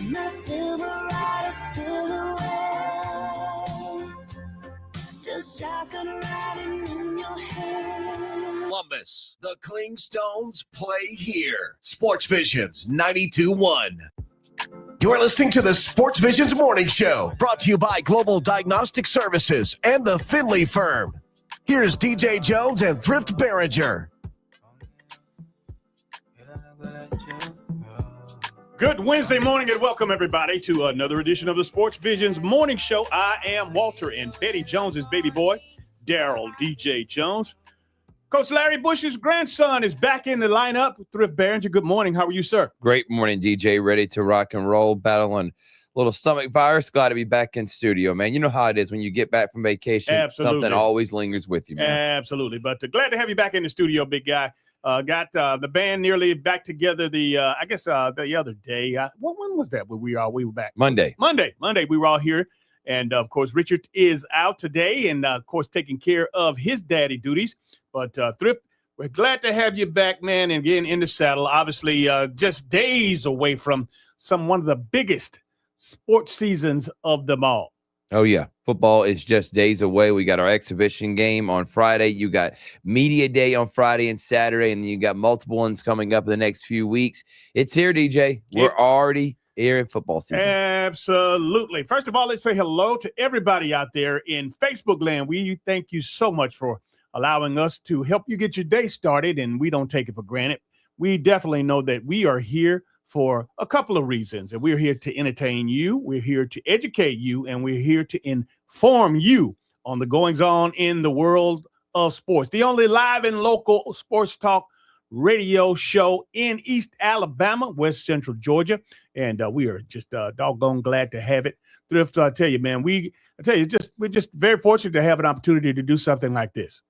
My Silverado silhouette, still shotgun riding in your hand. Columbus, the Clingstones play here. Sports Visions 92.1. You're listening to the Sports Visions Morning Show, brought to you by Global Diagnostic Services and the Finley Firm. Here's DJ Jones and Thrift Barringer. Good Wednesday morning and welcome everybody to another edition of the Sports Visions Morning Show. I am Walter and Betty Jones's baby boy, Daryl DJ Jones. Coach Larry Bush's grandson is back in the lineup. Thrift Barringer, good morning. How are you, sir? Great morning, DJ. Ready to rock and roll, battling a little stomach virus. Glad to be back in studio, man. You know how it is when you get back from vacation. Absolutely. Something always lingers with you, man. Absolutely. But glad to have you back in the studio, big guy. Got the band nearly back together the other day. When was that? We were back? Monday. We were all here. And, of course, Richard is out today and, of course, taking care of his daddy duties. But, Thrift, we're glad to have you back, man, and again in the saddle. Obviously, just days away from one of the biggest sports seasons of them all. Oh, yeah. Football is just days away. We got our exhibition game on Friday. You got media day on Friday and Saturday, and you got multiple ones coming up in the next few weeks. It's here, DJ. We're already here in football season. Absolutely. First of all, let's say hello to everybody out there in Facebook land. We thank you so much for allowing us to help you get your day started, and we don't take it for granted. We definitely know that we are here for a couple of reasons, and we're here to entertain you, we're here to educate you, and we're here to inform you on the goings-on in the world of sports. The only live and local sports talk radio show in East Alabama, West Central Georgia, and we are just doggone glad to have it. Thrift, I tell you, man, we're just very fortunate to have an opportunity to do something like this.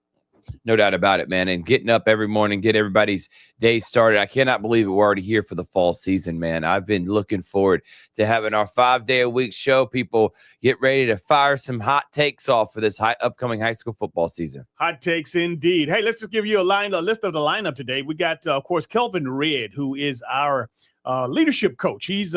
No doubt about it, man. And getting up every morning, get everybody's day started. I cannot believe we're already here for the fall season, man. I've been looking forward to having our 5-day-a-week show. People get ready to fire some hot takes off for this upcoming high school football season. Hot takes indeed. Hey, let's just give you a list of the lineup today. We got, of course, Kelvin Red, who is our leadership coach. He's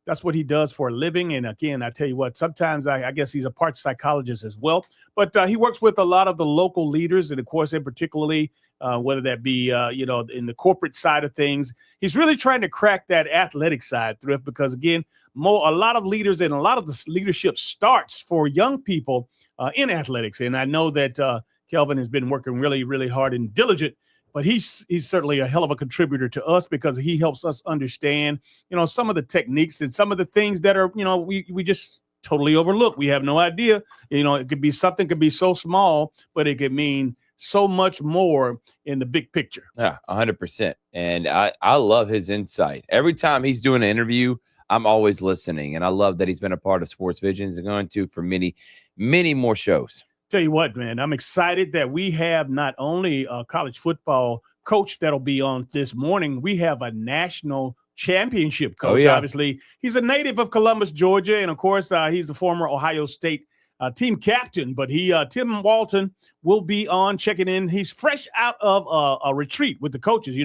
that's what he does for a living. And again, I tell you what, sometimes I guess he's a part psychologist as well. But he works with a lot of the local leaders, and of course, in particularly, whether that be in the corporate side of things, he's really trying to crack that athletic side, Thrift, because again, a lot of leaders and a lot of the leadership starts for young people in athletics. And I know that Kelvin has been working really, really hard and diligent. But he's certainly a hell of a contributor to us because he helps us understand, some of the techniques and some of the things that are, we just totally overlook. We have no idea. It could be something could be so small, but it could mean so much more in the big picture. Yeah, 100%. And I love his insight. Every time he's doing an interview, I'm always listening. And I love that he's been a part of Sports Visions and going to for many, many more shows. Tell you what, man, I'm excited that we have not only a college football coach that'll be on this morning, we have a national championship coach. Oh, yeah. Obviously, he's a native of Columbus, Georgia, and of course, he's the former Ohio State team captain. But Tim Walton will be on checking in. He's fresh out of a retreat with the coaches.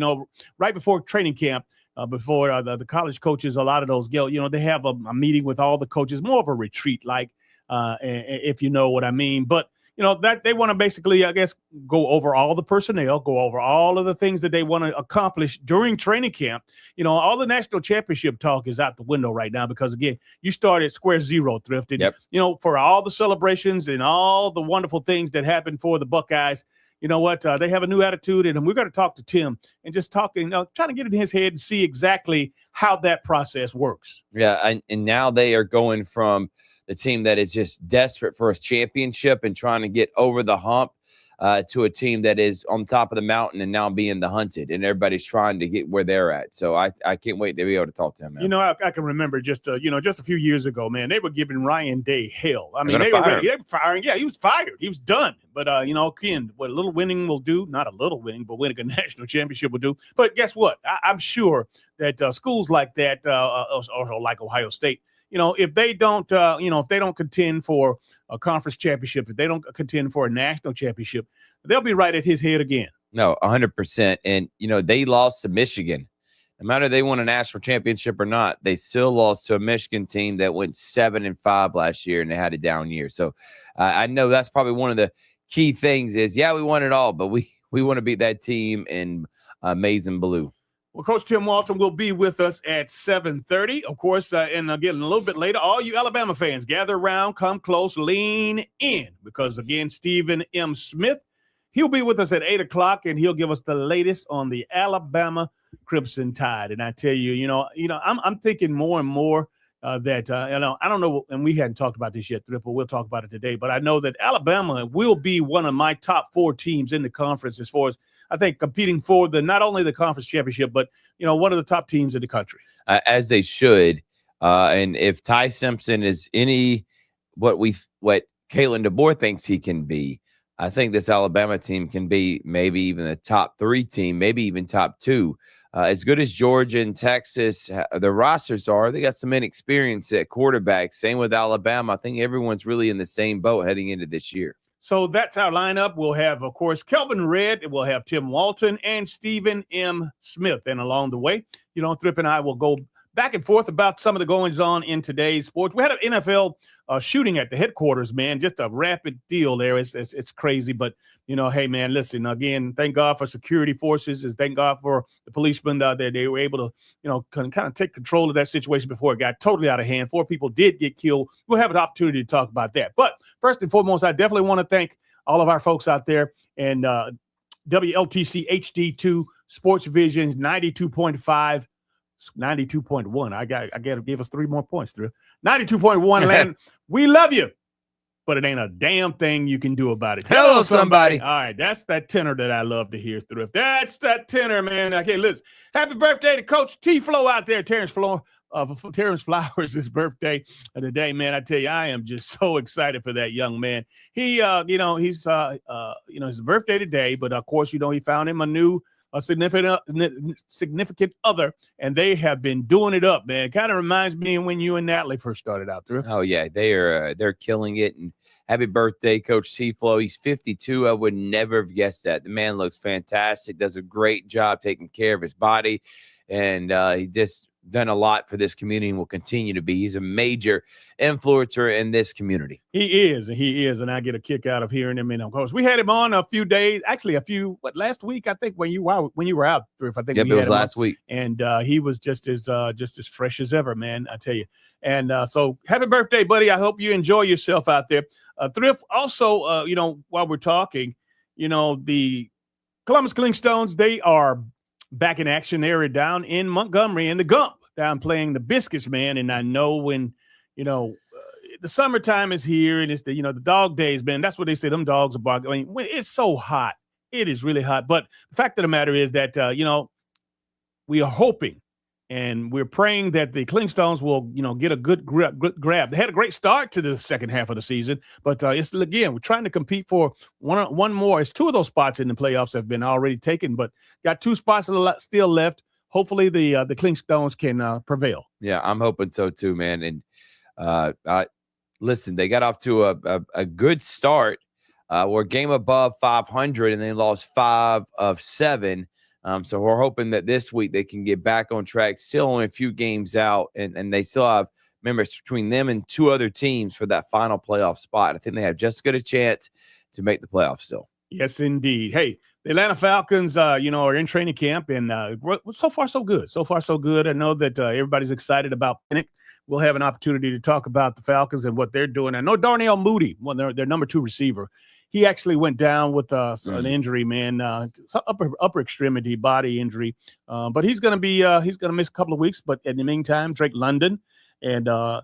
Right before training camp, before the college coaches, a lot of those go. They have a meeting with all the coaches, more of a retreat, like. If you know what I mean. But, that they want to basically, I guess, go over all the personnel, go over all of the things that they want to accomplish during training camp. All the national championship talk is out the window right now because, again, you start at square zero, Thrift. And, yep. For all the celebrations and all the wonderful things that happen for the Buckeyes, you know what? They have a new attitude, and we're going to talk to Tim and just talking, trying to get in his head and see exactly how that process works. Yeah, and now they are going from the team that is just desperate for a championship and trying to get over the hump to a team that is on top of the mountain and now being the hunted, and everybody's trying to get where they're at. So I can't wait to be able to talk to him, man. I can remember just a few years ago, man, they were giving Ryan Day hell. I mean, they were firing. Yeah, he was fired. He was done. But, again, what a little winning will do, not a little winning, but winning a national championship will do. But guess what? I'm sure that schools like that, or like Ohio State, if they don't contend for a conference championship, if they don't contend for a national championship, they'll be right at his head again. No, 100%. And, they lost to Michigan no matter they won a national championship or not, they still lost to a Michigan team that went 7-5 last year, and they had a down year. So I know that's probably one of the key things is, yeah, we won it all, but we want to beat that team in maize and blue. Well, Coach Tim Walton will be with us at 7:30. Of course, and again, a little bit later, all you Alabama fans, gather around, come close, lean in, because, again, Stephen M. Smith, he'll be with us at 8 o'clock, and he'll give us the latest on the Alabama Crimson Tide. And I tell you, I'm thinking more and more that, I don't know, and we hadn't talked about this yet, Thrift, but we'll talk about it today. But I know that Alabama will be one of my top 4 teams in the conference as far as, I think, competing for not only the conference championship, but, one of the top teams in the country. As they should. And if Ty Simpson is what Kalen DeBoer thinks he can be, I think this Alabama team can be maybe even the top 3 team, maybe even top 2. As good as Georgia and Texas, the rosters are, they got some inexperience at quarterback. Same with Alabama. I think everyone's really in the same boat heading into this year. So that's our lineup. We'll have, of course, Kelvin Red. We'll have Tim Walton and Stephen M. Smith. And along the way, Thrift and I will go back and forth about some of the goings on in today's sports. We had an NFL shooting at the headquarters, man. Just a rapid deal there. It's crazy. But, hey, man, listen, again, thank God for security forces. And thank God for the policemen that they were able to, kind of take control of that situation before it got totally out of hand. 4 people did get killed. We'll have an opportunity to talk about that. But first and foremost, I definitely want to thank all of our folks out there and WLTC HD2 Sports Visions 92.5. 92.1. I got to give us 3 more points through 92.1 land. We love you, but it ain't a damn thing you can do about it. Hello, somebody. All right, that's that tenor that I love to hear through. That's that tenor, man. Okay, listen. Happy birthday to Coach T Flow out there, Terrence Flowers' his birthday today, man. I tell you, I am just so excited for that young man. He, he's his birthday today, but of course, he found him a significant other, and they have been doing it up, man. It kind of reminds me of when you and Natalie first started out there. Oh yeah, they're killing it. And happy birthday, Coach T-Flow. He's 52. I would never have guessed that. The man looks fantastic, does a great job taking care of his body, and he just done a lot for this community and will continue to be. He's a major influencer in this community. He is, and I get a kick out of hearing him. And of course, we had him on a few days, actually last week, I think, when you were out, Griff. I think it was last week, and he was just as fresh as ever, man. I tell you. And so, happy birthday, buddy! I hope you enjoy yourself out there. Thrift. Also, while we're talking, the Columbus Clingstones, they are back in action. They're down in Montgomery in the Gump, down playing the Biscuits, man. And I know when, the summertime is here and it's the dog days, man. That's what they say. Them dogs are barking. I mean, when it's so hot, it is really hot. But the fact of the matter is that, we are hoping and we're praying that the Clingstones will, get a good grab. They had a great start to the second half of the season, but we're trying to compete for one more. It's 2 of those spots in the playoffs have been already taken, but got 2 spots still left. Hopefully the Clingstones can prevail. Yeah, I'm hoping so too, man. And listen, they got off to a good start. We're game above 500, and they lost 5 of 7. So we're hoping that this week they can get back on track. Still only a few games out, and they still have members between them and 2 other teams for that final playoff spot. I think they have just as good a chance to make the playoffs still. Yes, indeed. Hey, the Atlanta Falcons, are in training camp, and so far so good. So far so good. I know that everybody's excited about Pennick. We'll have an opportunity to talk about the Falcons and what they're doing. I know Darnell Mooney, their number 2 receiver, he actually went down with an injury, man, upper extremity body injury. But he's going to miss a couple of weeks. But in the meantime, Drake London and Bijan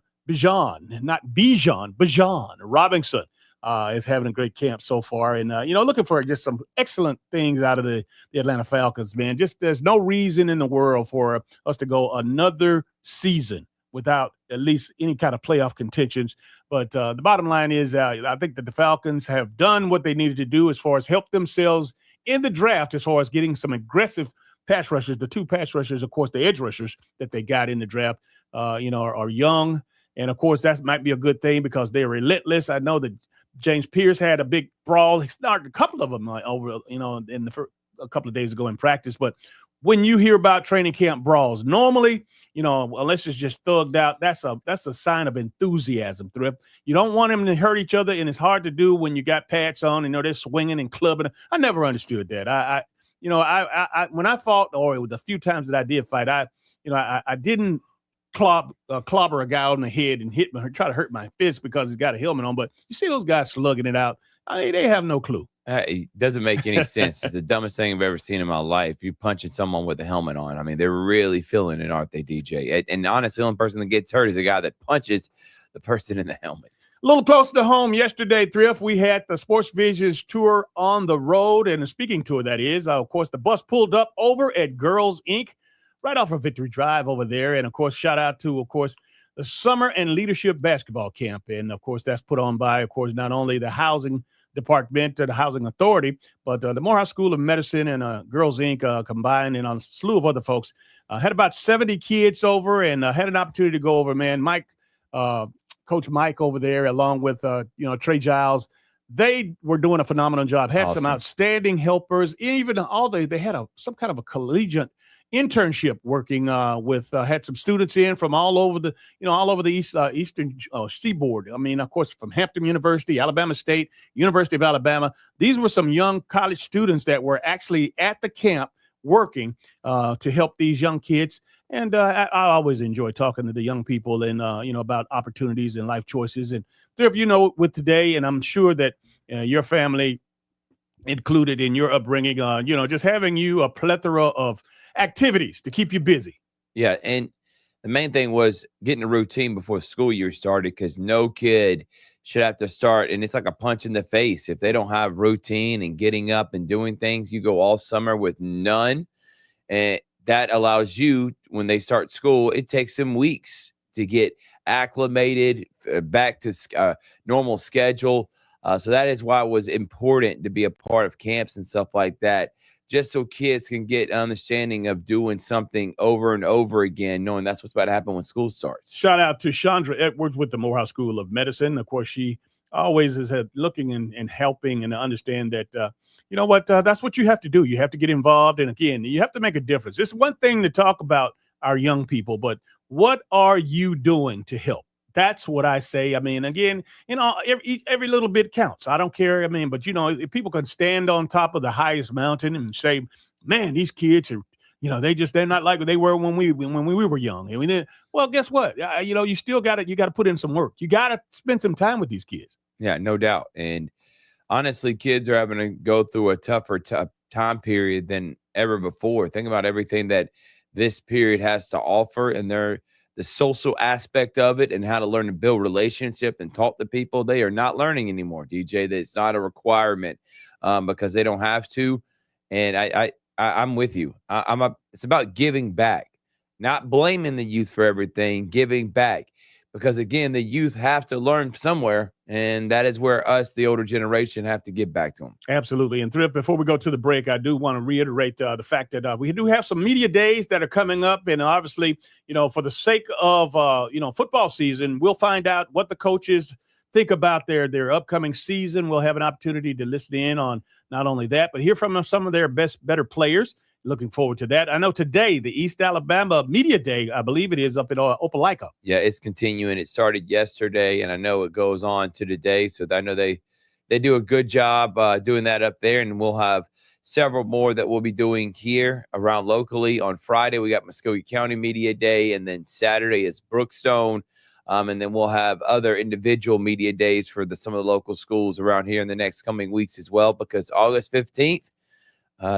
Robinson is having a great camp so far. And, looking for just some excellent things out of the Atlanta Falcons, man. Just there's no reason in the world for us to go another season without at least any kind of playoff contentions. But the bottom line is I think that the Falcons have done what they needed to do as far as help themselves in the draft, as far as getting some aggressive pass rushers. The 2 pass rushers, of course, the edge rushers that they got in the draft, are young. And, of course, that might be a good thing because they're relentless. I know that James Pierce had a big brawl. He started a couple of them over, a couple of days ago in practice. But when you hear about training camp brawls. Normally, unless it's just thugged out, that's a sign of enthusiasm, Thrift. You don't want them to hurt each other, and it's hard to do when you got pads on, they're swinging and clubbing. I never understood that. I when I fought, or the few times that I did fight, I didn't clobber a guy on the head and try to hurt my fist because he's got a helmet on. But you see those guys slugging it out. They have no clue. It doesn't make any sense. It's the dumbest thing I've ever seen in my life. You're punching someone with a helmet on. I mean, they're really feeling it, aren't they, DJ? And honestly, the only person that gets hurt is the guy that punches the person in the helmet. A little closer to home yesterday, Thrift, we had the Sports Visions tour on the road, and a speaking tour, that is. Of course, the bus pulled up over at Girls Inc., right off of Victory Drive over there. And, of course, shout out to, the Summer and Leadership Basketball Camp. And, of course, that's put on by, not only the Housing Department, the Housing Authority, but the Morehouse School of Medicine and Girls Inc. Combined, and a slew of other folks. Had about 70 kids over, and had an opportunity to go over, man. Coach Mike over there, along with, Trey Giles. They were doing a phenomenal job. Had some outstanding helpers. Even they had some kind of a collegiate internship working with had some students in from all over the eastern seaboard. I mean, of course, from Hampton University, Alabama State, University of Alabama. These were some young college students that were actually at the camp working to help these young kids. And I always enjoy talking to the young people and about opportunities and life choices. And if with today, and I'm sure that your family included in your upbringing, just having you a plethora of activities to keep you busy. Yeah, and the main thing was getting a routine before the school year started, because no kid should have to start, and it's like a punch in the face if they don't have routine and getting up and doing things. You go all summer with none, and that allows you, when they start school, it takes them weeks to get acclimated back to normal schedule. So that is why it was important to be a part of camps and stuff like that, just so kids can get understanding of doing something over and over again, knowing that's what's about to happen when school starts. Shout out to Chandra Edwards with the Morehouse School of Medicine. Of course, she always is looking and helping, and understand that, that's what you have to do. You have to get involved. And again, you have to make a difference. It's one thing to talk about our young people, but what are you doing to help? That's what I say. I mean, again, every little bit counts. I don't care. I mean, but if people can stand on top of the highest mountain and say, man, these kids are, they're not like they were when we were young. I mean, well, guess what? You still got to put in some work. You got to spend some time with these kids. Yeah, no doubt. And honestly, kids are having to go through a tougher time period than ever before. Think about everything that this period has to offer, and the social aspect of it, and how to learn to build relationship and talk to people. They are not learning anymore, DJ. That it's not a requirement because they don't have to. And I'm with you. It's about giving back, not blaming the youth for everything, giving back. Because, again, the youth have to learn somewhere, and that is where us, the older generation, have to give back to them. Absolutely. And Thrift, before we go to the break, I do want to reiterate the fact that we do have some media days that are coming up. And obviously, for the sake of, football season, we'll find out what the coaches think about their upcoming season. We'll have an opportunity to listen in on not only that, but hear from some of their better players. Looking forward to that. I know today, the East Alabama Media Day, I believe it is up in Opelika. Yeah, it's continuing. It started yesterday, and I know it goes on to today. So I know they do a good job doing that up there, and we'll have several more that we'll be doing here around locally. On Friday, we got Muskogee County Media Day, and then Saturday is Brookstone. And then we'll have other individual media days for some of the local schools around here in the next coming weeks as well, because August 15th,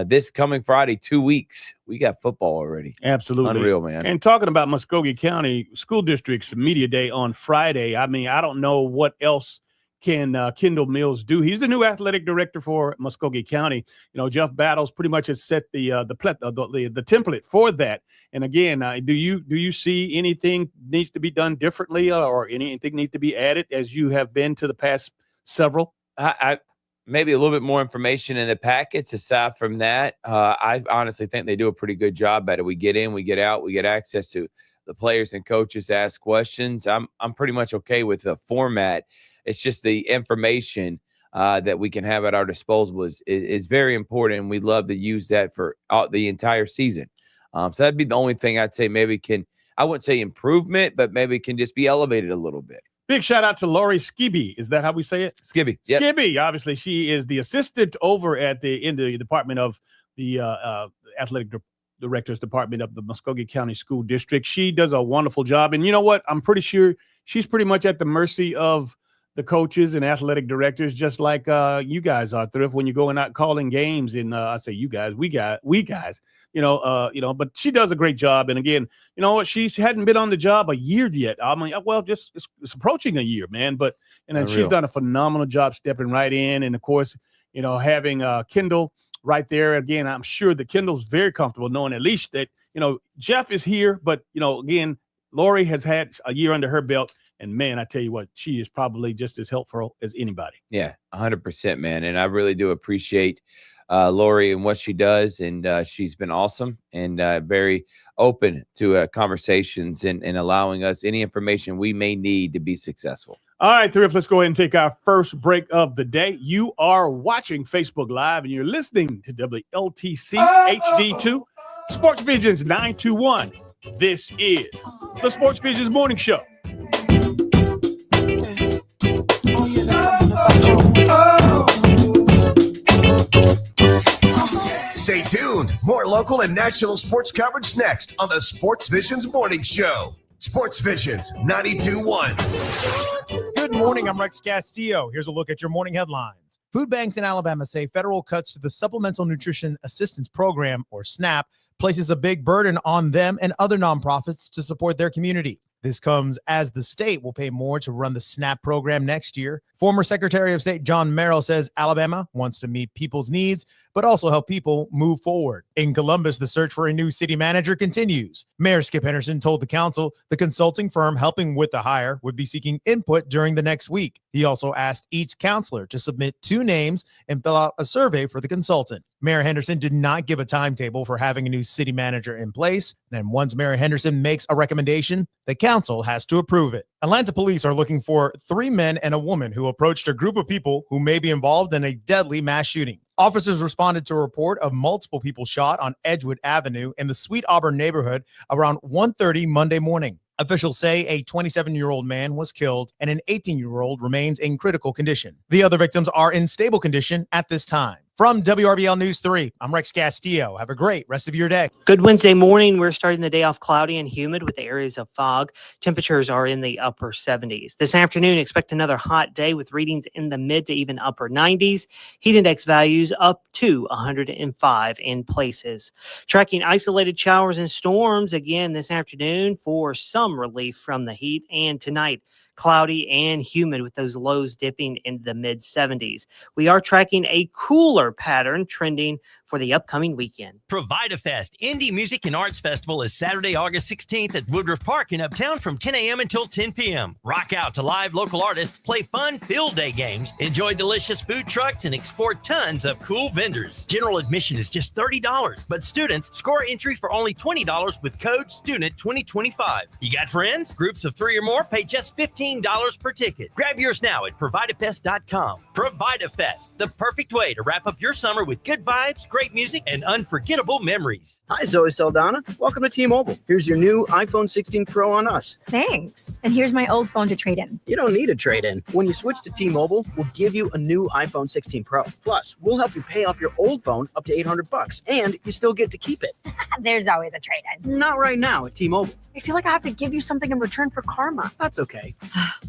this coming Friday, 2 weeks, we got football already. Absolutely. Unreal, man. And talking about Muskogee County School District's Media Day on Friday, I mean, I don't know what else can Kendall Mills do. He's the new athletic director for Muskogee County. Jeff Battles pretty much has set the template for that. And again, do you see anything needs to be done differently, or anything needs to be added as you have been to the past several? I maybe a little bit more information in the packets. Aside from that, I honestly think they do a pretty good job at it. We get in, we get out, we get access to the players and coaches to ask questions. I'm pretty much okay with the format. It's just the information that we can have at our disposal is very important. And we love to use that for the entire season. So that'd be the only thing I'd say I wouldn't say improvement, but maybe can just be elevated a little bit. Big shout out to Lori Skibby. Is that how we say it? Skibby. Yep. Skibby. Obviously, she is the assistant over in the Department of the Athletic Director's Department of the Muskogee County School District. She does a wonderful job. And you know what? I'm pretty sure she's pretty much at the mercy of the coaches and athletic directors, just like you guys are, Thrift, when you're going out calling games. And I say you guys, we guys, but she does a great job. And again, you know what? She hadn't been on the job a year yet. I mean, well, just it's approaching a year, man. And then she's done a phenomenal job stepping right in. And of course, having Kendall right there. Again, I'm sure that Kendall's very comfortable knowing at least that, Jeff is here. But, again, Lori has had a year under her belt. And, man, I tell you what, she is probably just as helpful as anybody. Yeah, 100%, man. And I really do appreciate Lori and what she does. And she's been awesome and very open to conversations and allowing us any information we may need to be successful. All right, Thrift, let's go ahead and take our first break of the day. You are watching Facebook Live, and you're listening to WLTC HD2, Sports Visions 921. This is the Sports Visions Morning Show. Stay tuned. More local and national sports coverage next on the Sports Visions Morning Show. Sports Visions 92.1. Good morning. I'm Rex Castillo. Here's a look at your morning headlines. Food banks in Alabama say federal cuts to the Supplemental Nutrition Assistance Program, or SNAP, places a big burden on them and other nonprofits to support their community. This comes as the state will pay more to run the SNAP program next year. Former Secretary of State John Merrill says Alabama wants to meet people's needs, but also help people move forward. In Columbus, the search for a new city manager continues. Mayor Skip Henderson told the council the consulting firm helping with the hire would be seeking input during the next week. He also asked each counselor to submit 2 names and fill out a survey for the consultant. Mayor Henderson did not give a timetable for having a new city manager in place. And once Mayor Henderson makes a recommendation, the council has to approve it. Atlanta police are looking for 3 men and a woman who approached a group of people who may be involved in a deadly mass shooting. Officers responded to a report of multiple people shot on Edgewood Avenue in the Sweet Auburn neighborhood around 1:30 Monday morning. Officials say a 27-year-old man was killed and an 18-year-old remains in critical condition. The other victims are in stable condition at this time. From WRBL News 3, I'm Rex Castillo. Have a great rest of your day. Good Wednesday morning. We're starting the day off cloudy and humid with areas of fog. Temperatures are in the upper 70s. This afternoon, expect another hot day with readings in the mid to even upper 90s. Heat index values up to 105 in places. Tracking isolated showers and storms again this afternoon for some relief from the heat, and tonight cloudy and humid with those lows dipping into the mid 70s. We are tracking a cooler pattern trending for the upcoming weekend. ProvidaFest Indie Music and Arts Festival is Saturday, August 16th at Woodruff Park in Uptown from 10 a.m. until 10 p.m. Rock out to live local artists, play fun field day games, enjoy delicious food trucks, and explore tons of cool vendors. General admission is just $30, but students score entry for only $20 with code STUDENT2025. You got friends? Groups of 3 or more pay just $15 per ticket. Grab yours now at ProvidaFest.com. ProvidaFest, the perfect way to wrap up your summer with good vibes, great music, and unforgettable memories. Hi, Zoe Saldana. Welcome to T-Mobile. Here's your new iPhone 16 Pro on us. Thanks. And here's my old phone to trade in. You don't need a trade-in. When you switch to T-Mobile, we'll give you a new iPhone 16 Pro. Plus, we'll help you pay off your old phone up to $800, and you still get to keep it. There's always a trade-in. Not right now at T-Mobile. I feel like I have to give you something in return for karma. That's okay.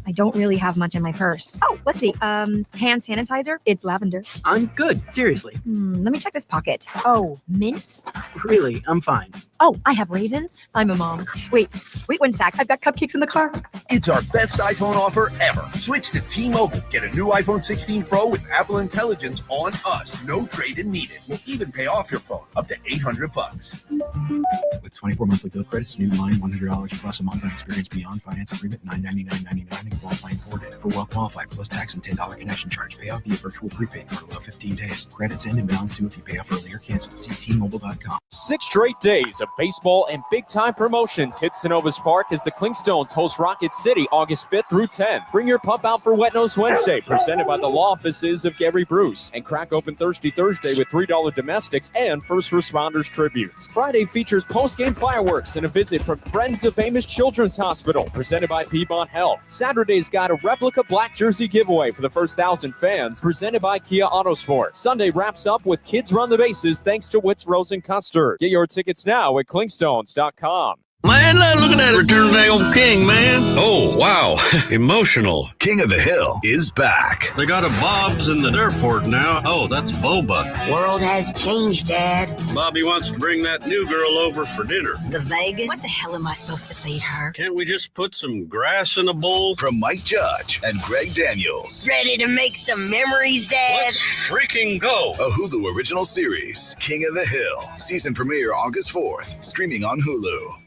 I don't really have much in my purse. Oh, let's see. Hand sanitizer. It's lavender. I'm good. Seriously. Let me check this pocket. Oh, mints? Really, I'm fine. Oh, I have raisins. I'm a mom. Wait 1 sec. I've got cupcakes in the car. It's our best iPhone offer ever. Switch to T-Mobile. Get a new iPhone 16 Pro with Apple Intelligence on us. No trade-in needed. We'll even pay off your phone up to $800. With 24 monthly bill credits, new line $100 plus a month on experience beyond finance agreement $999.99 and qualifying for it. For well qualified plus tax and $10 connection charge. Pay off via virtual prepaid card allow 15 days. Credits end and balance due if you pay off early or cancel. See T-Mobile.com. 6 straight days of baseball, and big-time promotions hit Synovus Park as the Clinkstones host Rocket City August 5th through 10th. Bring your pump out for Wet Nose Wednesday, presented by the law offices of Gary Bruce. And crack open Thirsty Thursday with $3 domestics and first responders tributes. Friday features post-game fireworks and a visit from Friends of Amos Children's Hospital, presented by Piedmont Health. Saturday's got a replica black jersey giveaway for the first 1,000 fans, presented by Kia Autosport. Sunday wraps up with Kids Run the Bases thanks to Wits Rose and Custard. Get your tickets now at Clinkstones.com. Man, look at that return day old King, man. Oh, wow. Emotional. King of the Hill is back. They got a Bob's in the airport now. Oh, that's Boba. World has changed, Dad. Bobby wants to bring that new girl over for dinner. The Vegas? What the hell am I supposed to feed her? Can't we just put some grass in a bowl? From Mike Judge and Greg Daniels. Ready to make some memories, Dad? Let's freaking go. A Hulu original series, King of the Hill. Season premiere August 4th. Streaming on Hulu.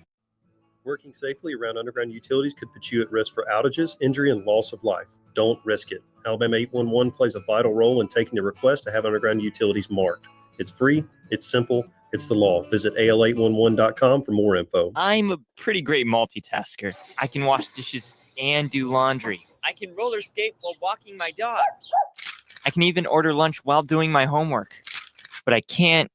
Working safely around underground utilities could put you at risk for outages, injury, and loss of life. Don't risk it. Alabama 811 plays a vital role in taking the request to have underground utilities marked. It's free, it's simple, it's the law. Visit al811.com for more info. I'm a pretty great multitasker. I can wash dishes and do laundry. I can roller skate while walking my dog. I can even order lunch while doing my homework. But I can't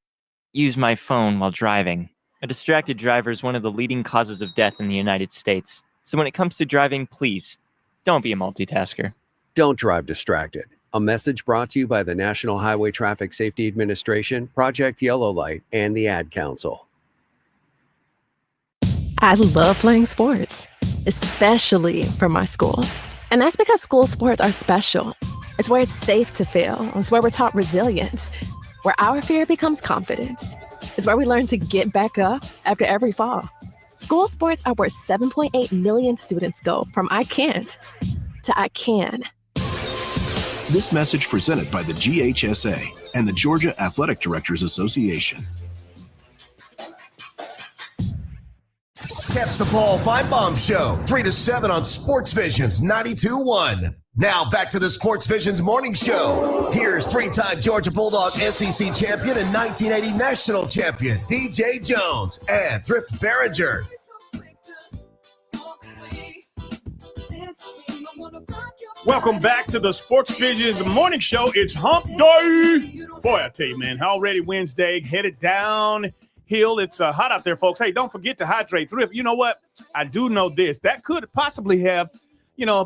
use my phone while driving. A distracted driver is one of the leading causes of death in the United States. So when it comes to driving, please, don't be a multitasker. Don't drive distracted. A message brought to you by the National Highway Traffic Safety Administration, Project Yellow Light, and the Ad Council. I love playing sports, especially for my school. And that's because school sports are special. It's where it's safe to fail. It's where we're taught resilience, where our fear becomes confidence. It's where we learn to get back up after every fall. School sports are where 7.8 million students go from I can't to I can. This message presented by the GHSA and the Georgia Athletic Directors Association. Catch the Paul Feinbaum Show, 3 to 7 on Sports Visions 92.1. Now back to the Sports Visions Morning Show. Here's 3-time Georgia Bulldog SEC champion and 1980 national champion DJ Jones and Thrift Barringer. Welcome back to the Sports Visions Morning Show. It's Hump Day. Boy, I tell you, man, already Wednesday, headed downhill. It's hot out there, folks. Hey, don't forget to hydrate. Thrift, you know what? I do know this. That could possibly have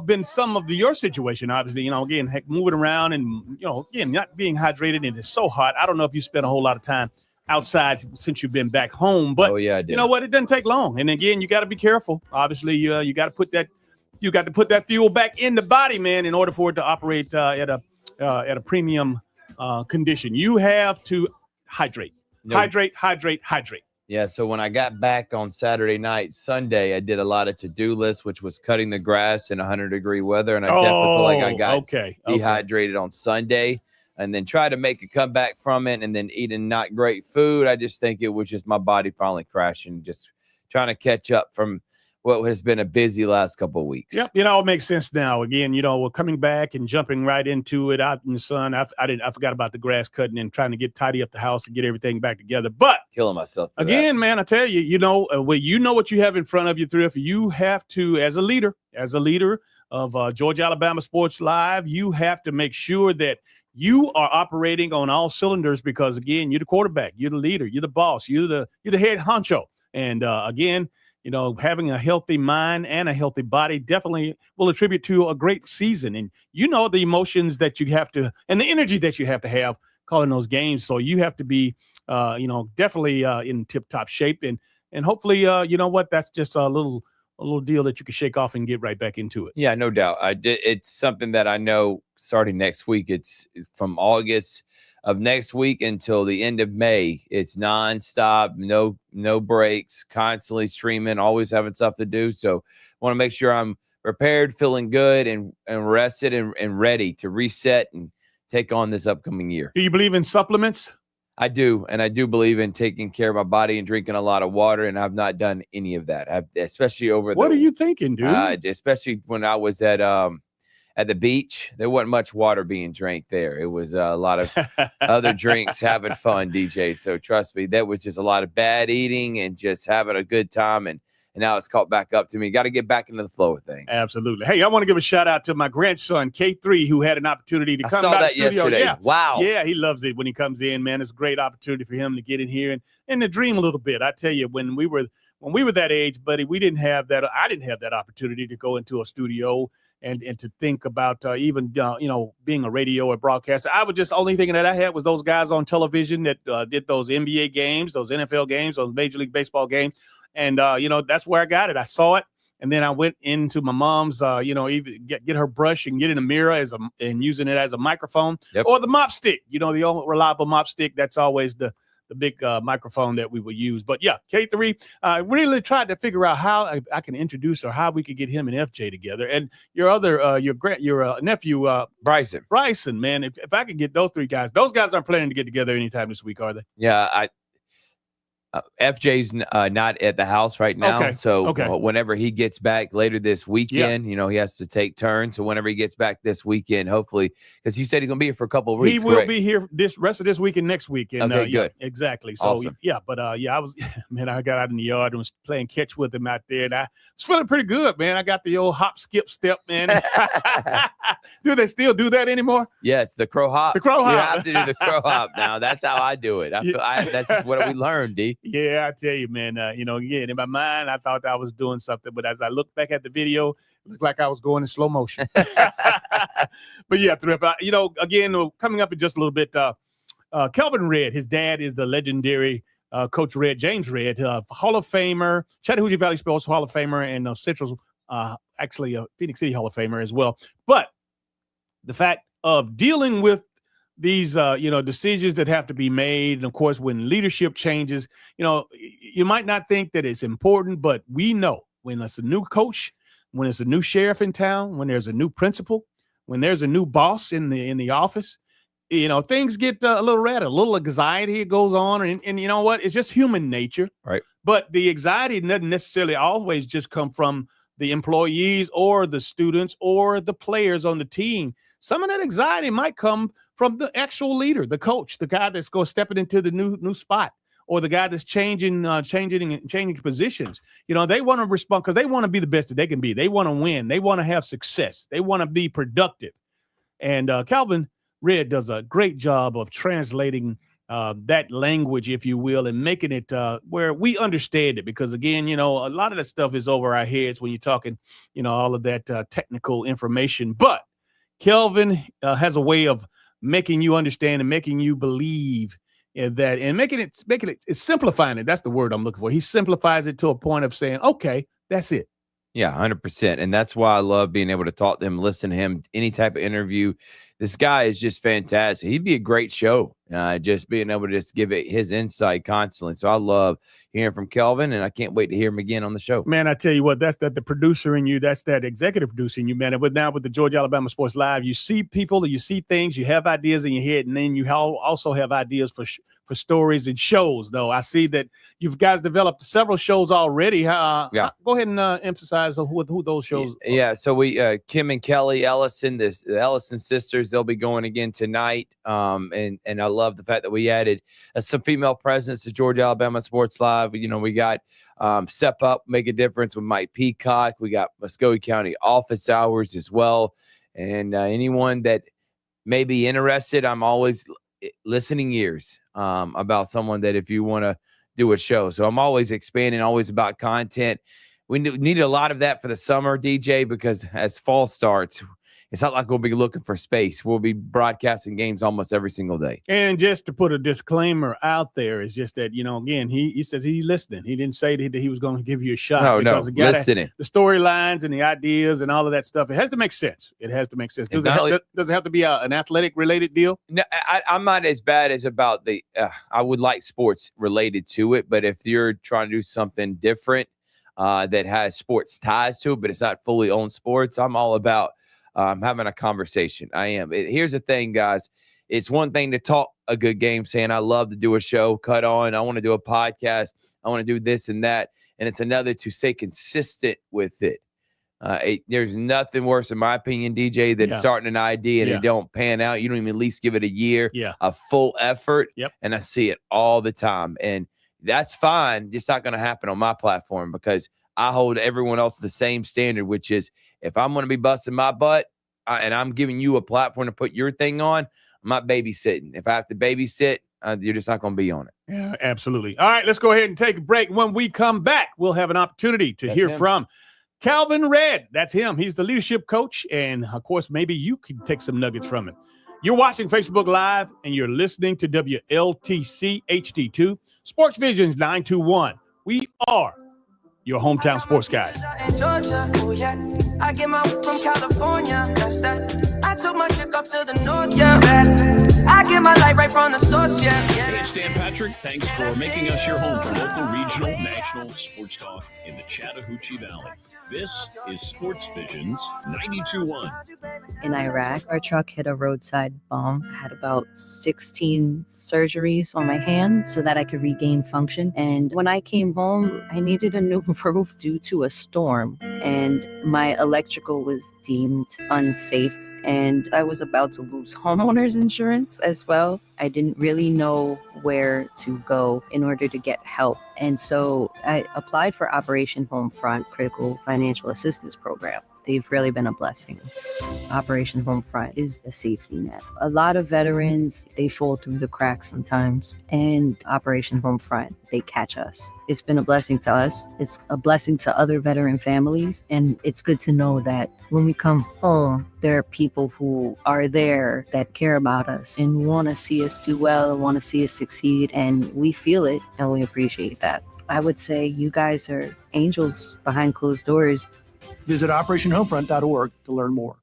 been some of your situation, obviously, again, heck, moving around and, again, not being hydrated and it's so hot. I don't know if you spent a whole lot of time outside since you've been back home, but I did. You know what? It doesn't take long. And again, you got to be careful. Obviously, you got to put that fuel back in the body, man, in order for it to operate at a premium condition. You have to hydrate. No. Hydrate. Yeah, so when I got back on Saturday night, Sunday, I did a lot of to-do lists, which was cutting the grass in 100-degree weather, and I definitely feel like I got dehydrated on Sunday, and then tried to make a comeback from it, and then eating not great food. I just think it was just my body finally crashing, just trying to catch up from what has been a busy last couple of weeks. Yep, it makes sense now. Again, we're coming back and jumping right into it out in the sun. I forgot about the grass cutting and trying to tidy up the house and get everything back together. But killing myself again, man, I tell you, what you have in front of you, Thrift. You have to, as a leader of Georgia Alabama Sports Live, you have to make sure that you are operating on all cylinders because, again, you're the quarterback, you're the leader, you're the boss, you're the head honcho, and again. Having a healthy mind and a healthy body definitely will attribute to a great season. And the emotions that you have to and the energy that you have to have calling those games. So you have to be, definitely in tip-top shape. And hopefully, that's just a little deal that you can shake off and get right back into it. Yeah, no doubt. It's something that I know starting next week. It's from August of next week until the end of May. It's nonstop, no breaks, constantly streaming, always having stuff to do. So I want to make sure I'm prepared, feeling good and rested and ready to reset and take on this upcoming year. Do you believe in supplements? I do. And I do believe in taking care of my body and drinking a lot of water. And I've not done any of that. Especially over What are you thinking, dude? Especially when I was at at the beach, there wasn't much water being drank there. It was a lot of other drinks, having fun, DJ. So trust me, that was just a lot of bad eating and just having a good time. And now it's caught back up to me. Got to get back into the flow of things. Absolutely. Hey, I want to give a shout out to my grandson, K3, who had an opportunity to come to the studio. Yesterday. Yeah. Wow. Yeah, he loves it when he comes in, man. It's a great opportunity for him to get in here and to dream a little bit. I tell you, when we were that age, buddy, we didn't have that. I didn't have that opportunity to go into a studio and to think about even being a radio or broadcaster. I was just only thinking that I had was those guys on television that did those NBA games, those NFL games, those Major League Baseball games. And, that's where I got it. I saw it. And then I went into my mom's, even get her brush and get in a mirror and using it as a microphone or the mop stick, the old reliable mop stick. That's always the big microphone that we would use. But yeah, K3, really tried to figure out how I can introduce or how we could get him and FJ together. And your other, your nephew, Bryson, man, if I could get those those guys aren't planning to get together anytime this week, are they? Yeah, FJ's not at the house right now. Okay. So whenever he gets back later this weekend, he has to take turns. So whenever he gets back this weekend, hopefully, because you said he's going to be here for a couple of weeks. He will be here this rest of this week and next week. And, okay, good. Yeah, exactly. So, awesome. I was, man, I got out in the yard and was playing catch with him out there. And I was feeling pretty good, man. I got the old hop, skip, step, man. Do they still do that anymore? Yes, the crow hop. The crow hop. You have to do the crow hop now. That's how I do it. That's just what we learned, D. Yeah, I tell you, man, again, in my mind, I thought I was doing something, but as I look back at the video, it looked like I was going in slow motion. But yeah, again, coming up in just a little bit, Kelvin Redd, his dad is the legendary Coach Redd, James Redd, Hall of Famer, Chattahoochee Valley Sports Hall of Famer, and Central's actually a Phoenix City Hall of Famer as well. But the fact of dealing with these, decisions that have to be made. And of course, when leadership changes, you might not think that it's important, but we know when it's a new coach, when it's a new sheriff in town, when there's a new principal, when there's a new boss in the office, things get a little red, a little anxiety goes on. And you know what? It's just human nature. Right. But the anxiety doesn't necessarily always just come from the employees or the students or the players on the team. Some of that anxiety might come from the actual leader, the coach, the guy that's going stepping into the new spot, or the guy that's changing positions. They want to respond because they want to be the best that they can be. They want to win. They want to have success. They want to be productive. And Kelvin Redd does a great job of translating that language, if you will, and making it where we understand it. Because again, a lot of that stuff is over our heads when you're talking, all of that technical information. But Kelvin has a way of making you understand and making you believe that, and making it simplifying it. That's the word I'm looking for. He simplifies it to a point of saying, okay, that's it. Yeah, 100%. And that's why I love being able to talk to him, listen to him, any type of interview. This guy is just fantastic. He'd be a great show, just being able to just give it his insight constantly. So I love hearing from Kelvin, and I can't wait to hear him again on the show. Man, I tell you what, that's the producer in you. That's that executive producer in you, man. But now with the Georgia Alabama Sports Live, you see people, you see things, you have ideas in your head, and then you also have ideas for stories and shows, though. I see that you guys developed several shows already. Go ahead and emphasize who those shows are. Yeah, so we Kim and Kelly Ellison, the Ellison sisters, they'll be going again tonight. And I love the fact that we added some female presence to Georgia Alabama Sports Live. We got Step Up, Make a Difference with Mike Peacock. We got Muskogee County Office Hours as well. And anyone that may be interested, I'm always listening ears about someone that if you want to do a show. So I'm always expanding, always about content. We need a lot of that for the summer, DJ, because as fall starts, it's not like we'll be looking for space. We'll be broadcasting games almost every single day. And just to put a disclaimer out there is just that, again, he says he's listening. He didn't say that he was going to give you a shot. No, listening. The storylines and the ideas and all of that stuff, it has to make sense. It has to make sense. Does it have to be an athletic related deal? No, I'm not as bad as about the I would like sports related to it, but if you're trying to do something different that has sports ties to it, but it's not fully owned sports, I'm all about having a conversation. I am. Here's the thing, guys. It's one thing to talk a good game saying, I love to do a show, cut on. I want to do a podcast. I want to do this and that. And it's another to stay consistent with it. There's nothing worse, in my opinion, DJ, than starting an idea and it don't pan out. You don't even at least give it a year, a full effort. And I see it all the time. And that's fine. It's not going to happen on my platform because I hold everyone else the same standard, which is if I'm going to be busting my butt and I'm giving you a platform to put your thing on, I'm not babysitting. If I have to babysit, you're just not going to be on it. Yeah, absolutely. All right, let's go ahead and take a break. When we come back, we'll have an opportunity to hear from Calvin Red. That's him. He's the leadership coach. And, of course, maybe you can take some nuggets from it. You're watching Facebook Live, and you're listening to WLTC HD2, Sports Visions 921. We are your hometown sports guys. In Georgia, oh yeah. I get my from California. That's that. I took my chick up to the north, yeah. I get my light right from the source, yeah. Hey, it's Dan Patrick. Thanks for making us your home for local, regional, national sports talk in the Chattahoochee Valley. This is Sports Visions 92.1. In Iraq, our truck hit a roadside bomb. I had about 16 surgeries on my hand so that I could regain function. And when I came home, I needed a new roof due to a storm. And my electrical was deemed unsafe. And I was about to lose homeowners insurance as well. I didn't really know where to go in order to get help. And so I applied for Operation Homefront Critical Financial Assistance Program. They've really been a blessing. Operation Homefront is the safety net. A lot of veterans, they fall through the cracks sometimes. And Operation Homefront, they catch us. It's been a blessing to us. It's a blessing to other veteran families. And it's good to know that when we come home, there are people who are there that care about us and want to see us do well and want to see us succeed. And we feel it and we appreciate that. I would say you guys are angels behind closed doors. Visit OperationHomefront.org to learn more.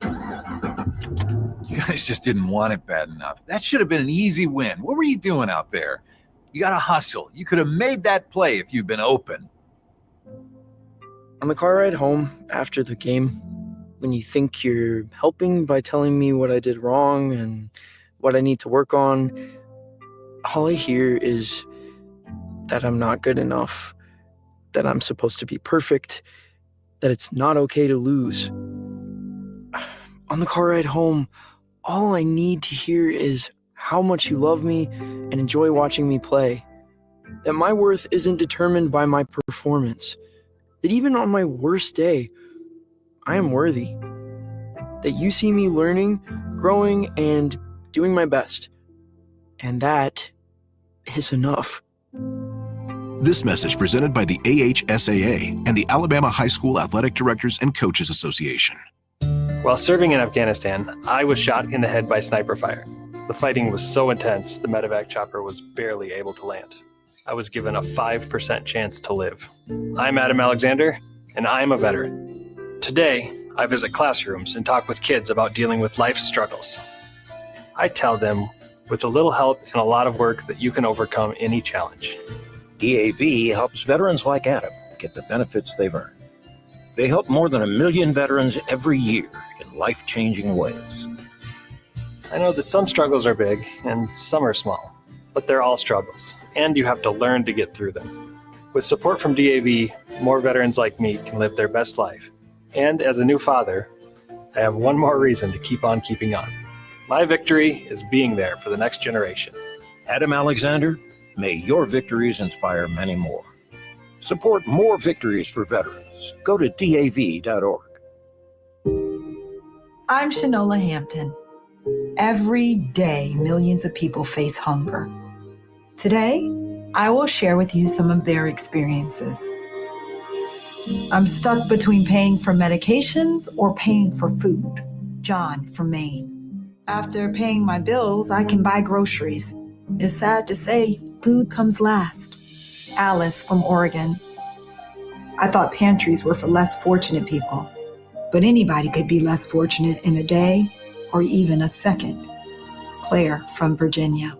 You guys just didn't want it bad enough. That should have been an easy win. What were you doing out there? You got to hustle. You could have made that play if you'd been open. On the car ride home after the game, when you think you're helping by telling me what I did wrong and what I need to work on, all I hear is that I'm not good enough, that I'm supposed to be perfect, that it's not okay to lose. On the car ride home, all I need to hear is how much you love me and enjoy watching me play. That my worth isn't determined by my performance. That even on my worst day, I am worthy. That you see me learning, growing, and doing my best. And that is enough. This message presented by the AHSAA and the Alabama High School Athletic Directors and Coaches Association. While serving in Afghanistan, I was shot in the head by sniper fire. The fighting was so intense, the medevac chopper was barely able to land. I was given a 5% chance to live. I'm Adam Alexander, and I'm a veteran. Today, I visit classrooms and talk with kids about dealing with life's struggles. I tell them, with a little help and a lot of work, that you can overcome any challenge. DAV helps veterans like Adam get the benefits they've earned. They help more than 1 million veterans every year in life-changing ways. I know that some struggles are big and some are small, but they're all struggles, and you have to learn to get through them. With support from DAV, more veterans like me can live their best life. And as a new father, I have one more reason to keep on keeping on. My victory is being there for the next generation. Adam Alexander, may your victories inspire many more. Support more victories for veterans. Go to DAV.org. I'm Shanola Hampton. Every day, millions of people face hunger. Today, I will share with you some of their experiences. I'm stuck between paying for medications or paying for food. John from Maine. After paying my bills, I can buy groceries. It's sad to say, food comes last. Alice from Oregon. I thought pantries were for less fortunate people, but anybody could be less fortunate in a day or even a second. Claire from Virginia.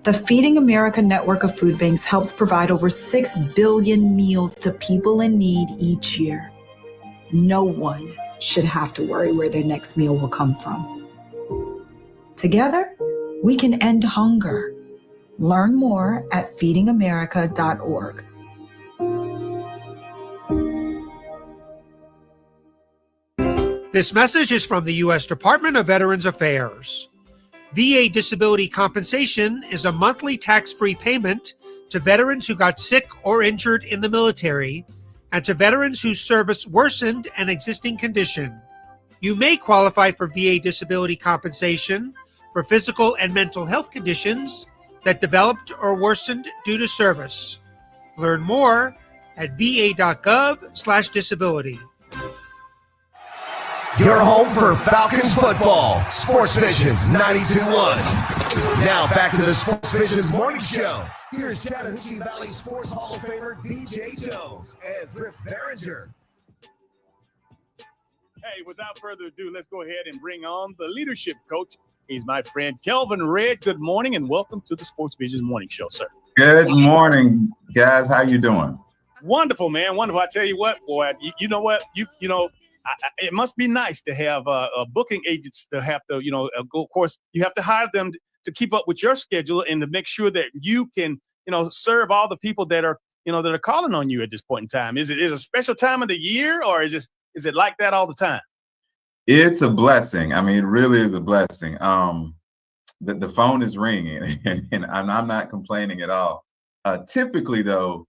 The Feeding America network of food banks helps provide over 6 billion meals to people in need each year. No one should have to worry where their next meal will come from. Together, we can end hunger. Learn more at feedingamerica.org. This message is from the U.S. Department of Veterans Affairs. VA disability compensation is a monthly tax-free payment to veterans who got sick or injured in the military and to veterans whose service worsened an existing condition. You may qualify for VA disability compensation for physical and mental health conditions that developed or worsened due to service. Learn more at va.gov/disability. Your home for Falcons football. Sports Visions 92.1. Now back to the Sports Visions morning show. Here's Chattahoochee Valley Sports Hall of Famer DJ Jones and Thrift Behringer. Hey, without further ado, let's go ahead and bring on the leadership coach. He's my friend Kelvin Red. Good morning and welcome to the Sports Visions morning show, sir. Good morning, guys. How you doing? Wonderful, man. Wonderful. I tell you what, boy, you know what? It must be nice to have booking agents to have to, go. Of course, you have to hire them to keep up with your schedule and to make sure that you can, serve all the people that are, that are calling on you at this point in time. Is it a special time of the year, or is it like that all the time? It's a blessing. I mean, it really is a blessing. The phone is ringing, and I'm not complaining at all. Typically, though,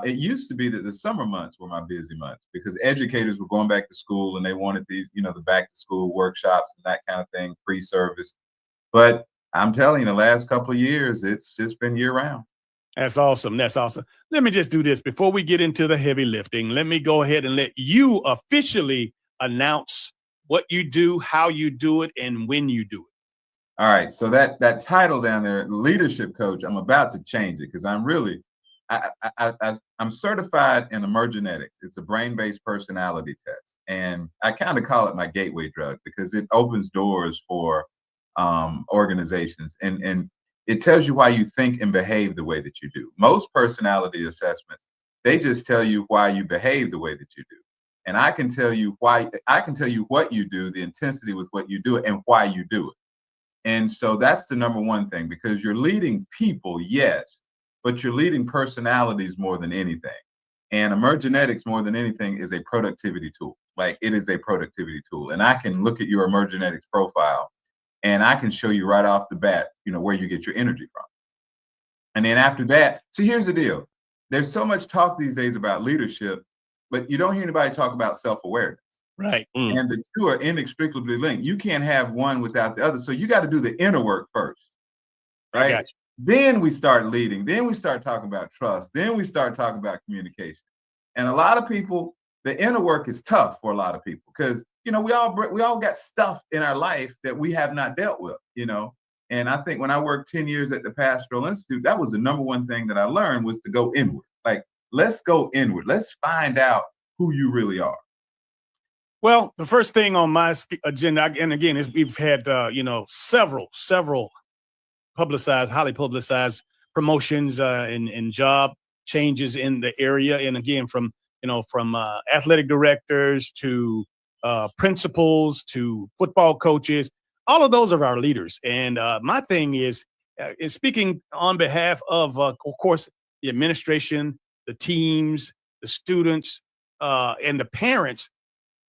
it used to be that the summer months were my busy months because educators were going back to school and they wanted these, the back to school workshops and that kind of thing, free service. But I'm telling you, the last couple of years, it's just been year round. That's awesome. That's awesome. Let me just do this before we get into the heavy lifting. Let me go ahead and let you officially announce what you do, how you do it, and when you do it. All right. So that title down there, leadership coach, I'm about to change it because I'm really, I'm certified in Emergenetics. It's a brain-based personality test. And I kind of call it my gateway drug because it opens doors for organizations. And it tells you why you think and behave the way that you do. Most personality assessments, they just tell you why you behave the way that you do. And I can tell you what you do, the intensity with what you do, and why you do it. And so that's the number one thing, because you're leading people, yes, but you're leading personalities more than anything. And Emergenetics, more than anything, is a productivity tool. Like, it is a productivity tool. And I can look at your Emergenetics profile and I can show you right off the bat, where you get your energy from. And then after that, see, here's the deal. There's so much talk these days about leadership, but you don't hear anybody talk about self-awareness. Right. And the two are inextricably linked. You can't have one without the other. So you got to do the inner work first, right? Then we start leading. Then we start talking about trust. Then we start talking about communication. And a lot of people, the inner work is tough for a lot of people because, we all got stuff in our life that we have not dealt with, And I think when I worked 10 years at the Pastoral Institute, that was the number one thing that I learned was to go inward. Like, let's go inward. Let's find out who you really are. Well, the first thing on my agenda, and again, is we've had, several highly publicized promotions and job changes in the area. And again, from athletic directors to principals to football coaches, all of those are our leaders. And my thing is speaking on behalf of course, the administration, the teams, the students, and the parents.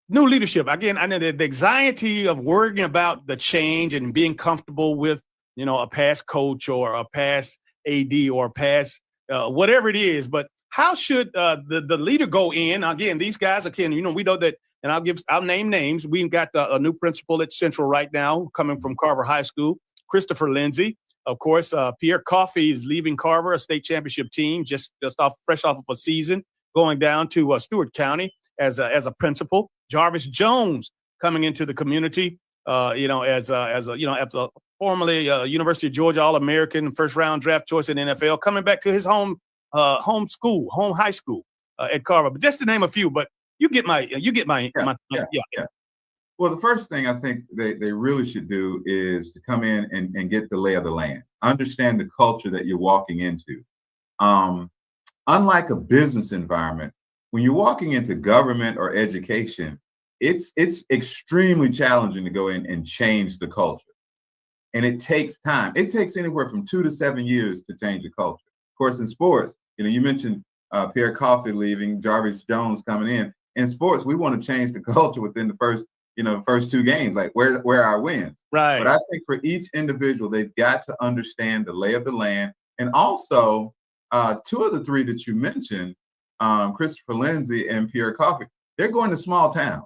New leadership. Again, I know the anxiety of worrying about the change and being comfortable with, a past coach or a past AD or a past whatever it is. But how should the leader go in? Again, these guys, again, we know that, and I'll name names. We've got a new principal at Central right now coming from Carver High School, Christopher Lindsay. Of course, Pierre Coffey is leaving Carver, a state championship team, just fresh off of a season, going down to Stewart County as a principal. Jarvis Jones coming into the community, as a formerly University of Georgia All-American, first-round draft choice in the NFL, coming back to his home high school at Carver. But just to name a few, but you get my. Well, the first thing I think they really should do is to come in and get the lay of the land, understand the culture that you're walking into. Unlike a business environment, when you're walking into government or education, it's extremely challenging to go in and change the culture. And it takes time. It takes anywhere from 2 to 7 years to change a culture. Of course, in sports, you mentioned Pierre Coffey leaving, Jarvis Jones coming in. In sports, we want to change the culture within the first the first 2 games, like where are our wins? Right. But I think for each individual, they've got to understand the lay of the land. And also, 2 of the 3 that you mentioned, Christopher Lindsay and Pierre Coffey, they're going to small towns.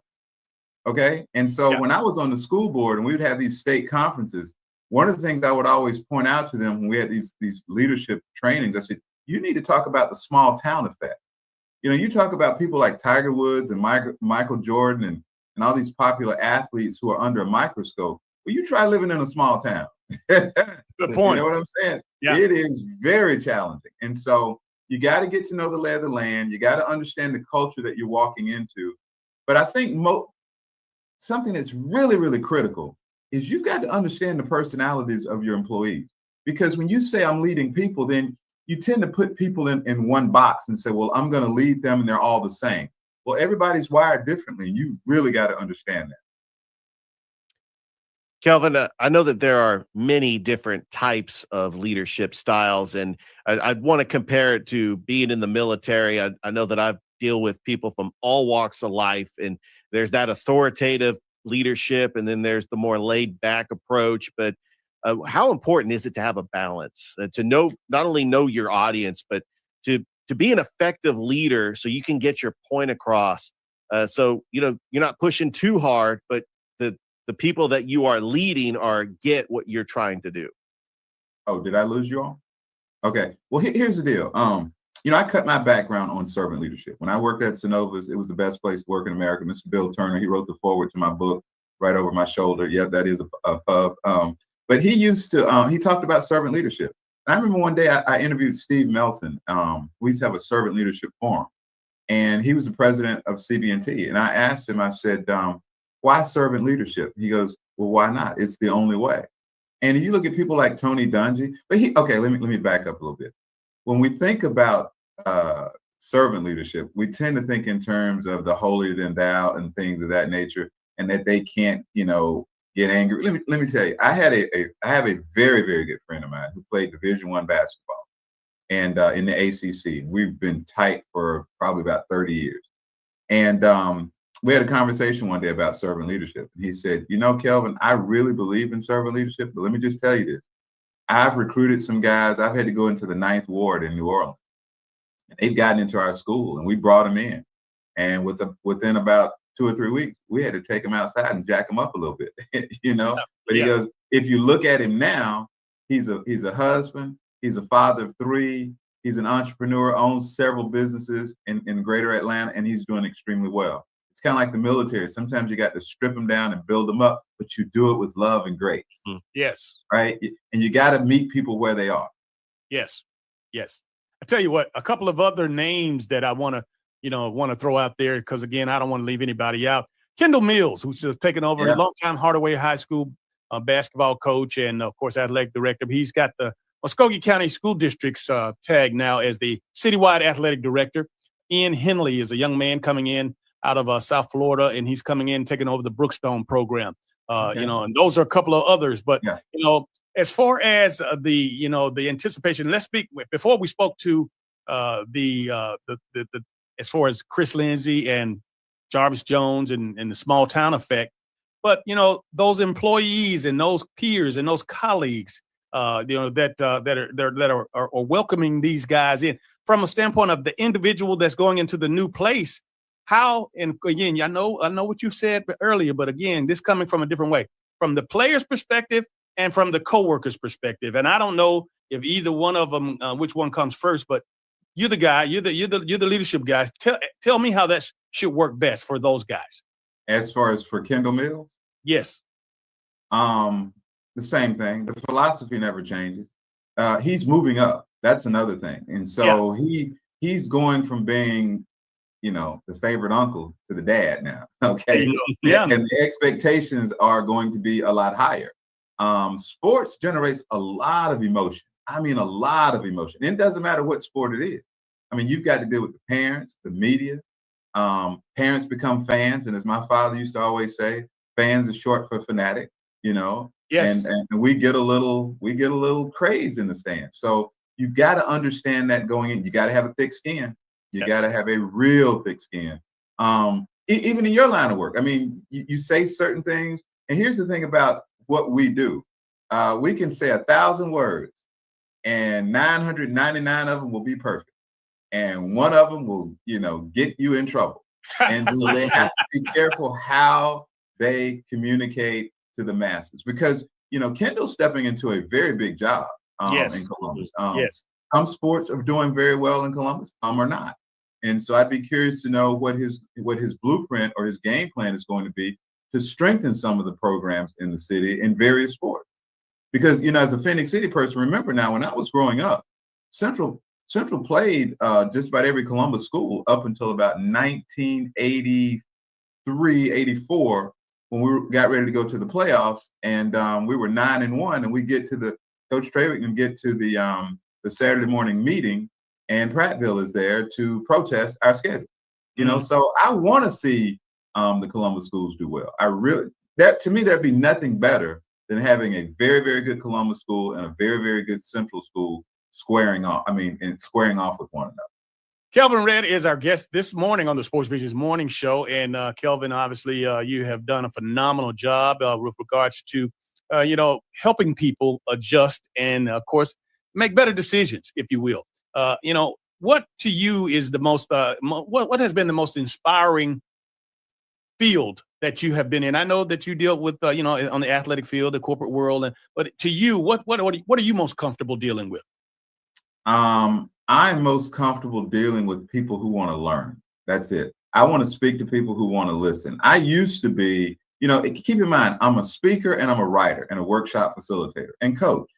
Okay. And so when I was on the school board and we would have these state conferences, one of the things I would always point out to them when we had these leadership trainings, I said, you need to talk about the small town effect. You talk about people like Tiger Woods and Michael Jordan and all these popular athletes who are under a microscope. Well, you try living in a small town. Good point. You know what I'm saying? Yeah. It is very challenging. And so you got to get to know the lay of the land. You got to understand the culture that you're walking into. But I think something that's really, really critical is you've got to understand the personalities of your employees. Because when you say I'm leading people, then you tend to put people in one box and say, well, I'm going to lead them and they're all the same. Well, everybody's wired differently. You really got to understand that. Kelvin, I know that there are many different types of leadership styles, and I want to compare it to being in the military. I know that I deal with people from all walks of life, and there's that authoritative leadership, and then there's the more laid-back approach. But how important is it to have a balance, to not only know your audience, but to be an effective leader so you can get your point across? So you're not pushing too hard, but the people that you are leading get what you're trying to do. Oh, did I lose you all? Okay. Well, here's the deal. I cut my background on servant leadership. When I worked at Synovus, it was the best place to work in America. Mr. Bill Turner, he wrote the foreword to my book right over my shoulder. Yeah, that is a pub. But he used to, he talked about servant leadership. And I remember one day I interviewed Steve Melton. We used to have a servant leadership forum. And he was the president of CB&T. And I asked him, I said, why servant leadership? He goes, well, why not? It's the only way. And if you look at people like Tony Dungy, let me back up a little bit. When we think about servant leadership, we tend to think in terms of the holier than thou and things of that nature, and that they can't, get angry. Let me tell you, I have a very, very good friend of mine who played Division I basketball and in the ACC. We've been tight for probably about 30 years. And we had a conversation one day about servant leadership. And he said, Kelvin, I really believe in servant leadership, but let me just tell you this. I've recruited some guys. I've had to go into the 9th Ward in New Orleans. And they've gotten into our school and we brought them in. And within about 2 or 3 weeks, we had to take him outside and jack him up a little bit, But he goes, if you look at him now, he's a husband, he's a father of 3, he's an entrepreneur, owns several businesses in greater Atlanta, and he's doing extremely well. It's kind of like the military. Sometimes you got to strip them down and build them up, but you do it with love and grace. Yes. Right. And you got to meet people where they are. Yes. Yes. I tell you what, a couple of other names that I want to throw out there, because again, I don't want to leave anybody out. Kendall Mills, who's just taken over, a longtime Hardaway High School basketball coach and of course athletic director. He's got the Muskogee County School District's tag now as the citywide athletic director. Ian Henley is a young man coming in out of South Florida, and he's coming in taking over the Brookstone program. And those are a couple of others. But as far as the anticipation, let's speak before we spoke to the as far as Chris Lindsay and Jarvis Jones and the small town effect. But those employees and those peers and those colleagues, that are welcoming these guys in from a standpoint of the individual that's going into the new place. How, and again, I know what you said earlier, but again, this coming from a different way, from the player's perspective and from the coworker's perspective. And I don't know if either one of them, which one comes first, but you're the guy, you're the leadership guy. Tell me how that should work best for those guys. As far as for Kendall Mills? Yes. The same thing. The philosophy never changes. He's moving up. That's another thing. And so he's going from being, the favorite uncle to the dad now. Okay. Yeah. And the expectations are going to be a lot higher. Sports generates a lot of emotion. I mean, a lot of emotion. And it doesn't matter what sport it is. I mean, you've got to deal with the parents, the media. Parents become fans. And as my father used to always say, fans is short for fanatic, Yes. And we get a little craze in the stands. So you've got to understand that going in. You got to have a thick skin. You got to have a real thick skin. even in your line of work. I mean, you say certain things, and here's the thing about what we do. We can say 1,000 words, and 999 of them will be perfect, and one of them will, get you in trouble. And so they have to be careful how they communicate to the masses, because Kendall's stepping into a very big job in Columbus. Yes. Some sports are doing very well in Columbus, some are not. And so I'd be curious to know what his blueprint or his game plan is going to be to strengthen some of the programs in the city in various sports. Because, as a Phoenix City person, remember now, when I was growing up, Central played just about every Columbus school up until about 1983, 84, when we got ready to go to the playoffs, and we were 9-1, and we get to Coach Trawick and get to the Saturday morning meeting, and Prattville is there to protest our schedule. So I want to see the Columbus schools do well. To me, there'd be nothing better than having a very, very good Columbus school and a very, very good Central school squaring off with one another. Kelvin Redd is our guest this morning on the Sports Visions Morning Show. And Kelvin, obviously, you have done a phenomenal job with regards to, helping people adjust and, of course, make better decisions, if you will. What to you is the most, what has been the most inspiring field that you have been in? I know that you deal with, on the athletic field, the corporate world, but to you, what are you most comfortable dealing with? I'm most comfortable dealing with people who want to learn. That's it. I want to speak to people who want to listen. I used to be, keep in mind, I'm a speaker and I'm a writer and a workshop facilitator and coach.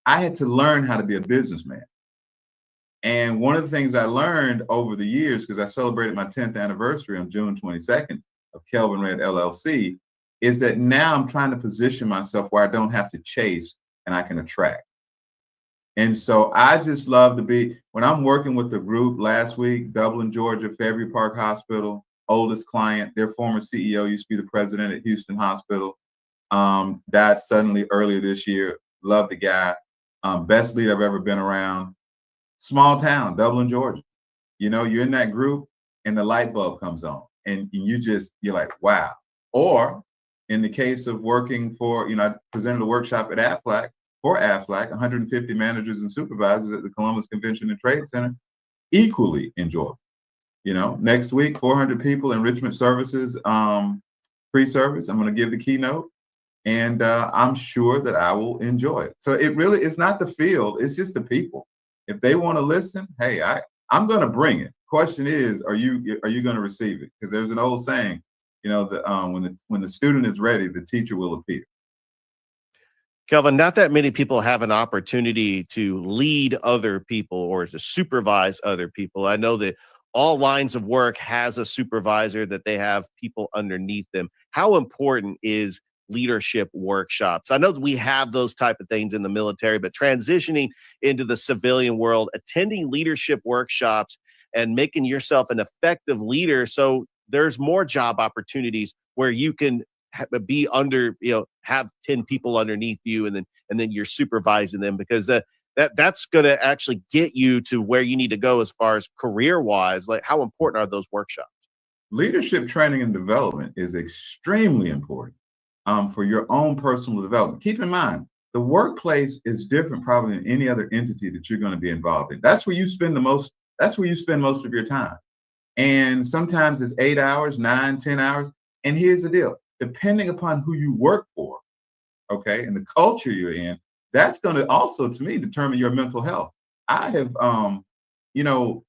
I had to learn how to be a businessman. And one of the things I learned over the years, because I celebrated my 10th anniversary on June 22nd of Kelvin Redd LLC, is that now I'm trying to position myself where I don't have to chase and I can attract. And so I just love to be, when I'm working with the group last week, Dublin, Georgia, Fairview Park Hospital, oldest client, their former CEO used to be the president at Houston Hospital, died suddenly earlier this year. Love the guy. Best lead I've ever been around. Small town, Dublin, Georgia. You're in that group and the light bulb comes on and you're like, wow. Or in the case of working for, I presented a workshop at Aflac, 150 managers and supervisors at the Columbus Convention and Trade Center, equally enjoyable. Next week, 400 people, enrichment services, pre-service. I'm going to give the keynote, and I'm sure that I will enjoy it. So it's not the field, it's just the people. If they want to listen, hey, I'm going to bring it. Question is, are you going to receive it? Because there's an old saying, that when the student is ready, the teacher will appear. Kelvin, not that many people have an opportunity to lead other people or to supervise other people. I know that all lines of work has a supervisor, that they have people underneath them. How important is leadership workshops? I know that we have those type of things in the military, but transitioning into the civilian world, attending leadership workshops and making yourself an effective leader, so there's more job opportunities where you can be under, have 10 people underneath you, and then you're supervising them, because that's going to actually get you to where you need to go as far as career wise. Like, how important are those workshops? Leadership training and development is extremely important for your own personal development. Keep in mind, the workplace is different probably than any other entity that you're going to be involved in. That's where you spend most of your time. And sometimes it's 8 hours, 9, 10 hours. And here's the deal. Depending upon who you work for, okay, and the culture you're in, that's going to also, to me, determine your mental health. I have, you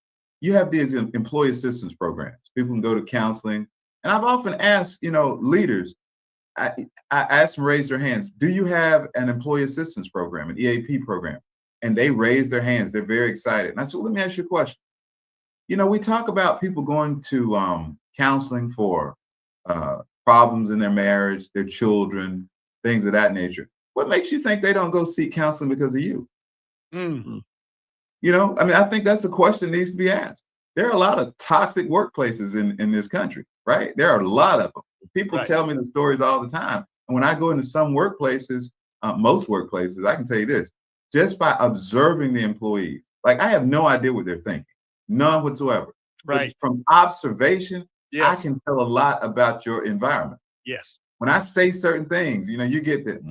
have these employee assistance programs. People can go to counseling. And I've often asked, leaders, I ask them, raise their hands. Do you have an employee assistance program, an EAP program? And they raise their hands. They're very excited. And I said, well, let me ask you a question. We talk about people going to counseling for problems in their marriage, their children, things of that nature. What makes you think they don't go seek counseling because of you? Mm-hmm. I think that's a question that needs to be asked. There are a lot of toxic workplaces in this country, right? There are a lot of them. People tell me the stories all the time. And when I go into some workplaces, most workplaces, I can tell you this, just by observing the employees, like I have no idea what they're thinking, none whatsoever. Right. But from observation, Yes. I can tell a lot about your environment. Yes. When I say certain things, you get that,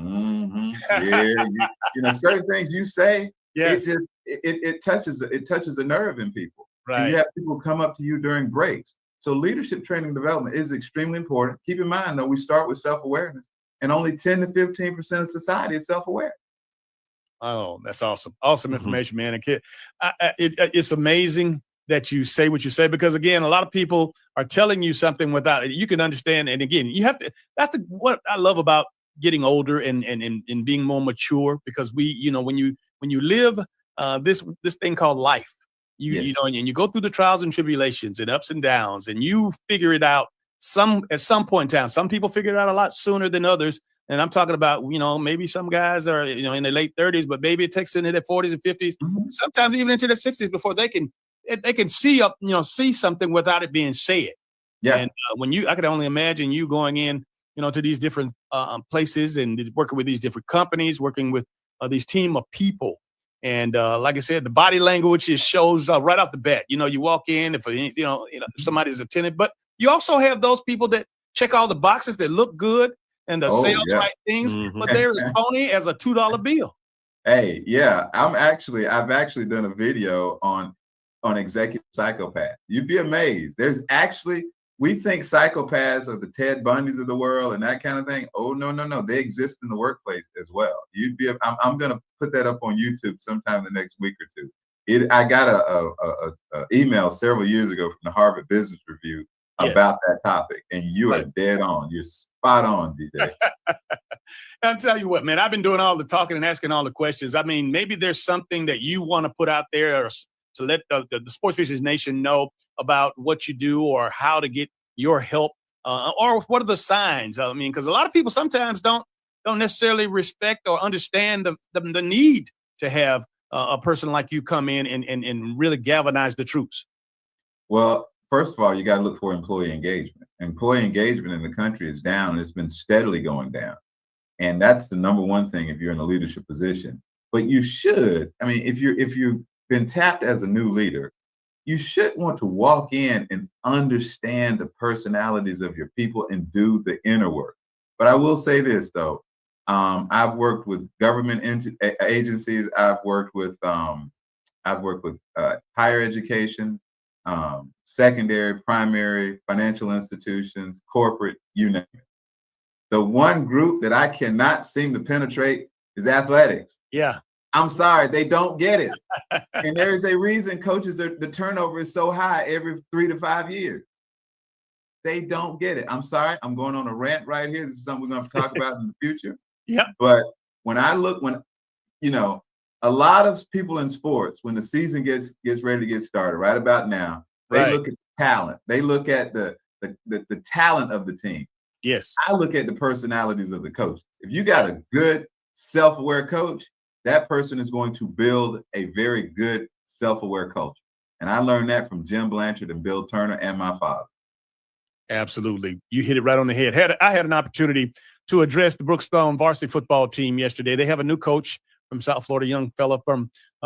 certain things you say, Yes. it touches a nerve in people. And Right. you have people come up to you during breaks. So leadership training and development is extremely important. Keep in mind, though, we start with self-awareness, and only 10 to 15% of society is self-aware. Oh, that's awesome. Awesome information, man. And it's amazing that you say what you say, because again, a lot of people are telling you something without it. You can understand. And again, you have to, what I love about getting older and being more mature, because when you live this thing called life, and you go through the trials and tribulations and ups and downs, and you figure it out at some point in time. Some people figure it out a lot sooner than others. And I'm talking about, maybe some guys are, in their late 30s, but maybe it takes into their 40s and 50s, sometimes even into their 60s before they can see something without it being said. Yeah. And I could only imagine you going in, to these different places and working with these different companies, working with these team of people. And like I said, the body language shows right off the bat. You walk in, if somebody's attentive, but you also have those people that check all the boxes, that look good and say all the right things, but they're as phony as a $2 bill. Hey, yeah, I've actually done a video on executive psychopath. You'd be amazed. We think psychopaths are the Ted Bundys of the world and that kind of thing. Oh, no. They exist in the workplace as well. I'm going to put that up on YouTube sometime the next week or two. I got a email several years ago from the Harvard Business Review about that topic, and you are dead on. You're spot on, DJ. I'll tell you what, man, I've been doing all the talking and asking all the questions. I mean, maybe there's something that you want to put out there to let the Sports Visions Nation know about what you do, or how to get your help, or what are the signs? I mean, because a lot of people sometimes don't necessarily respect or understand the need to have a person like you come in and really galvanize the troops. Well, first of all, you got to look for employee engagement. Employee engagement in the country is down. It's been steadily going down. And that's the number one thing if you're in a leadership position. But you should, if you've been tapped as a new leader, you should want to walk in and understand the personalities of your people and do the inner work. But I will say this, though. I've worked with government agencies. I've worked with higher education, secondary, primary, financial institutions, corporate, you name it. The one group that I cannot seem to penetrate is athletics. Yeah. I'm sorry, they don't get it. And there is a reason the turnover is so high every 3 to 5 years. They don't get it. I'm sorry, I'm going on a rant right here. This is something we're going to talk about in the future. Yeah. But a lot of people in sports, when the season gets ready to get started, right about now, they look at talent. They look at the talent of the team. Yes. I look at the personalities of the coach. If you got a good, self-aware coach, that person is going to build a very good, self-aware culture. And I learned that from Jim Blanchard and Bill Turner and my father. Absolutely. You hit it right on the head. I had an opportunity to address the Brookstone varsity football team yesterday. They have a new coach from South Florida, young fella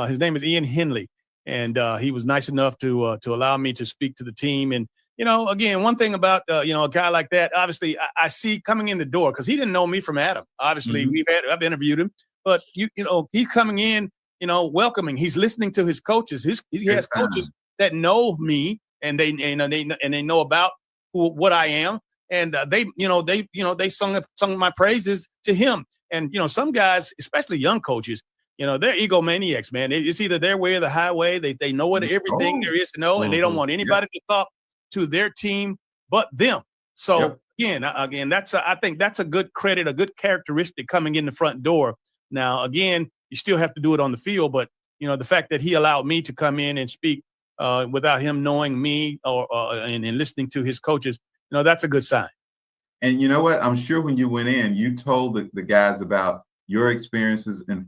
his name is Ian Henley. And he was nice enough to allow me to speak to the team. And, again, one thing about, a guy like that, obviously I see coming in the door, because he didn't know me from Adam. Obviously, I've interviewed him, but he's coming in, welcoming. He's listening to his coaches. He has coaches that know me, and they know about what I am. And they sung my praises to him. And, some guys, especially young coaches, they're egomaniacs, man. It's either their way or the highway. They know everything there is to know, and they don't want anybody to talk to their team but them. So again, I think that's a good credit, a good characteristic coming in the front door. Now, again, you still have to do it on the field, but the fact that he allowed me to come in and speak without him knowing me and listening to his coaches, that's a good sign. And you know what? I'm sure when you went in, you told the guys about your experiences in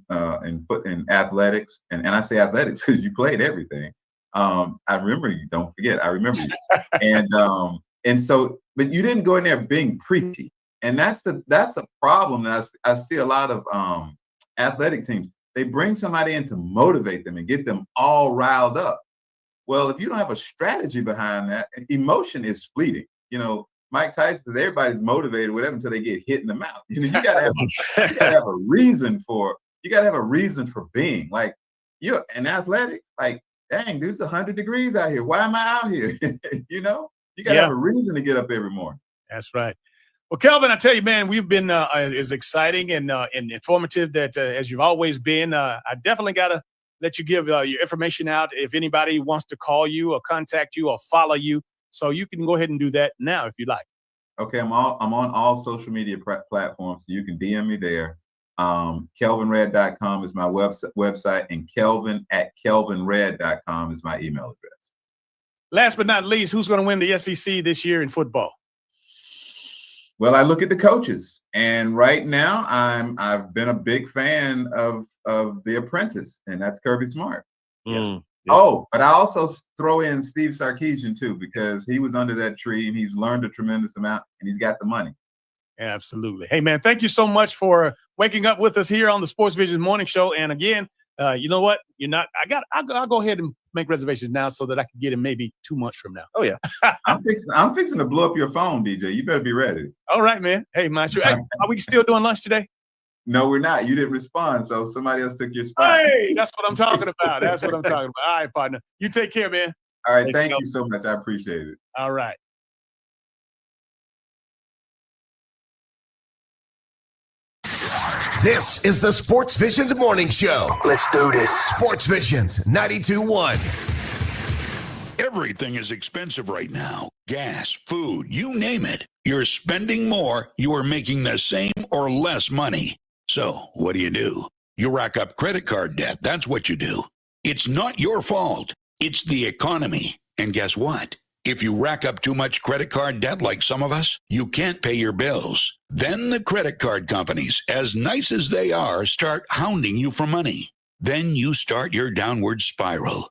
athletics, and I say athletics because you played everything. I remember you. Don't forget, I remember you. And so, but you didn't go in there being preachy, and that's a problem that I see a lot of athletic teams. They bring somebody in to motivate them and get them all riled up. Well, if you don't have a strategy behind that, emotion is fleeting. Mike Tyson says everybody's motivated, whatever, until they get hit in the mouth. You gotta have a reason for being. Like, you're in athletics, like, dang, dude, it's 100 degrees out here. Why am I out here? You gotta have a reason to get up every morning. That's right. Well, Kelvin, I tell you, man, we've been as exciting and informative that as you've always been. I definitely got to let you give your information out if anybody wants to call you or contact you or follow you. So you can go ahead and do that now if you like. Okay, I'm on all social media platforms, so you can DM me there. KelvinRed.com is my website, and Kelvin@KelvinRed.com is my email address. Last but not least, who's going to win the SEC this year in football? Well, I look at the coaches, and right now I've been a big fan of The Apprentice, and that's Kirby Smart. Yeah. Oh, but I also throw in Steve Sarkisian too, because he was under that tree and he's learned a tremendous amount and he's got the money. Absolutely. Hey, man, thank you so much for waking up with us here on the Sports Vision Morning Show. And again, you know what? I'll go ahead and make reservations now so that I can get him maybe 2 months from now. Oh, yeah. I'm fixing to blow up your phone, DJ. You better be ready. All right, man. Hey, man. Hey, are we still doing lunch today? No, we're not. You didn't respond, so somebody else took your spot. Hey, that's what I'm talking about. That's what I'm talking about. All right, partner. You take care, man. All right. Thank you so much. I appreciate it. All right. This is the Sports Visions Morning Show. Let's do this. Sports Visions 92.1. Everything is expensive right now. Gas, food, you name it. You're spending more, you are making the same or less money. So what do? You rack up credit card debt. That's what you do. It's not your fault. It's the economy. And guess what? If you rack up too much credit card debt like some of us, you can't pay your bills. Then the credit card companies, as nice as they are, start hounding you for money. Then you start your downward spiral.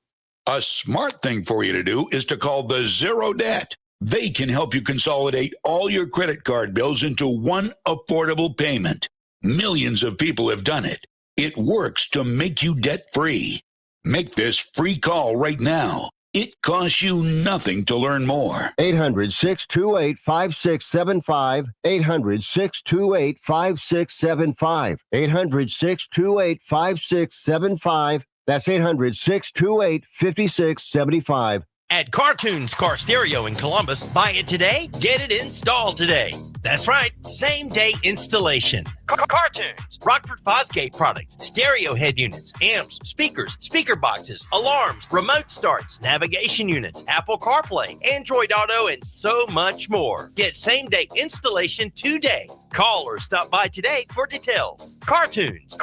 A smart thing for you to do is to call the Zero Debt. They can help you consolidate all your credit card bills into one affordable payment. Millions of people have done it. It works to make you debt-free. Make this free call right now. It costs you nothing to learn more. 800-628-5675. 800-628-5675. 800-628-5675. That's 800-628-5675. At Cartoons Car Stereo in Columbus, buy it today, get it installed today. That's right, same day installation. Cartoons, Rockford Fosgate products, stereo head units, amps, speakers, speaker boxes, alarms, remote starts, navigation units, Apple CarPlay, Android Auto, and so much more. Get same day installation today. Call or stop by today for details. Cartoons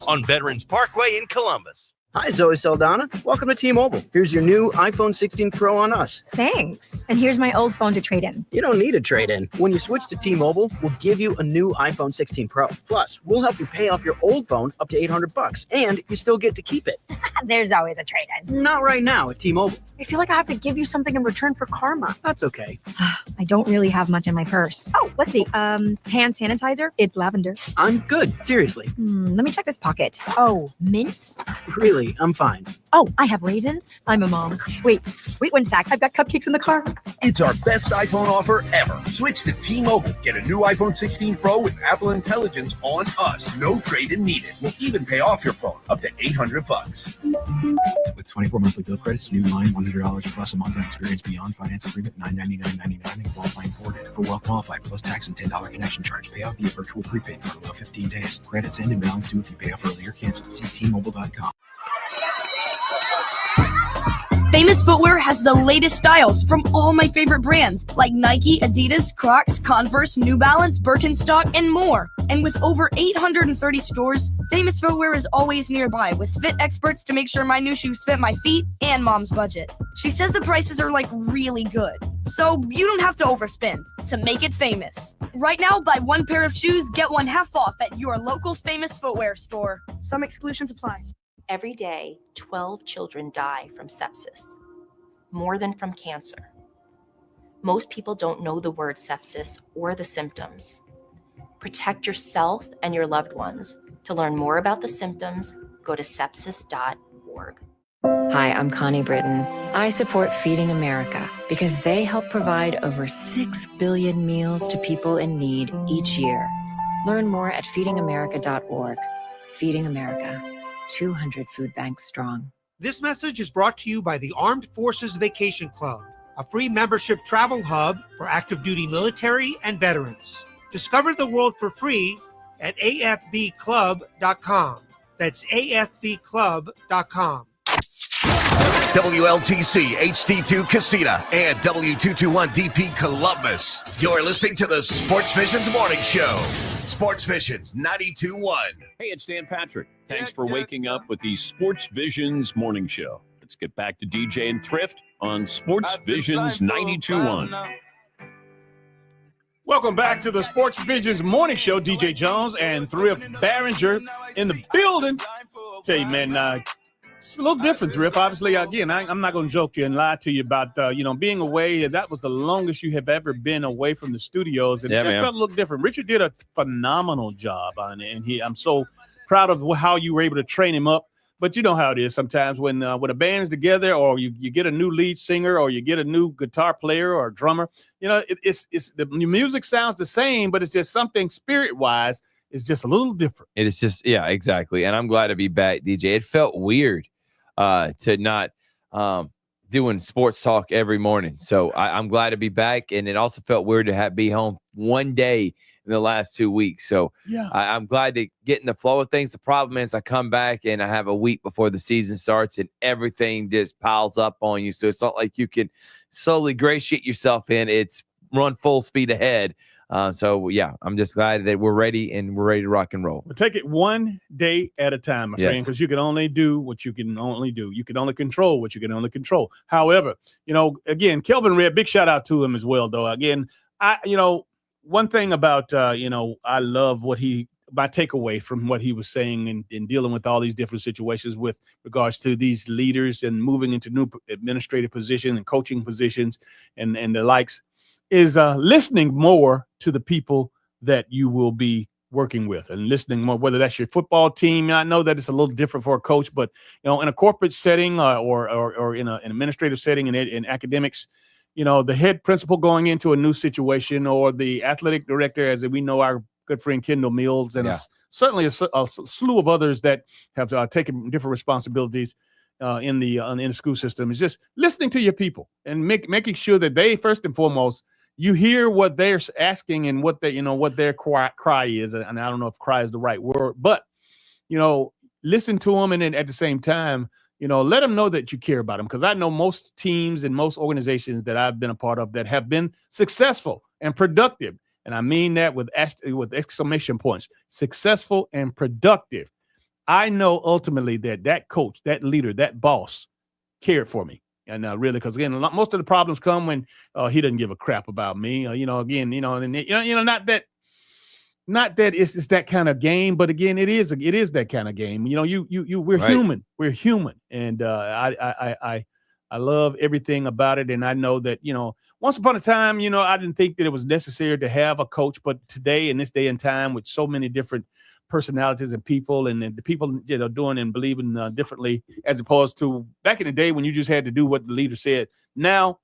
on Veterans Parkway in Columbus. Hi, Zoe Saldana. Welcome to T-Mobile. Here's your new iPhone 16 Pro on us. Thanks. And here's my old phone to trade in. You don't need a trade-in. When you switch to T-Mobile, we'll give you a new iPhone 16 Pro. Plus, we'll help you pay off your old phone up to $800, and you still get to keep it. There's always a trade-in. Not right now at T-Mobile. I feel like I have to give you something in return for karma. That's okay. I don't really have much in my purse. Oh, let's see. Hand sanitizer. It's lavender. I'm good. Seriously. Let me check this pocket. Oh, mints? Really, I'm fine. Oh, I have raisins. I'm a mom. Wait 1 sec. I've got cupcakes in the car. It's our best iPhone offer ever. Switch to T-Mobile. Get a new iPhone 16 Pro with Apple Intelligence on us. No trade-in needed. We'll even pay off your phone up to $800. With 24 monthly bill credits, new line, $100 plus a month and experience beyond finance agreement, $999.99 and qualifying for it. For well qualified, plus tax and $10 connection charge. Pay off via virtual prepaid card. Allow 15 days. Credits end and balance due if you pay off early or cancel. See T-Mobile.com. Famous Footwear has the latest styles from all my favorite brands like Nike, Adidas, Crocs, Converse, New Balance, Birkenstock, and more. And with over 830 stores, Famous Footwear is always nearby with fit experts to make sure my new shoes fit my feet and mom's budget. She says the prices are like really good, so you don't have to overspend to make it famous. Right now, buy one pair of shoes, get one half off at your local Famous Footwear store. Some exclusions apply. Every day, 12 children die from sepsis, more than from cancer. Most people don't know the word sepsis or the symptoms. Protect yourself and your loved ones. To learn more about the symptoms, go to sepsis.org. Hi, I'm Connie Britton. I support Feeding America because they help provide over 6 billion meals to people in need each year. Learn more at feedingamerica.org. Feeding America, 200 food banks strong. This message is brought to you by the Armed Forces Vacation Club, a free membership travel hub for active duty military and veterans. Discover the world for free at afvclub.com. That's afvclub.com. WLTC HD2 Casita and W221DP Columbus. You're listening to the Sports Visions Morning Show. Sports Visions 92.1. Hey, it's Dan Patrick. Thanks for waking up with the Sports Visions Morning Show. Let's get back to DJ and Thrift on Sports Visions 92.1. Welcome back to the Sports Visions Morning Show. DJ Jones and Thrift Barringer in the building. Tell you, man, it's a little different, Thrift. Obviously, again, I'm not going to joke you and lie to you about, being away. That was the longest you have ever been away from the studios. And it just felt a little different. Richard did a phenomenal job on it. And I'm so proud of how you were able to train him up. But you know how it is sometimes when a band's together, or you get a new lead singer, or you get a new guitar player or drummer, it's the music sounds the same, but it's just something spirit-wise is just a little different. It is just, yeah, exactly. And I'm glad to be back, DJ. It felt weird to not doing sports talk every morning. So I'm glad to be back. And it also felt weird to be home one day in the last 2 weeks. So yeah, I'm glad to get in the flow of things. The problem is I come back and I have a week before the season starts and everything just piles up on you. So it's not like you can slowly gratiate yourself in. It's run full speed ahead. So yeah, I'm just glad that we're ready and we're ready to rock and roll. We'll take it one day at a time, my friend, because you can only do what you can only do. You can only control what you can only control. However, again, Kelvin Red, big shout out to him as well, though. Again, one thing about, I love my takeaway from what he was saying in dealing with all these different situations with regards to these leaders and moving into new administrative positions and coaching positions and the likes is listening more to the people that you will be working with and listening more, whether that's your football team. I know that it's a little different for a coach, but, in a corporate setting or in an administrative setting in academics, the head principal going into a new situation, or the athletic director, as we know our good friend Kendall Mills, and certainly a slew of others that have taken different responsibilities in the school system, is just listening to your people and making sure that they, first and foremost, you hear what they're asking and what what their cry is. And I don't know if cry is the right word, but, listen to them. And then at the same time, let them know that you care about them. Because I know most teams and most organizations that I've been a part of that have been successful and productive. And I mean that with exclamation points, successful and productive. I know ultimately that coach, that leader, that boss cared for me. And really, because again, most of the problems come when he doesn't give a crap about me. Not that it's that kind of game, but again, it is that kind of game. We're right. We're human, and I love everything about it. And I know that once upon a time, I didn't think that it was necessary to have a coach, but today, in this day and time, with so many different personalities and people, and the people doing and believing differently, as opposed to back in the day when you just had to do what the leader said. Now,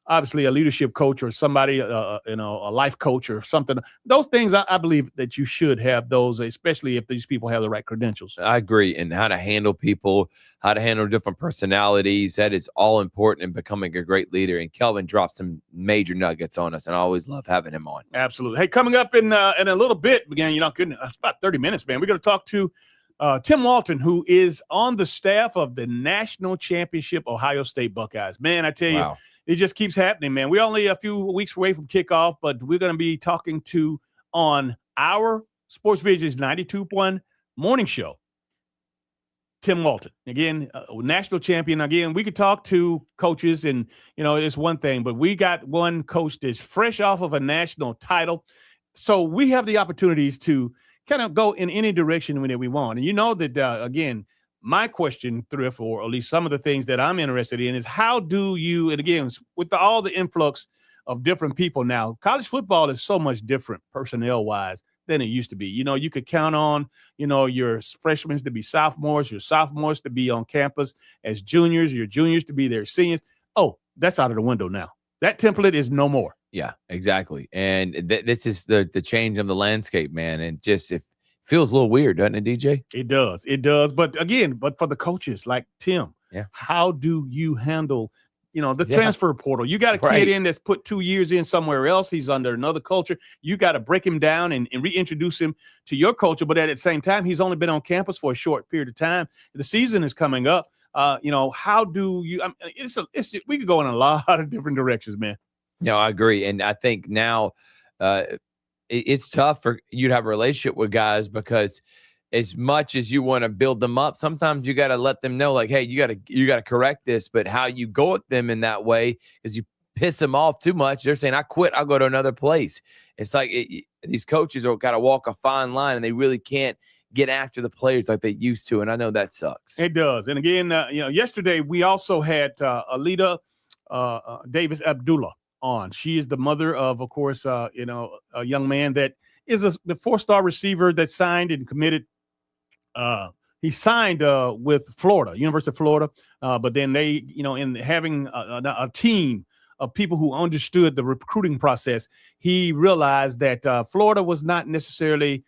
obviously, a leadership coach or somebody, a life coach or something, those things, I believe that you should have those, especially if these people have the right credentials. I agree. And how to handle people, how to handle different personalities, that is all important in becoming a great leader. And Kelvin dropped some major nuggets on us, and I always love having him on. Absolutely. Hey, coming up in a little bit, again, it's about 30 minutes, man. We're going to talk to Tim Walton, who is on the staff of the national championship Ohio State Buckeyes. Man, I tell you, wow. It just keeps happening, man. We're only a few weeks away from kickoff, but we're going to be talking to on our Sports Visions 92.1 morning show, Tim Walton. Again, national champion. Again, we could talk to coaches and, it's one thing, but we got one coach that's fresh off of a national title. So we have the opportunities to kind of go in any direction that we want. And that, again, my question, Thrift, or at least some of the things that I'm interested in, is how do you, and again, with all the influx of different people now, college football is so much different personnel-wise than it used to be. You could count on, your freshmen to be sophomores, your sophomores to be on campus as juniors, your juniors to be their seniors. Oh, that's out of the window now. That template is no more. Yeah, exactly. And this is the change of the landscape, man. And just it feels a little weird, doesn't it, DJ? It does. It does. But again, for the coaches like Tim, how do you handle, the transfer portal? You got a kid in that's put 2 years in somewhere else. He's under another culture. You got to break him down and reintroduce him to your culture. But at the same time, he's only been on campus for a short period of time. The season is coming up. How do you? We could go in a lot of different directions, man. No, I agree. And I think now it's tough for you to have a relationship with guys because as much as you want to build them up, sometimes you got to let them know, like, hey, you got to correct this. But how you go at them in that way is you piss them off too much. They're saying, I quit. I'll go to another place. It's like these coaches are got to walk a fine line, and they really can't get after the players like they used to. And I know that sucks. It does. And again, yesterday we also had Alida Davis Abdullah on. She is the mother of course, a young man that is the 4-star receiver that signed and committed. He signed with Florida, University of Florida, but then they, in having a team of people who understood the recruiting process, he realized that Florida was not necessarily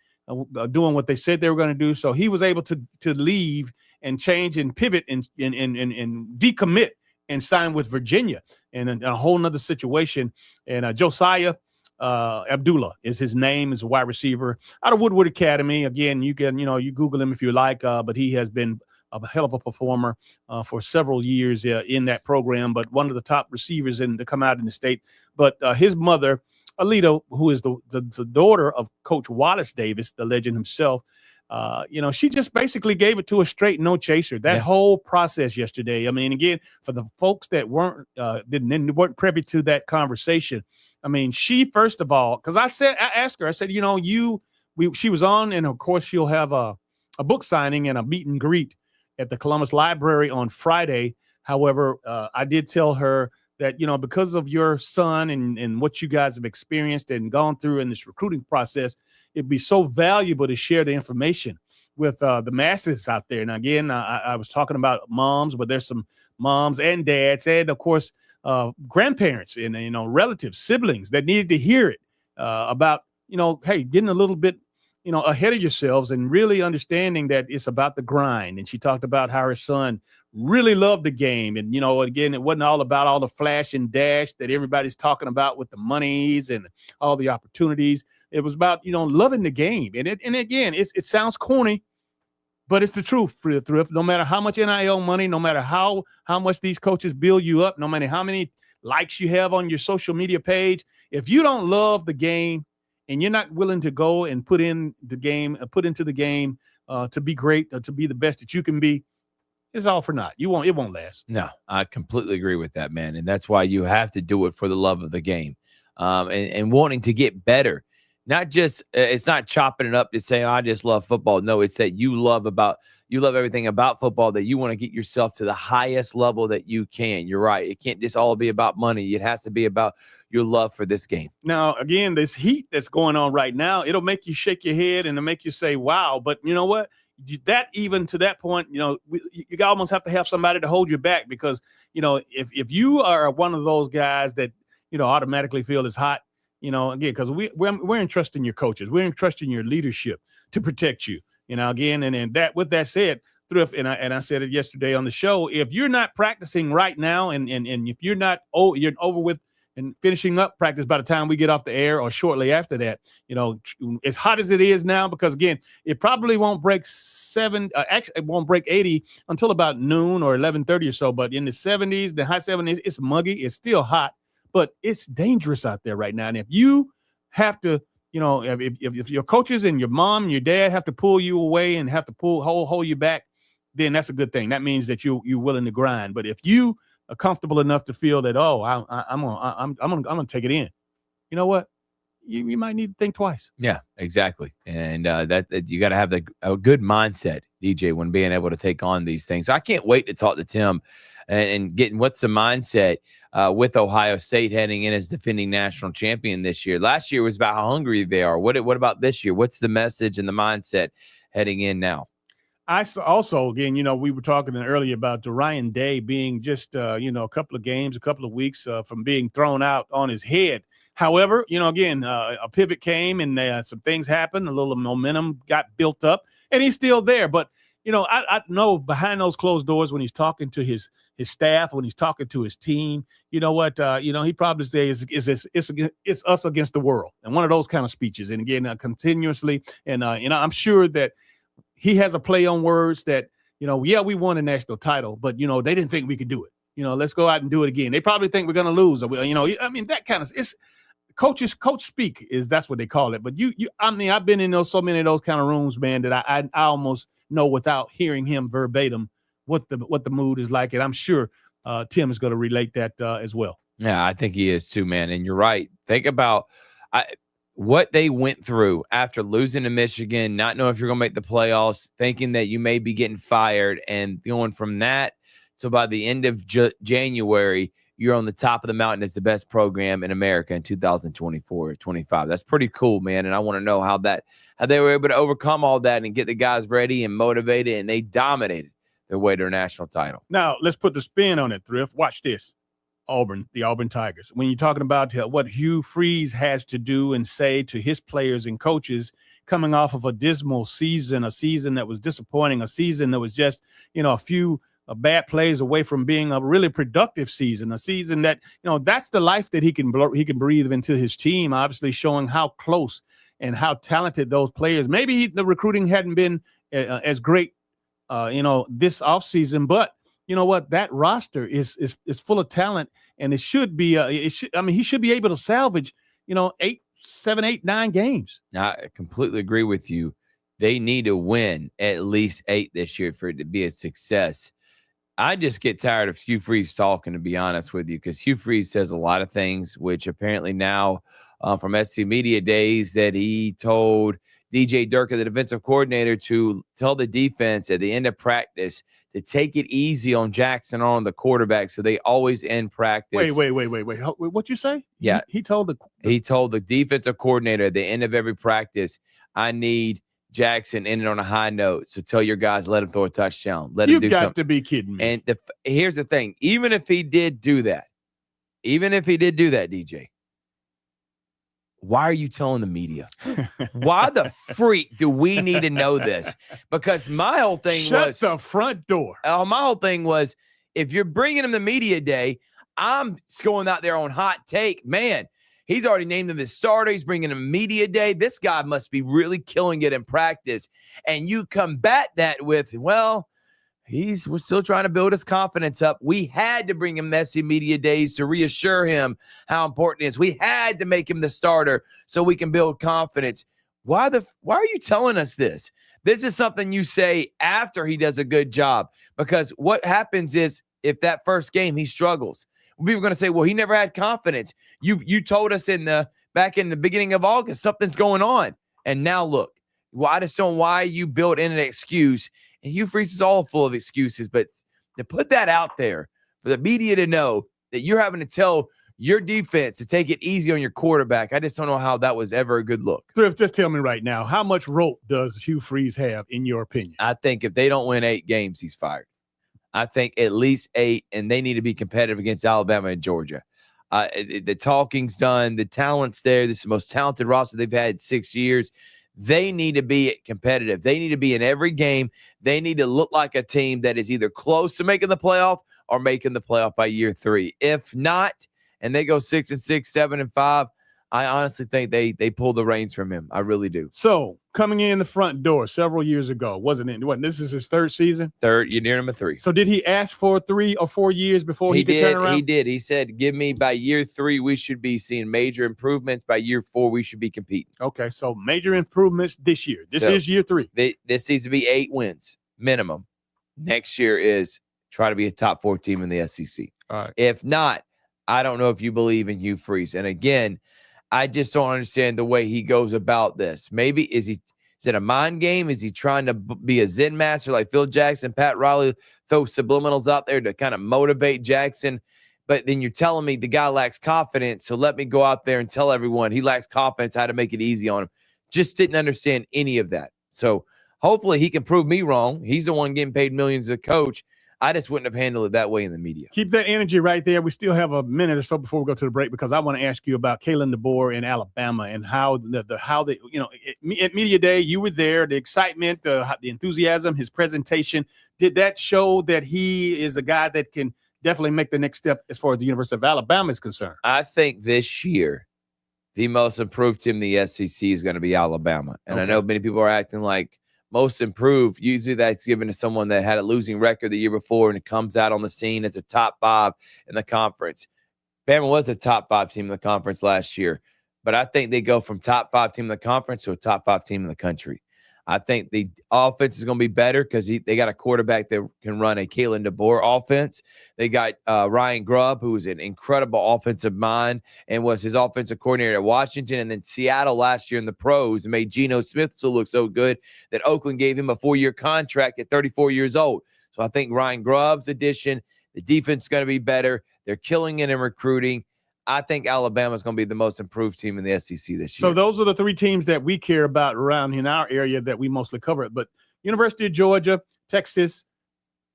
doing what they said they were going to do. So he was able to leave and change and pivot and decommit and sign with Virginia in a whole nother situation. And Josiah Abdullah is his name, is a wide receiver out of Woodward Academy. Again, you can, you Google him if you like, but he has been a hell of a performer for several years in that program, but one of the top receivers to come out in the state. But his mother, Alida, who is the daughter of Coach Wallace Davis, the legend himself, she just basically gave it to a straight no chaser. That whole process yesterday. I mean, again, for the folks that weren't privy to that conversation, I mean, she, first of all, because I asked her, I said, she was on, and of course she'll have a book signing and a meet and greet at the Columbus Library on Friday. However, I did tell her that, because of your son and what you guys have experienced and gone through in this recruiting process, it'd be so valuable to share the information with the masses out there. And again, I was talking about moms, but there's some moms and dads and, of course, grandparents and, relatives, siblings that needed to hear it about, hey, getting a little bit, ahead of yourselves and really understanding that it's about the grind. And she talked about how her son really loved the game. And, again, it wasn't all about all the flash and dash that everybody's talking about with the monies and all the opportunities. It was about, loving the game. And again, it sounds corny, but it's the truth, Thrift. No matter how much NIL money, no matter how much these coaches build you up, no matter how many likes you have on your social media page, if you don't love the game and you're not willing to go and put into the game to be great, to be the best that you can be, it's all for naught. It won't last. No, I completely agree with that, man. And that's why you have to do it for the love of the game, and wanting to get better. Not just, it's not chopping it up to say, I just love football. No, it's that you love everything about football, that you want to get yourself to the highest level that you can. You're right. It can't just all be about money. It has to be about your love for this game. Now, again, this heat that's going on right now, it'll make you shake your head and it'll make you say, wow. But you know what? That even to that point, you almost have to have somebody to hold you back, because, if you are one of those guys that, automatically feel it's hot, again, because we're entrusting your coaches, we're entrusting your leadership to protect you, again, and that, with that said, Thrift, and I said it yesterday on the show, if you're not practicing right now, and if you're not, you're over with and finishing up practice by the time we get off the air or shortly after that, as hot as it is now, because again, it probably won't break it won't break 80 until about noon or 11:30 or so, but in the 70s, the high 70s, it's muggy, it's still hot, but it's dangerous out there right now. And if you have to, if your coaches and your mom and your dad have to pull you away and have to hold you back, then that's a good thing. That means that you're willing to grind. But if you are comfortable enough to feel that, I'm gonna take it in, you know what? You might need to think twice. Yeah, exactly. And that you got to have a good mindset, DJ, when being able to take on these things. So I can't wait to talk to Tim and getting what's the mindset with Ohio State heading in as defending national champion this year. Last year was about how hungry they are. What about this year? What's the message and the mindset heading in now? Also, again, we were talking earlier about Ryan Day being just, a couple of games, a couple of weeks from being thrown out on his head. However, again, a pivot came and some things happened. A little momentum got built up, and he's still there. But, I know behind those closed doors when he's talking to his staff, when he's talking to his team, he probably says it's us against the world, and one of those kind of speeches. And again, continuously, and I'm sure that he has a play on words that, we won a national title, but, they didn't think we could do it. Let's go out and do it again. They probably think we're going to lose. Or, that kind of, it's coach speak that's what they call it. But I've been in so many of those kind of rooms, man, that I almost know without hearing him verbatim what the mood is like. And I'm sure Tim is going to relate that as well. Yeah, I think he is too, man. And you're right. Think about what they went through after losing to Michigan, not knowing if you're going to make the playoffs, thinking that you may be getting fired, and going from that to by the end of January, you're on the top of the mountain as the best program in America in 2024 or 25. That's pretty cool, man. And I want to know how they were able to overcome all that and get the guys ready and motivated, and they dominated their way to a national title. Now, let's put the spin on it, Thrift. Watch this. The Auburn Tigers. When you're talking about what Hugh Freeze has to do and say to his players and coaches coming off of a dismal season, a season that was disappointing, a season that was just, a few bad plays away from being a really productive season, a season that, that's the life that he can breathe into his team, obviously showing how close and how talented those players. Maybe the recruiting hadn't been as great, this offseason, but you know what? That roster is full of talent, and it should be. He should be able to salvage, 8, 7, 8, 9 games. Now, I completely agree with you. They need to win at least 8 this year for it to be a success. I just get tired of Hugh Freeze talking, to be honest with you, because Hugh Freeze says a lot of things, which apparently now from SC Media days that he told DJ Durkin, the defensive coordinator, to tell the defense at the end of practice to take it easy on Jackson or on the quarterback, so they always end practice. Wait. What'd you say? Yeah. He told the defensive coordinator at the end of every practice, I need Jackson ending on a high note. So tell your guys, let him throw a touchdown. Let him do something. You've got to be kidding me. And here's the thing. Even if he did do that, DJ, why are you telling the media? Why the freak do we need to know this? Because my whole thing was shut the front door. My whole thing was, if you're bringing him the media day, I'm going out there on hot take. Man, he's already named him his starter. He's bringing him media day. This guy must be really killing it in practice. And you combat that with, well, we're still trying to build his confidence up. We had to bring him messy media days to reassure him how important it is. We had to make him the starter so we can build confidence. Why are you telling us this? This is something you say after he does a good job, because what happens is if that first game he struggles, people are going to say, well, he never had confidence. You told us back in the beginning of August something's going on, and now look. Well, I just don't know why you built in an excuse. And Hugh Freeze is all full of excuses, but to put that out there for the media to know that you're having to tell your defense to take it easy on your quarterback, I just don't know how that was ever a good look. Thrift, just tell me right now, how much rope does Hugh Freeze have, in your opinion? I think if they don't win 8 games, he's fired. I think at least 8, and they need to be competitive against Alabama and Georgia. The talking's done. The talent's there. This is the most talented roster they've had in 6 years. They need to be competitive. They need to be in every game. They need to look like a team that is either close to making the playoff or making the playoff by year 3. If not, and they go 6-6, 7-5, I honestly think they pull the reins from him. I really do. So coming in the front door several years ago, wasn't it? This is his 3rd season? 3rd. You're near number 3. So did he ask for 3 or 4 years before he could turn around? He did. He said, give me by year 3, we should be seeing major improvements. By year 4, we should be competing. Okay, so major improvements this year. This is year 3. This needs to be 8 wins minimum. Next year is try to be a top 4 team in the SEC. All right. If not, I don't know if you believe in Hugh Freeze. And again, I just don't understand the way he goes about this. Maybe is it a mind game? Is he trying to be a Zen master like Phil Jackson, Pat Riley, throw subliminals out there to kind of motivate Jackson? But then you're telling me the guy lacks confidence, so let me go out there and tell everyone he lacks confidence, how to make it easy on him. Just didn't understand any of that. So hopefully he can prove me wrong. He's the one getting paid millions as a coach. I just wouldn't have handled it that way in the media. Keep that energy right there. We still have a minute or so before we go to the break because I want to ask you about Kalen DeBoer in Alabama and how the at Media Day you were there, the excitement, the enthusiasm, his presentation. Did that show that he is a guy that can definitely make the next step as far as the University of Alabama is concerned? I think this year the most improved team in the SEC is going to be Alabama, and I know many people are acting like most improved, usually that's given to someone that had a losing record the year before and it comes out on the scene as a top 5 in the conference. Bama was a top 5 team in the conference last year, but I think they go from top 5 team in the conference to a top 5 team in the country. I think the offense is going to be better because they got a quarterback that can run a Kalen DeBoer offense. They got Ryan Grubb, who is an incredible offensive mind and was his offensive coordinator at Washington. And then Seattle last year in the pros and made Geno Smith still look so good that Oakland gave him a 4-year contract at 34 years old. So I think Ryan Grubb's addition, the defense is going to be better. They're killing it in recruiting. I think Alabama is going to be the most improved team in the SEC this year. So those are the 3 teams that we care about around in our area that we mostly cover. But University of Georgia, Texas,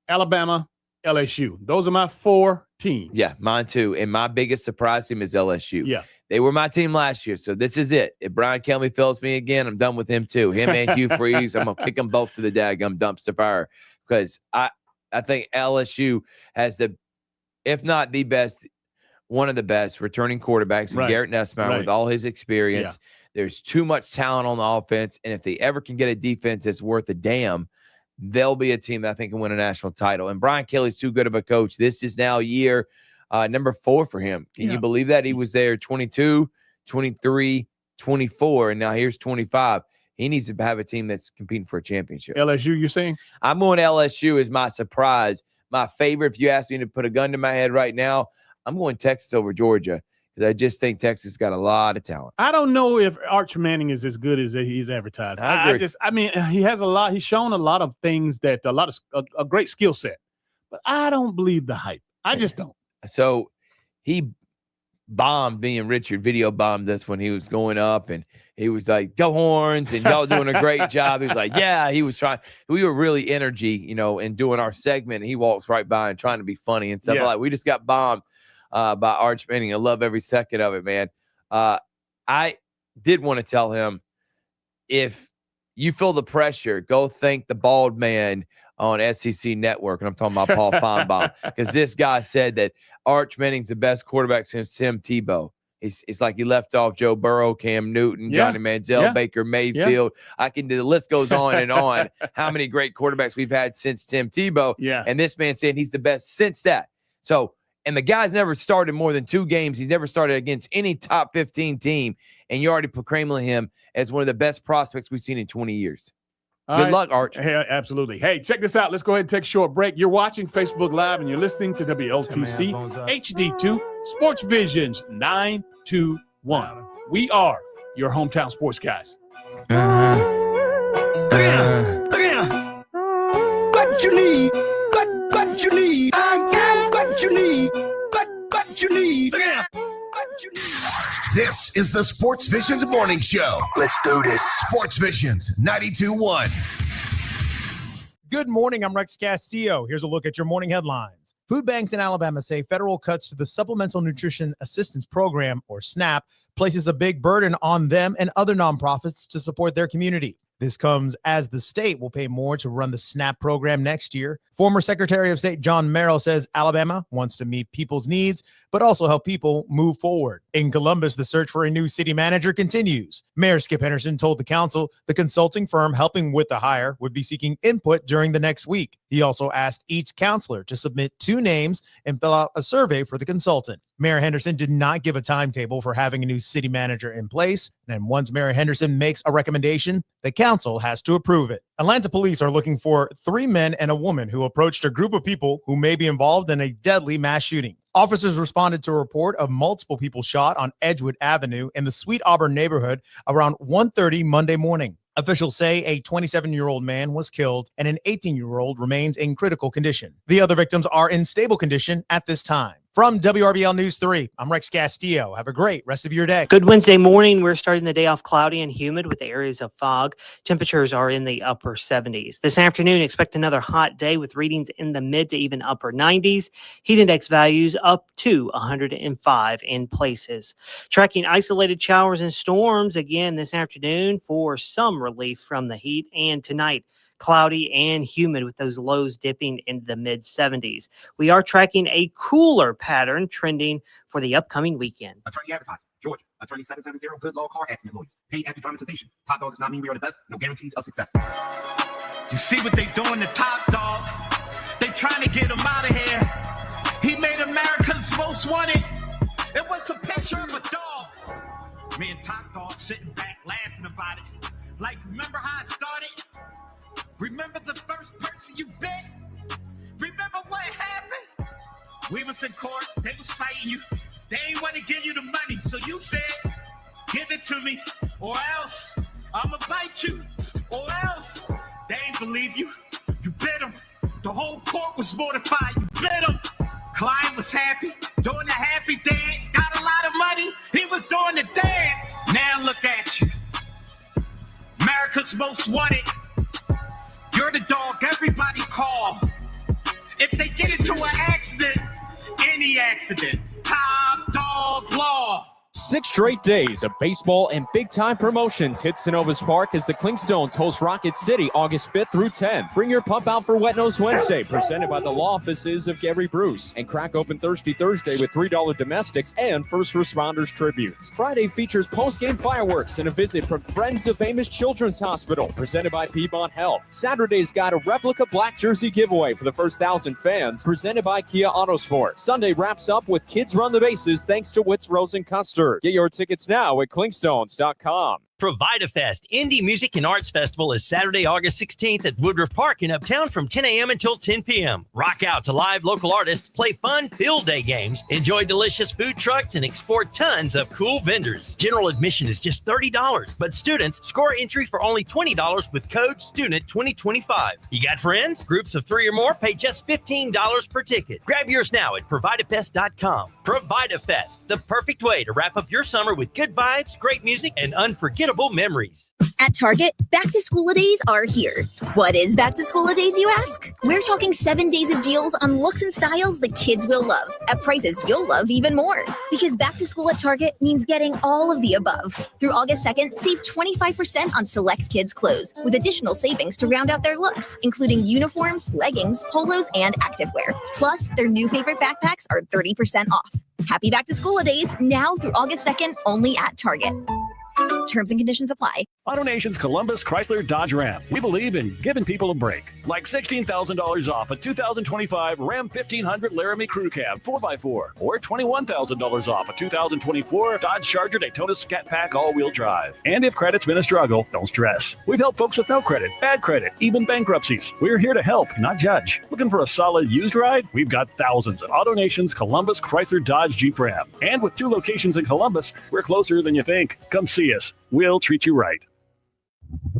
Alabama, LSU. Those are my 4 teams. Yeah, mine too. And my biggest surprise team is LSU. Yeah. They were my team last year, so this is it. If Brian Kelly fails me again, I'm done with him too. Him and Hugh Freeze, I'm going to kick them both to the daggum dumpster fire because I think LSU has the, if not the best, one of the best returning quarterbacks, Right. Garrett Nussmeier, Right. with all his experience. Yeah. There's too much talent on the offense, and if they ever can get a defense that's worth a damn, they'll be a team that I think can win a national title. And Brian Kelly's too good of a coach. This is now year number 4 for him. Can you believe that? He was there 22, 23, 24, and now here's 25. He needs to have a team that's competing for a championship. LSU, you're saying? I'm going LSU as my surprise. My favorite, if you ask me to put a gun to my head right now, I'm going Texas over Georgia because I just think Texas got a lot of talent. I don't know if Arch Manning is as good as he's advertised. I agree. I mean, he has a lot. He's shown a lot of things that a great skill set, but I don't believe the hype. I just don't. So he bombed me and Richard, video bombed us when he was going up, and he was like, "Go Horns," and y'all doing a great job. He was like, "Yeah," he was trying. We were really energy, in doing our segment. And he walks right by and trying to be funny and stuff like. We just got bombed by Arch Manning. I love every second of it, man. I did want to tell him, if you feel the pressure, go thank the bald man on SEC Network, and I'm talking about Paul Feinbaum, because this guy said that Arch Manning's the best quarterback since Tim Tebow. It's like he left off Joe Burrow, Cam Newton, Johnny Manziel, Baker Mayfield. The list goes on and on. How many great quarterbacks we've had since Tim Tebow? Yeah. And this man said he's the best since that. So, and the guy's never started more than 2 games. He's never started against any top 15 team. And you're already proclaiming him as one of the best prospects we've seen in 20 years. Good luck, Arch. Hey, absolutely. Hey, check this out. Let's go ahead and take a short break. You're watching Facebook Live and you're listening to WLTC HD2 Sports Visions 921. We are your hometown sports guys. What you need, what you need, I got what you need, what you need, what you need. This is the Sports Visions Morning Show. Let's do this. Sports Visions 92.1. Good morning. I'm Rex Castillo. Here's a look at your morning headlines. Food banks in Alabama say federal cuts to the Supplemental Nutrition Assistance Program, or SNAP, places a big burden on them and other nonprofits to support their community. This comes as the state will pay more to run the SNAP program next year. Former Secretary of State John Merrill says Alabama wants to meet people's needs, but also help people move forward. In Columbus, the search for a new city manager continues. Mayor Skip Henderson told the council the consulting firm helping with the hire would be seeking input during the next week. He also asked each counselor to submit 2 names and fill out a survey for the consultant. Mayor Henderson did not give a timetable for having a new city manager in place, and once Mayor Henderson makes a recommendation, the council has to approve it. Atlanta police are looking for 3 men and a woman who approached a group of people who may be involved in a deadly mass shooting. Officers responded to a report of multiple people shot on Edgewood Avenue in the Sweet Auburn neighborhood around 1:30 Monday morning. Officials say a 27-year-old man was killed and an 18-year-old remains in critical condition. The other victims are in stable condition at this time. From WRBL News 3, I'm Rex Castillo. Have a great rest of your day. Good Wednesday morning. We're starting the day off cloudy and humid with areas of fog. Temperatures are in the upper 70s. This afternoon, expect another hot day with readings in the mid to even upper 90s. Heat index values up to 105 in places. Tracking isolated showers and storms again this afternoon for some relief from the heat, and tonight cloudy and humid with those lows dipping into the mid 70s. We are tracking a cooler pattern trending for the upcoming weekend. Attorney advertising. Georgia. Attorney 770 Good Law Car Accident Lawyers. Paid after dramatization. Top dog does not mean we are the best. No guarantees of success. You see what they doing to Top Dog? They trying to get him out of here. He made America's most wanted. It was a picture of a dog. Me and Top Dog sitting back laughing about it. Like, remember how it started? Remember the first person you bit? Remember what happened? We was in court, they was fighting you. They ain't want to give you the money, so you said, give it to me, or else I'ma bite you, or else they ain't believe you. You bit them. The whole court was mortified. You bit them. Client was happy, doing the happy dance, got a lot of money. He was doing the dance. Now look at you. America's most wanted. You're the dog everybody call. If they get into an accident, any accident, Top Dog Law. 6 straight days of baseball and big-time promotions hit Synovus Park as the Clingstones host Rocket City August 5th through 10th. Bring your pump out for Wet Nose Wednesday, presented by the law offices of Gary Bruce. And crack open Thirsty Thursday with $3 domestics and first responders tributes. Friday features post-game fireworks and a visit from Friends of Famous Children's Hospital, presented by Piedmont Health. Saturday's got a replica black jersey giveaway for the first 1,000 fans, presented by Kia Autosport. Sunday wraps up with Kids Run the Bases thanks to Wits Rosen Custard. Get your tickets now at clingstones.com. ProvidaFest Indie Music and Arts Festival is Saturday, August 16th at Woodruff Park in Uptown from 10 a.m. until 10 p.m. Rock out to live local artists, play fun field day games, enjoy delicious food trucks, and explore tons of cool vendors. General admission is just $30, but students score entry for only $20 with code STUDENT2025. You got friends? Groups of 3 or more pay just $15 per ticket. Grab yours now at ProvidaFest.com. ProvidaFest, the perfect way to wrap up your summer with good vibes, great music, and unforgettable memories. At Target, back-to-school-a-days are here. What is back-to-school-a-days, you ask? We're talking 7 days of deals on looks and styles the kids will love, at prices you'll love even more. Because back-to-school at Target means getting all of the above. Through August 2nd, save 25% on select kids' clothes, with additional savings to round out their looks, including uniforms, leggings, polos, and activewear. Plus, their new favorite backpacks are 30% off. Happy back-to-school-a-days now through August 2nd, only at Target. Terms and conditions apply. AutoNation's Columbus Chrysler Dodge Ram. We believe in giving people a break. Like $16,000 off a 2025 Ram 1500 Laramie Crew Cab 4x4. Or $21,000 off a 2024 Dodge Charger Daytona Scat Pack all-wheel drive. And if credit's been a struggle, don't stress. We've helped folks with no credit, bad credit, even bankruptcies. We're here to help, not judge. Looking for a solid used ride? We've got thousands at AutoNation's Columbus Chrysler Dodge Jeep Ram. And with 2 locations in Columbus, we're closer than you think. Come see us. We'll treat you right.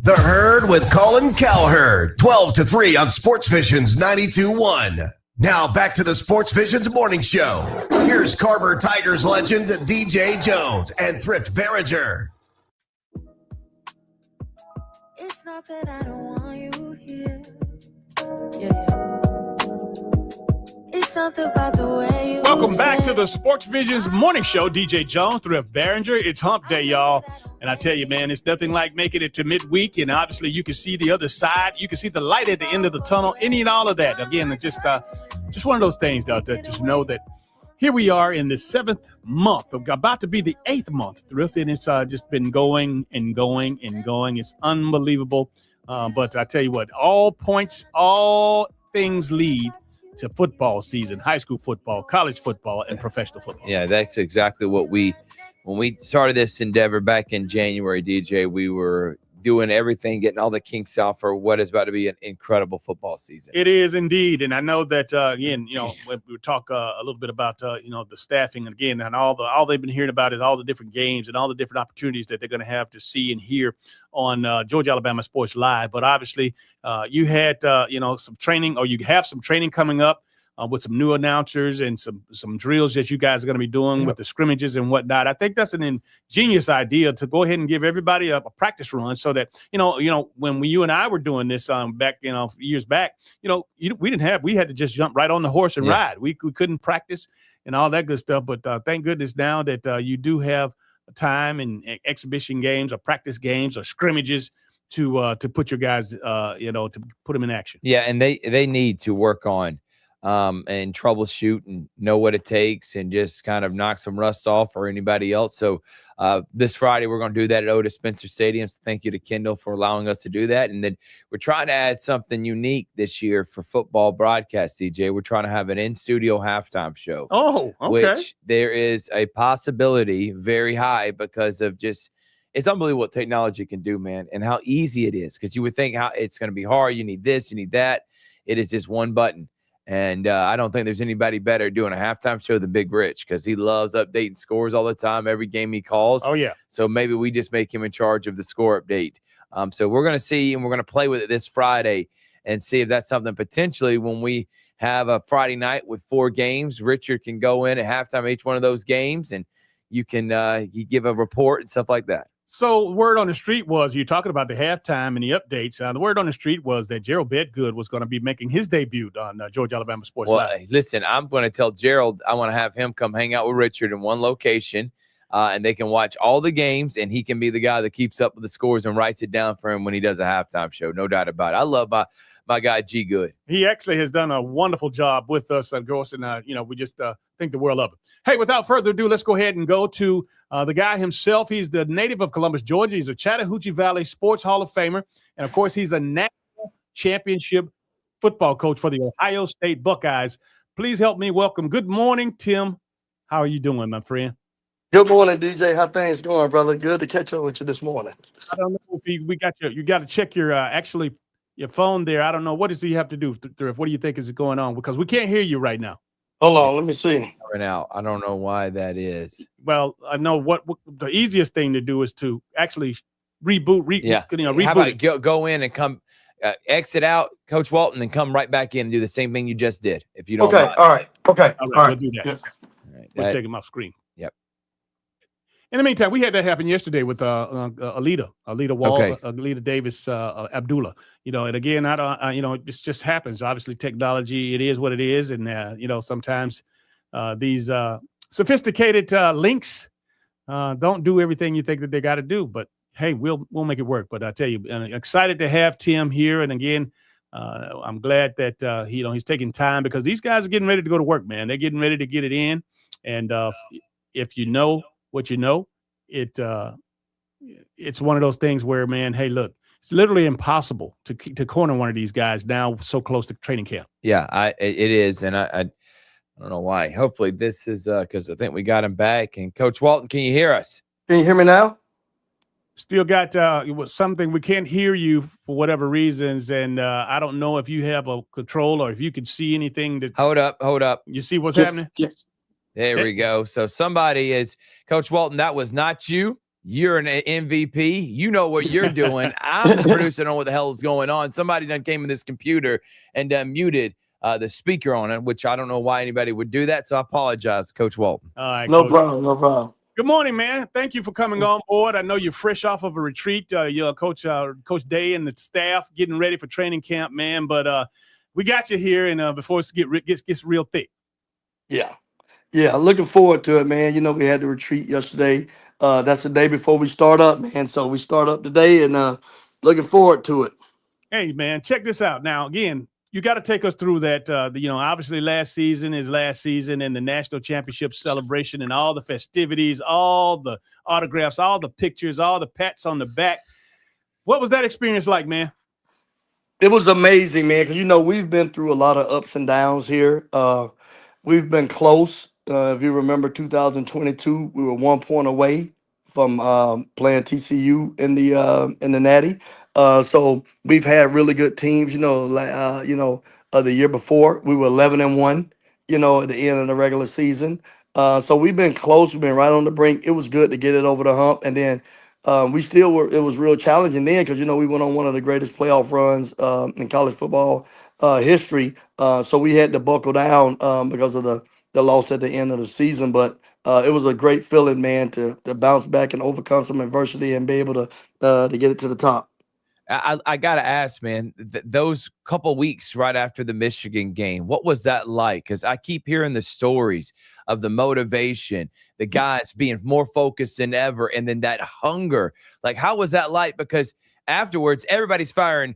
The Herd with Colin Cowherd, 12 to 3 on Sports Vision's 92.1. Now back to the Sports Vision's morning show. Here's Carver Tigers legend DJ Jones and Thrift Behringer. It's not that I don't want you here. Yeah. It's something about the way you Welcome back to the Sports Vision's morning show. DJ Jones, Thrift Behringer. It's hump day, y'all. And I tell you, man, it's nothing like making it to midweek. And obviously you can see the other side. You can see the light at the end of the tunnel, any and all of that. Again, it's just one of those things, though, to just know that here we are in the 7th month, about to be the 8th month, Thrift. And it's just been going and going and going. It's unbelievable. But I tell you what, all things lead to football season, high school football, college football, and professional football. Yeah, that's exactly what when we started this endeavor back in January, DJ, we were doing everything, getting all the kinks out for what is about to be an incredible football season. It is indeed. And I know that, again, we talk a little bit about, the staffing again, and all they've been hearing about is all the different games and all the different opportunities that they're going to have to see and hear on Georgia Alabama Sports Live. But obviously you had, some training, or you have some training coming up. with some new announcers and some drills that you guys are going to be doing with the scrimmages and whatnot. I think that's an ingenious idea to go ahead and give everybody a practice run so that, when you and I were doing this back, years back, we had to just jump right on the horse and ride. We couldn't practice and all that good stuff. But thank goodness now that you do have time and exhibition games or practice games or scrimmages to put your guys, to put them in action. Yeah, and they need to work on and troubleshoot and know what it takes and just kind of knock some rust off or anybody else. So this Friday, we're going to do that at Otis Spencer Stadium. So thank you to Kendall for allowing us to do that. And then we're trying to add something unique this year for football broadcast, CJ. We're trying to have an in-studio halftime show. Oh, okay. Which there is a possibility very high because of just it's unbelievable what technology can do, man, and how easy it is. Because you would think how it's going to be hard. You need this, you need that. It is just one button. And I don't think there's anybody better doing a halftime show than Big Rich because he loves updating scores all the time, every game he calls. Oh, yeah. So maybe we just make him in charge of the score update. So we're going to see, and we're going to play with it this Friday and see if that's something potentially when we have a Friday night with 4 games, Richard can go in at halftime each one of those games, and you can you give a report and stuff like that. So word on the street was, you're talking about the halftime and the updates. The word on the street was that Gerald Bedgood was going to be making his debut on Georgia Alabama Sports Live. Well, listen, I'm going to tell Gerald I want to have him come hang out with Richard in one location, and they can watch all the games, and he can be the guy that keeps up with the scores and writes it down for him when he does a halftime show. No doubt about it. I love my guy G Good. He actually has done a wonderful job with us, of course, and we just think the world of it. Hey, without further ado, let's go ahead and go to the guy himself. He's the native of Columbus, Georgia. He's a Chattahoochee Valley Sports Hall of Famer. And, of course, he's a national championship football coach for the Ohio State Buckeyes. Please help me welcome. Good morning, Tim. How are you doing, my friend? Good morning, DJ. How things going, brother? Good to catch up with you this morning. I don't know if we got you got to check your your phone there. I don't know. What does he have to do? What do you think is going on? Because we can't hear you right now. Hold on, let me see. Right now, I don't know why that is. Well, I know what the easiest thing to do is to actually reboot. Reboot. How about go in and come, exit out, Coach Walton, and come right back in and do the same thing you just did. If you don't. Okay. Mind. All right. Okay. All right. All We'll right. do that. Yep. All right, We'll take him off screen. Yep. In the meantime, we had that happen yesterday with Alida Wall, Okay. Alida Davis, Abdullah. And again, I don't, it just happens. Obviously, technology, it is what it is, and sometimes these sophisticated links don't do everything you think that they got to do. But hey, we'll make it work. But I tell you, excited to have Tim here, and again, I'm glad that he's taking time because these guys are getting ready to go to work, man. They're getting ready to get it in, and if you know what you know, it's one of those things where, man, hey, look, it's literally impossible to corner one of these guys now so close to training camp. Yeah, it is, and I don't know why. Hopefully this is because I think we got him back. And Coach Walton, can you hear us? Can you hear me now? Still got it was something we can't hear you for whatever reasons, and I don't know if you have a control or if you can see anything. That Hold up. You see what's happening? Yes. There we go. So somebody is Coach Walton. That was not you. You're an MVP. You know what you're doing. I'm the producer. I don't know what the hell is going on. Somebody done came in this computer and muted the speaker on it, which I don't know why anybody would do that. So I apologize, Coach Walton. All right, No Coach. problem. No problem. Good morning, man. Thank you for coming on board. I know you're fresh off of a retreat. Coach Day and the staff getting ready for training camp, man. But we got you here, and before it gets real thick. Yeah. Yeah. Looking forward to it, man. We had the retreat yesterday. That's the day before we start up, man. So we start up today and looking forward to it. Hey, man, check this out. Now, again, you got to take us through that. Obviously last season is last season and the national championship celebration and all the festivities, all the autographs, all the pictures, all the pats on the back. What was that experience like, man? It was amazing, man, because, we've been through a lot of ups and downs here. We've been close. If you remember 2022, we were 1 point away from playing TCU in the Natty. So we've had really good teams. The year before we were 11-1. At the end of the regular season. So we've been close. We've been right on the brink. It was good to get it over the hump, and then we still were. It was real challenging then because we went on one of the greatest playoff runs in college football history. So we had to buckle down because of the loss at the end of the season. But it was a great feeling, man, to bounce back and overcome some adversity and be able to get it to the top. I gotta ask, man, those couple weeks right after the Michigan game, what was that like? Because I keep hearing the stories of the motivation, the guys being more focused than ever, and then that hunger. Like, how was that like? Because afterwards, everybody's firing,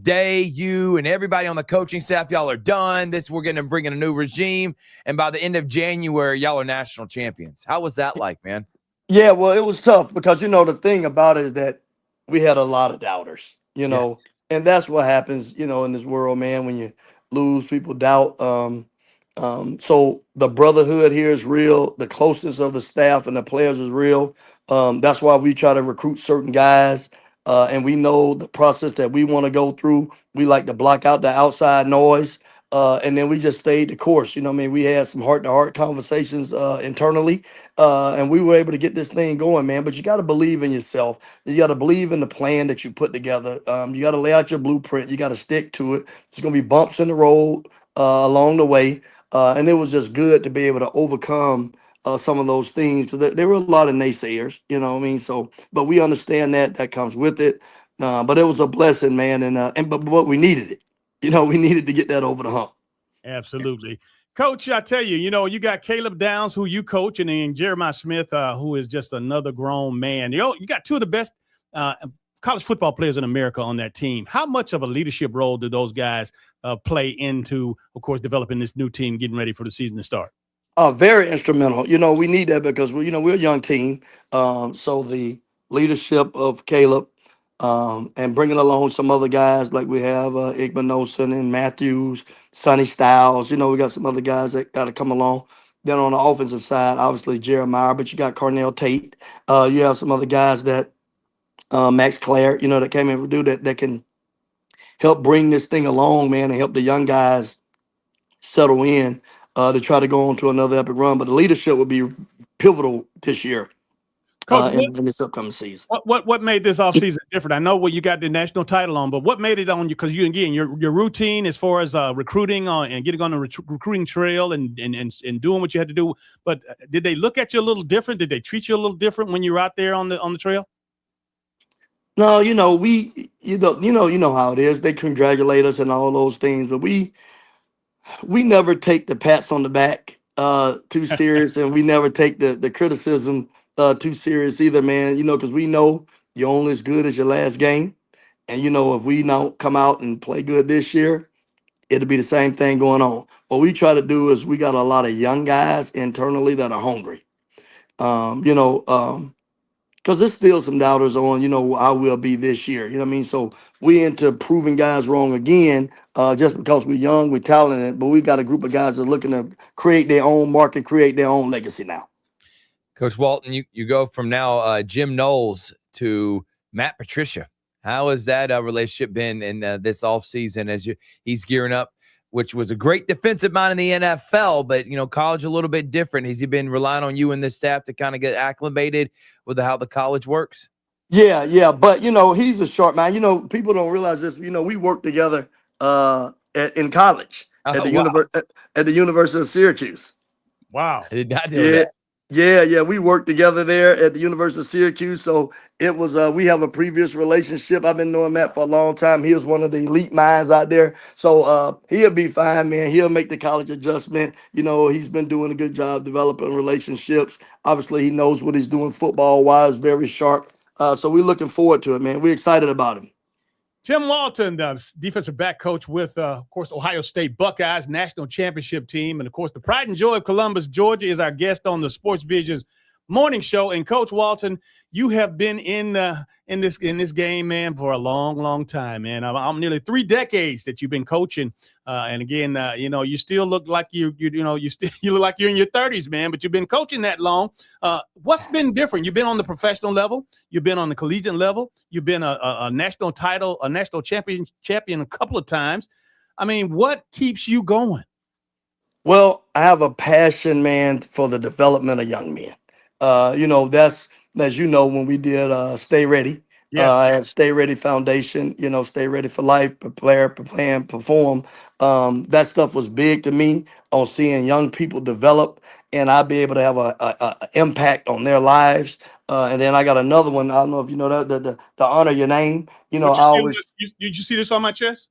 Day, you, and everybody on the coaching staff. Y'all are done. We're going to bring in a new regime, and by the end of January, y'all are national champions. How was that like, man? Yeah, well, it was tough because the thing about it is that we had a lot of doubters, Yes. and that's what happens, in this world, man. When you lose, people doubt. So the brotherhood here is real. The closeness of the staff and the players is real. That's why we try to recruit certain guys, and we know the process that we want to go through. We like to block out the outside noise, and then we just stayed the course. We had some heart-to-heart conversations internally, and we were able to get this thing going, man. But you got to believe in yourself. You got to believe in the plan that you put together. You got to lay out your blueprint. You got to stick to it. There's going to be bumps in the road along the way. And it was just good to be able to overcome some of those things. So there were a lot of naysayers, So, but we understand that comes with it. But it was a blessing, man. But we needed it. We needed to get that over the hump. Absolutely. Coach, I tell you, you got Caleb Downs, who you coach, and then Jeremiah Smith, who is just another grown man. You got two of the best college football players in America on that team. How much of a leadership role do those guys play into, of course, developing this new team, getting ready for the season to start? Very instrumental. We need that because we're a young team. So the leadership of Caleb and bringing along some other guys like we have Igman Olsen and Matthews, Sonny Styles. We got some other guys that got to come along. Then on the offensive side, obviously Jeremiah, but you got Carnell Tate. You have some other guys that Max Clare, that came in to do that can help bring this thing along, man, and help the young guys settle in to try to go on to another epic run. But the leadership will be pivotal this year. Coach, in this upcoming season. What made this offseason different? I know you got the national title on, but what made it on you? Because your routine as far as recruiting and getting on the recruiting trail and doing what you had to do. But did they look at you a little different? Did they treat you a little different when you were out there on the trail? No, you know how it is. They congratulate us and all those things, but we never take the pats on the back too serious, and we never take the criticism too serious either, man. Because we know you're only as good as your last game, and if we don't come out and play good this year, it'll be the same thing going on. What we try to do is we got a lot of young guys internally that are hungry. Because there's still some doubters on, how we'll be this year. So we into proving guys wrong again, just because we're young, we're talented, but we got a group of guys that are looking to create their own market, create their own legacy now. Coach Walton, you go from now Jim Knowles to Matt Patricia. How has that relationship been in this offseason as he's gearing up, which was a great defensive mind in the NFL, but, college a little bit different. Has he been relying on you and the staff to kind of get acclimated with how the college works? Yeah. But, he's a sharp man. People don't realize this. We worked together in college at the University of Syracuse. Wow. I did not know that. Yeah. We worked together there at the University of Syracuse. So it was, we have a previous relationship. I've been knowing Matt for a long time. He was one of the elite minds out there. So he'll be fine, man. He'll make the college adjustment. He's been doing a good job developing relationships. Obviously, he knows what he's doing football-wise, very sharp. So we're looking forward to it, man. We're excited about him. Tim Walton, the defensive back coach with, of course, Ohio State Buckeyes national championship team. And, of course, the pride and joy of Columbus, Georgia, is our guest on the Sports Visions morning show. And, Coach Walton, you have been in this game, man, for a long time, man. I'm nearly 3 decades that you've been coaching. And again, you still look like you look like you're in your 30s, man, but you've been coaching that long. What's been different? You've been on the professional level. You've been on the collegiate level. You've been a national title, a national champion a couple of times. I mean, what keeps you going? Well, I have a passion, man, for the development of young men. That's as you know, when we did Stay Ready. Yes. I had Stay Ready Foundation, Stay Ready for Life, prepare, plan, perform. That stuff was big to me on seeing young people develop and I'd be able to have a impact on their lives. And then I got another one. I don't know if you know that the honor your name. I What you see on always. did you see this on my chest?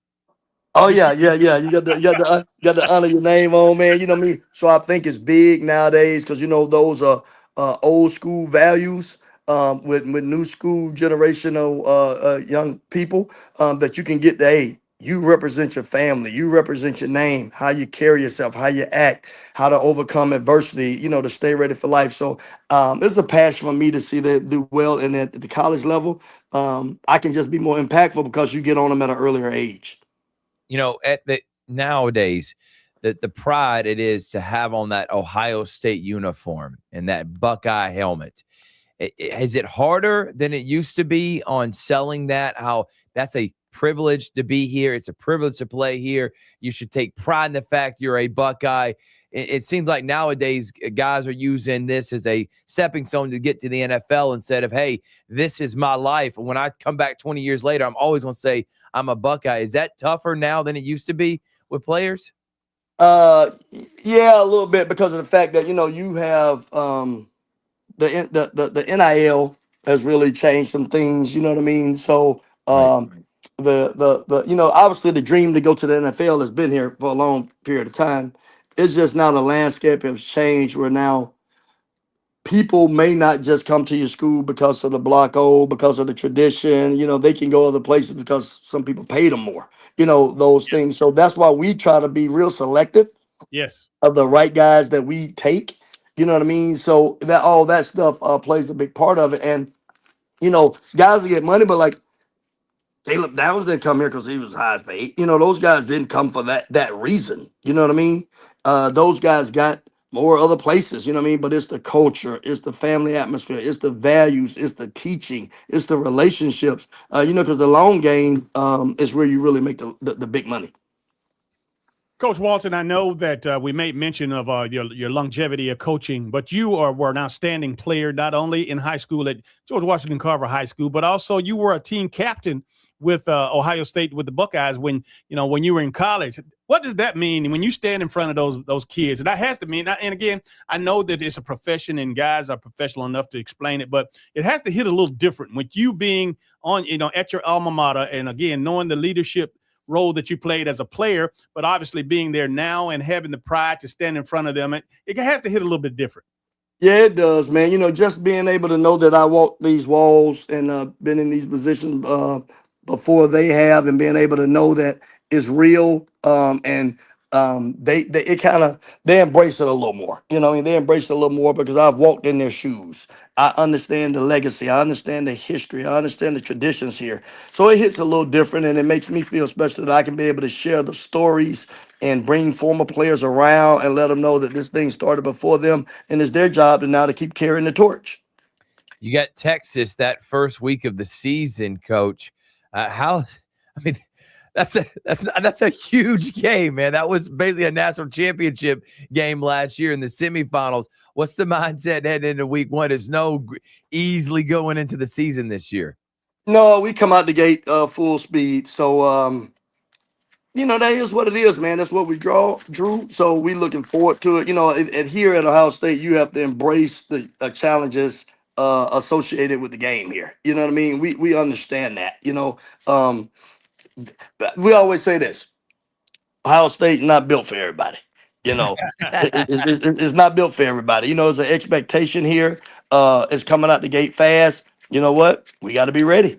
Oh yeah. You got the honor your name on, man. You know what I mean. So I think it's big nowadays because those are old school values with new school generational young people that you can get to. Hey, you represent your family, you represent your name, how you carry yourself, how you act, how to overcome adversity. To stay ready for life. So it's a passion for me to see them do well, and at the college level, I can just be more impactful because you get on them at an earlier age. At the nowadays, the pride it is to have on that Ohio State uniform and that Buckeye helmet. Is it harder than it used to be on selling that? How that's a privilege to be here. It's a privilege to play here. You should take pride in the fact you're a Buckeye. It seems like nowadays guys are using this as a stepping stone to get to the NFL instead of, hey, this is my life. And when I come back 20 years later, I'm always going to say I'm a Buckeye. Is that tougher now than it used to be with players? Yeah, a little bit because of the fact that, you have the NIL has really changed some things, you know what I mean? So the obviously the dream to go to the NFL has been here for a long period of time. It's just now the landscape has changed where now people may not just come to your school because of the block O, because of the tradition. They can go other places because some people pay them more, those things. So that's why we try to be real selective Yes. of the right guys that we take. You know what I mean? So that all that stuff plays a big part of it. And, guys will get money, but like Caleb Downs didn't come here because he was high paid. Those guys didn't come for that reason. You know what I mean? Those guys got more other places, you know what I mean? But it's the culture, it's the family atmosphere, it's the values, it's the teaching, it's the relationships, because the long game is where you really make the big money. Coach Walton, I know that we made mention of your longevity of coaching, but you were an outstanding player, not only in high school at George Washington Carver High School, but also you were a team captain with Ohio State with the Buckeyes when you were in college. What does that mean when you stand in front of those kids? And that has to mean, and again, I know that it's a profession and guys are professional enough to explain it, but it has to hit a little different with you being on, at your alma mater, and again, knowing the leadership role that you played as a player, but obviously being there now and having the pride to stand in front of them, it has to hit a little bit different. Yeah, it does, man. Just being able to know that I walked these walls and been in these positions before they have, and being able to know that it's real, and they embrace it a little more. They embrace it a little more because I've walked in their shoes. I understand the legacy. I understand the history. I understand the traditions here. So it hits a little different, and it makes me feel special that I can be able to share the stories and bring former players around and let them know that this thing started before them, and it's their job to keep carrying the torch. You got Texas that first week of the season, Coach. That's a huge game, man. That was basically a national championship game last year in the semifinals. What's the mindset heading into week one? It's no easily going into the season this year. No, we come out the gate full speed. So, that is what it is, man. That's what we drew. So we looking forward to it. Here at Ohio State, you have to embrace the challenges associated with the game here. You know what I mean? We understand that, we always say this: Ohio State not built for everybody. It's not built for everybody. There's an expectation here. It's coming out the gate fast. You know what? We got to be ready.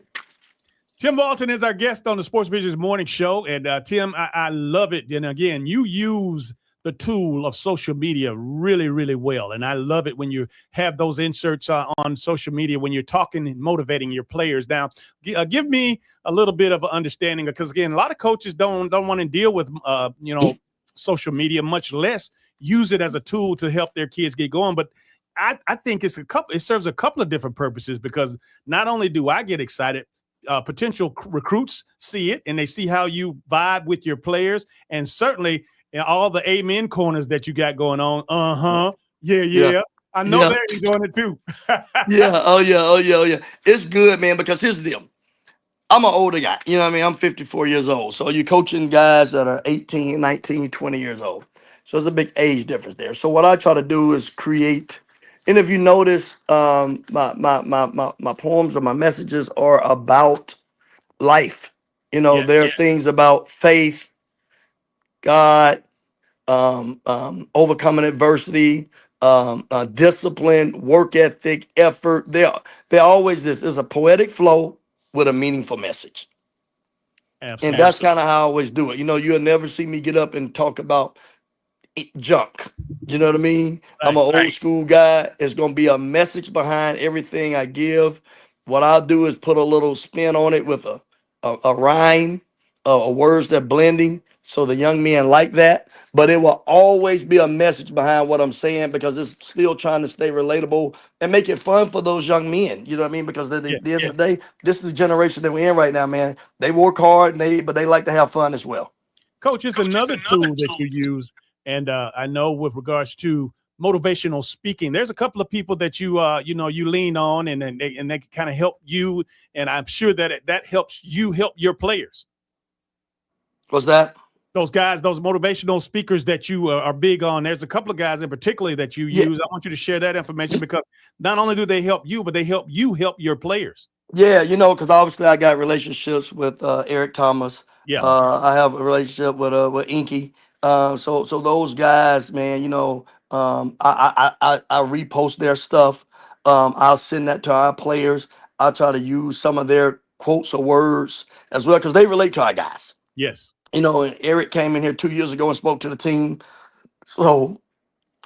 Tim Walton is our guest on the Sports Visions Morning Show. And Tim, I love it. And again, you use the tool of social media really, really well. And I love it when you have those inserts on social media, when you're talking and motivating your players. Now, give me a little bit of an understanding, because again, a lot of coaches don't want to deal with, social media, much less use it as a tool to help their kids get going. But I think it serves a couple of different purposes, because not only do I get excited, potential recruits see it and they see how you vibe with your players, and certainly all the amen corners that you got going on. Yeah. I know Yeah. they're enjoying it too. Yeah. Oh yeah. Oh yeah. Oh yeah. It's good, man, because here's the deal. I'm an older guy. You know what I mean? I'm 54 years old. So you're coaching guys that are 18, 19, 20 years old. So there's a big age difference there. So what I try to do is create, and if you notice, my poems or my messages are about life. You know, there are things about faith, God, overcoming adversity, discipline, work ethic, effort. They're always this. There's a poetic flow with a meaningful message. And that's kind of how I always do it. You know, you'll never see me get up and talk about junk. You know what I mean? I'm an old school guy. It's going to be a message behind everything I give. What I'll do is put a little spin on it with a rhyme, words that blending. So the young men like that. But it will always be a message behind what I'm saying because it's still trying to stay relatable and make it fun for those young men. You know what I mean? Because at the end of the day, this is the generation that we're in right now, man. They work hard, but they like to have fun as well. Coach, it's another tool that you use. And I know with regards to motivational speaking, there's a couple of people that you lean on and they kind of help you. And I'm sure that helps you help your players. What's that? Those guys, those motivational speakers that you are big on. There's a couple of guys in particular that you use. I want you to share that information because not only do they help you, but they help you help your players. Yeah, you know, because obviously I got relationships with Eric Thomas. Yeah. I have a relationship with Inky. So those guys, man, you know, I repost their stuff. I'll send that to our players. I'll try to use some of their quotes or words as well because they relate to our guys. Yes. You know, and Eric came in here 2 years ago and spoke to the team. So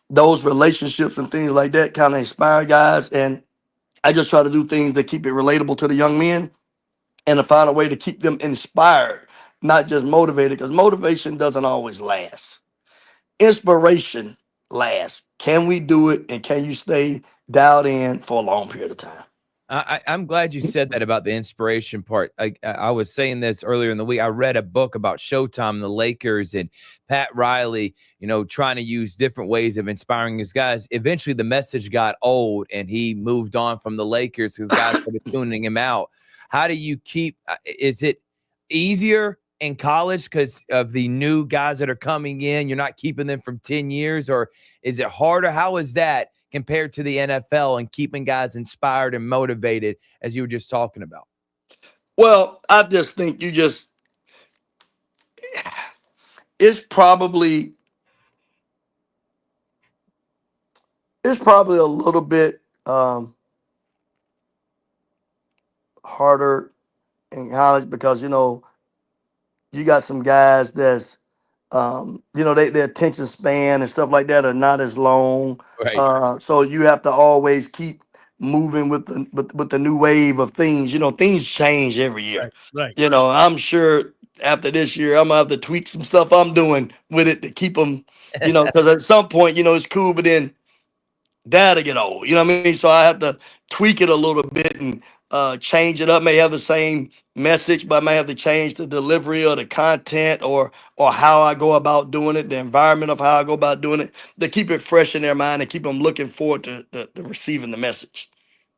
those relationships and things like that kind of inspire guys. And I just try to do things that keep it relatable to the young men and to find a way to keep them inspired, not just motivated, because motivation doesn't always last. Inspiration lasts. Can we do it? And can you stay dialed in for a long period of time? I'm glad you said that about the inspiration part. I was saying this earlier in the week. I read a book about Showtime, the Lakers, and Pat Riley, you know, trying to use different ways of inspiring his guys. Eventually, the message got old, and he moved on from the Lakers because guys started tuning him out. How do you keep – is it easier in college because of the new guys that are coming in? You're not keeping them from 10 years, or is it harder? How is that compared to the NFL and keeping guys inspired and motivated, as you were just talking about? Well, I just think it's probably a little bit harder in college because, you know, you got some guys that's, you know, their attention span and stuff like that are not as long. Right. So you have to always keep moving with the new wave of things. You know, things change every year. Right. You know, I'm sure after this year, I'm gonna have to tweak some stuff I'm doing with it to keep them, you know, because at some point, you know, it's cool, but then that'll get old. You know what I mean? So I have to tweak it a little bit and change it up. May have the same message, but I may have to change the delivery or the content or how I go about doing it, the environment of how I go about doing it, to keep it fresh in their mind and keep them looking forward to receiving the message.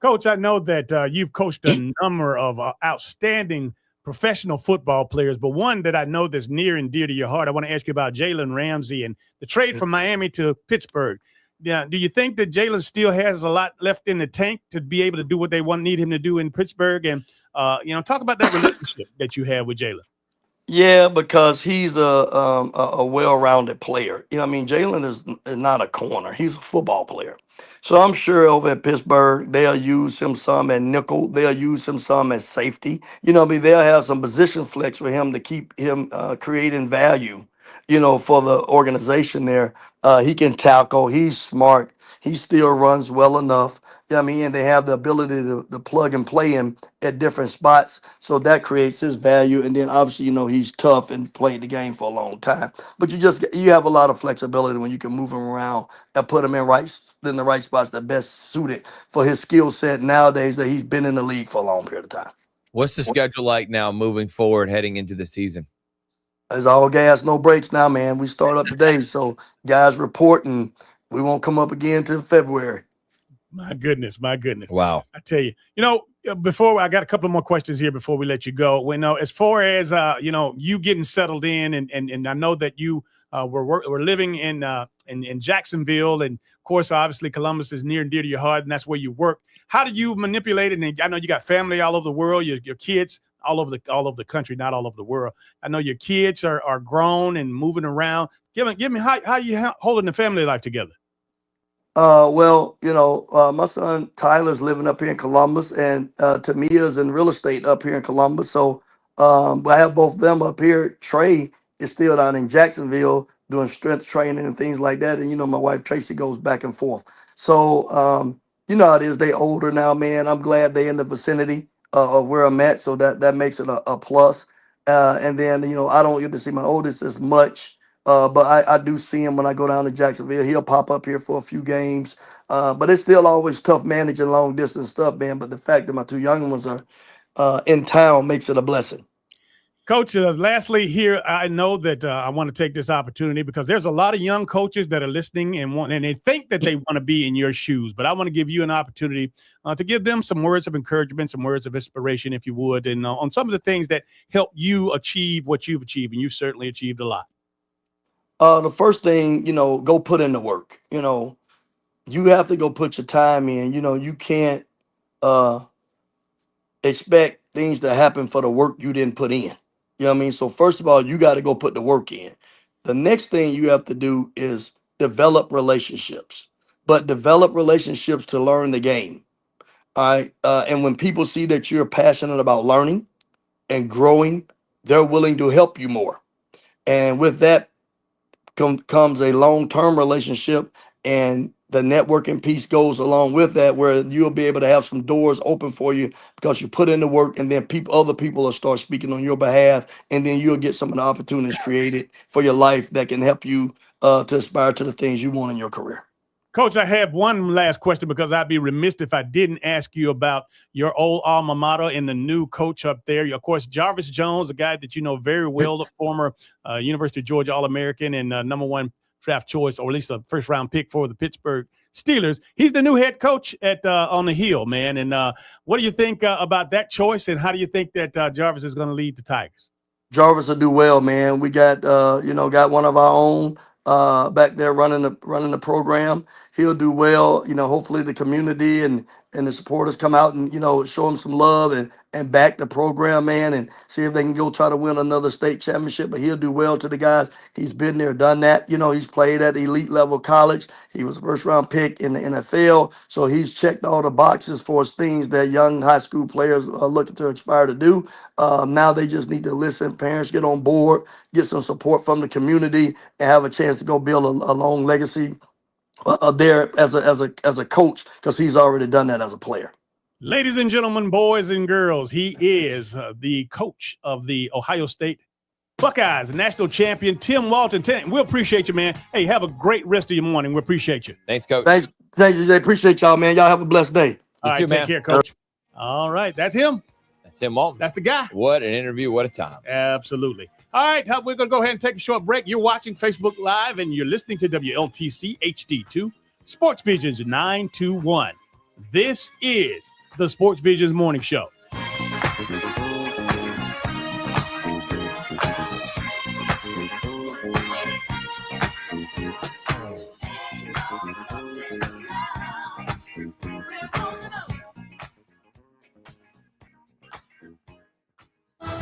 Coach, I know that you've coached a number of outstanding professional football players, but one that I know that's near and dear to your heart, I want to ask you about Jalen Ramsey and the trade from Miami to Pittsburgh. Yeah, do you think that Jalen still has a lot left in the tank to be able to do what they need him to do in Pittsburgh? And you know, talk about that relationship that you have with Jalen. Yeah, because he's a well-rounded player. You know what I mean? Jalen is not a corner. He's a football player. So I'm sure over at Pittsburgh, they'll use him some at nickel. They'll use him some at safety. You know what I mean? They'll have some position flex for him to keep him creating value, you know, for the organization there. He can tackle. He's smart. He still runs well enough. You know what I mean? And they have the ability to plug and play him at different spots. So that creates his value. And then obviously, you know, he's tough and played the game for a long time. But you have a lot of flexibility when you can move him around and put him in the right spots that best suited for his skill set nowadays that he's been in the league for a long period of time. What's the schedule like now moving forward, heading into the season? It's all gas, no breaks now, man. We start up today. So guys report, and we won't come up again till February. My goodness. Wow. I tell you, before I got a couple of more questions here before we let you go. As far as you getting settled in, and I know that you were living in Jacksonville, and of course, obviously Columbus is near and dear to your heart, and that's where you work. How did you manipulate it? And I know you got family all over the world, your kids all over the country, not all over the world. I know your kids are grown and moving around. Give me how you holding the family life together. My son Tyler's living up here in Columbus, and Tamia's in real estate up here in Columbus. So I have both of them up here. Trey is still down in Jacksonville doing strength training and things like that. And, my wife Tracy goes back and forth. So, you know how it is. They older now, man. I'm glad they in the vicinity of where I'm at. So that makes it a plus. And then, I don't get to see my oldest as much. But I do see him when I go down to Jacksonville. He'll pop up here for a few games. But it's still always tough managing long distance stuff, man. But the fact that my two young ones are in town makes it a blessing. Coach, lastly here, I know that I want to take this opportunity because there's a lot of young coaches that are listening and they think that they want to be in your shoes. But I want to give you an opportunity to give them some words of encouragement, some words of inspiration, if you would, and on some of the things that help you achieve what you've achieved. And you've certainly achieved a lot. The first thing, go put in the work. You have to go put your time in. You can't expect things to happen for the work you didn't put in. You know what I mean? So first of all, you got to go put the work in. The next thing you have to do is develop relationships, but develop relationships to learn the game. All right. And when people see that you're passionate about learning and growing, they're willing to help you more. And with that comes a long-term relationship, and the networking piece goes along with that, where you'll be able to have some doors open for you because you put in the work, and then other people will start speaking on your behalf, and then you'll get some of the opportunities created for your life that can help you to aspire to the things you want in your career. Coach, I have one last question because I'd be remiss if I didn't ask you about your old alma mater and the new coach up there. Of course, Jarvis Jones, a guy that you know very well, the former University of Georgia All-American and number one draft choice, or at least a first-round pick for the Pittsburgh Steelers. He's the new head coach at on the Hill, man. And what do you think about that choice, and how do you think that Jarvis is going to lead the Tigers? Jarvis will do well, man. We got got one of our own back there running the program. He'll do well. Hopefully the community and the supporters come out and show him some love and back the program, man, and see if they can go try to win another state championship. But he'll do well to the guys. He's been there, done that. He's played at elite level college. He was a first round pick in the NFL, so he's checked all the boxes for things that young high school players are looking to aspire to do. Now they just need to listen. Parents get on board, get some support from the community, and have a chance to go build a long legacy there as a coach, because he's already done that as a player. Ladies and gentlemen, boys and girls, he is the coach of the Ohio State Buckeyes, national champion, Tim Walton. We appreciate you, man. Hey, have a great rest of your morning. We appreciate you. Thanks, Coach. Thank you, Jay. Appreciate y'all, man. Y'all have a blessed day. All right, take care, Coach. All right, that's him. That's Tim Walton. That's the guy. What an interview. What a time. Absolutely. All right, we're going to go ahead and take a short break. You're watching Facebook Live, and you're listening to WLTC HD2, Sports Visions 921. This is the Sports Visions Morning Show.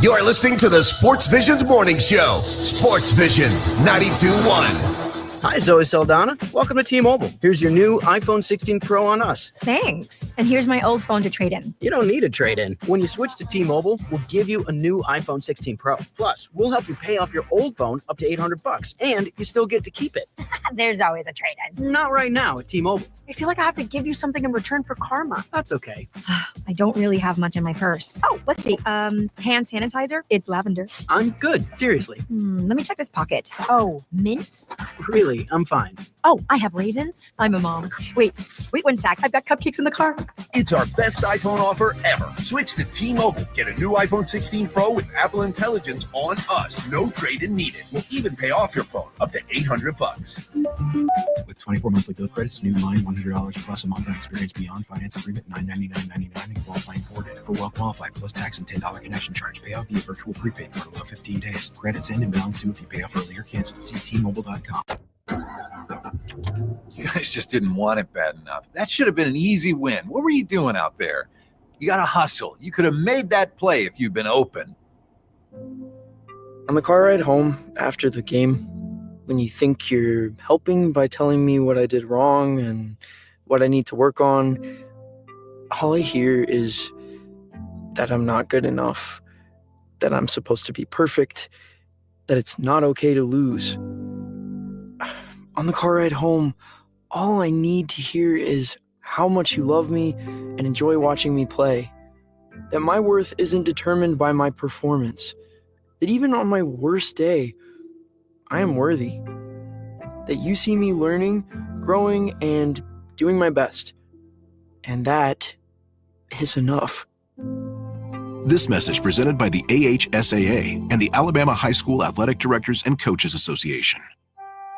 You're listening to the Sports Visions Morning Show. Sports Visions 92.1. Hi, Zoe Saldana. Welcome to T-Mobile. Here's your new iPhone 16 Pro on us. Thanks. And here's my old phone to trade in. You don't need a trade-in. When you switch to T-Mobile, we'll give you a new iPhone 16 Pro. Plus, we'll help you pay off your old phone up to $800, and you still get to keep it. There's always a trade-in. Not right now at T-Mobile. I feel like I have to give you something in return for karma. That's okay. I don't really have much in my purse. Oh, let's see. Hand sanitizer. It's lavender. I'm good. Seriously. Let me check this pocket. Oh, mints? Really? Actually, I'm fine. Oh, I have raisins. I'm a mom. Wait one sec. I've got cupcakes in the car. It's our best iPhone offer ever. Switch to T-Mobile. Get a new iPhone 16 Pro with Apple Intelligence on us. No trade-in needed. We'll even pay off your phone up to $800. With 24 monthly bill credits, new line $100 plus a month on experience beyond finance agreement $999.99 and qualifying ported. For well qualified plus tax and $10 connection charge. Pay off via virtual prepaid card allow 15 days. Credits end and balance due if you pay off early or cancel. See T-Mobile.com. You guys just didn't want it bad enough. That should have been an easy win. What were you doing out there? You got to hustle. You could have made that play if you'd been open. On the car ride home after the game, when you think you're helping by telling me what I did wrong and what I need to work on, all I hear is that I'm not good enough, that I'm supposed to be perfect, that it's not okay to lose. On the car ride home, all I need to hear is how much you love me and enjoy watching me play. That my worth isn't determined by my performance. That even on my worst day, I am worthy. That you see me learning, growing, and doing my best. And that is enough. This message presented by the AHSAA and the Alabama High School Athletic Directors and Coaches Association.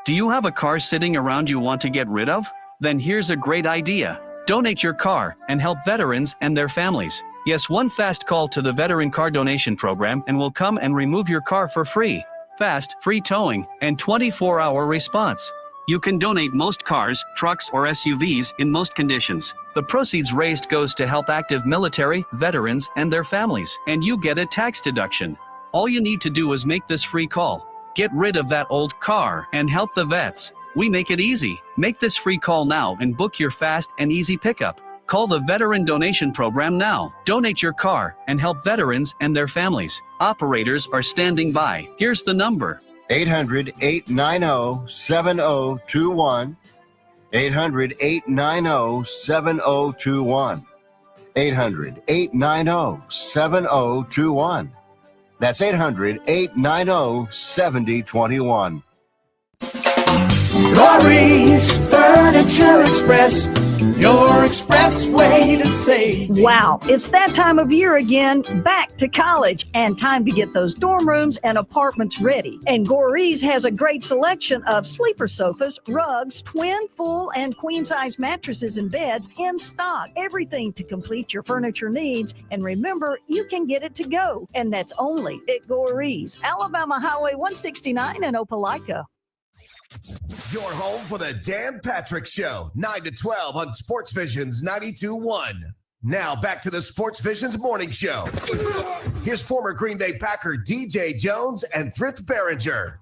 Do you have a car sitting around you want to get rid of? Then here's a great idea. Donate your car and help veterans and their families. Yes, one fast call to the Veteran Car Donation Program and we'll come and remove your car for free. Fast, free towing, and 24-hour response. You can donate most cars, trucks, or SUVs in most conditions. The proceeds raised goes to help active military, veterans, and their families, and you get a tax deduction. All you need to do is make this free call. Get rid of that old car and help the vets. We make it easy. Make this free call now and book your fast and easy pickup. Call the Veteran Donation Program now. Donate your car and help veterans and their families. Operators are standing by. Here's the number. 800-890-7021. 800-890-7021. 800-890-7021. That's 800-890-7021. Lori's Furniture Express, your expressway to save. Wow, it's that time of year again, back to college, and time to get those dorm rooms and apartments ready. And Goree's has a great selection of sleeper sofas, rugs, twin, full, and queen-size mattresses and beds in stock. Everything to complete your furniture needs. And remember, you can get it to go. And that's only at Goree's, Alabama Highway 169 in Opelika. Your home for the Dan Patrick Show, 9 to 12 on Sports Visions 92.1. Now back to the Sports Visions Morning Show. Here's former Green Bay Packer DJ Jones and Thrift Behringer.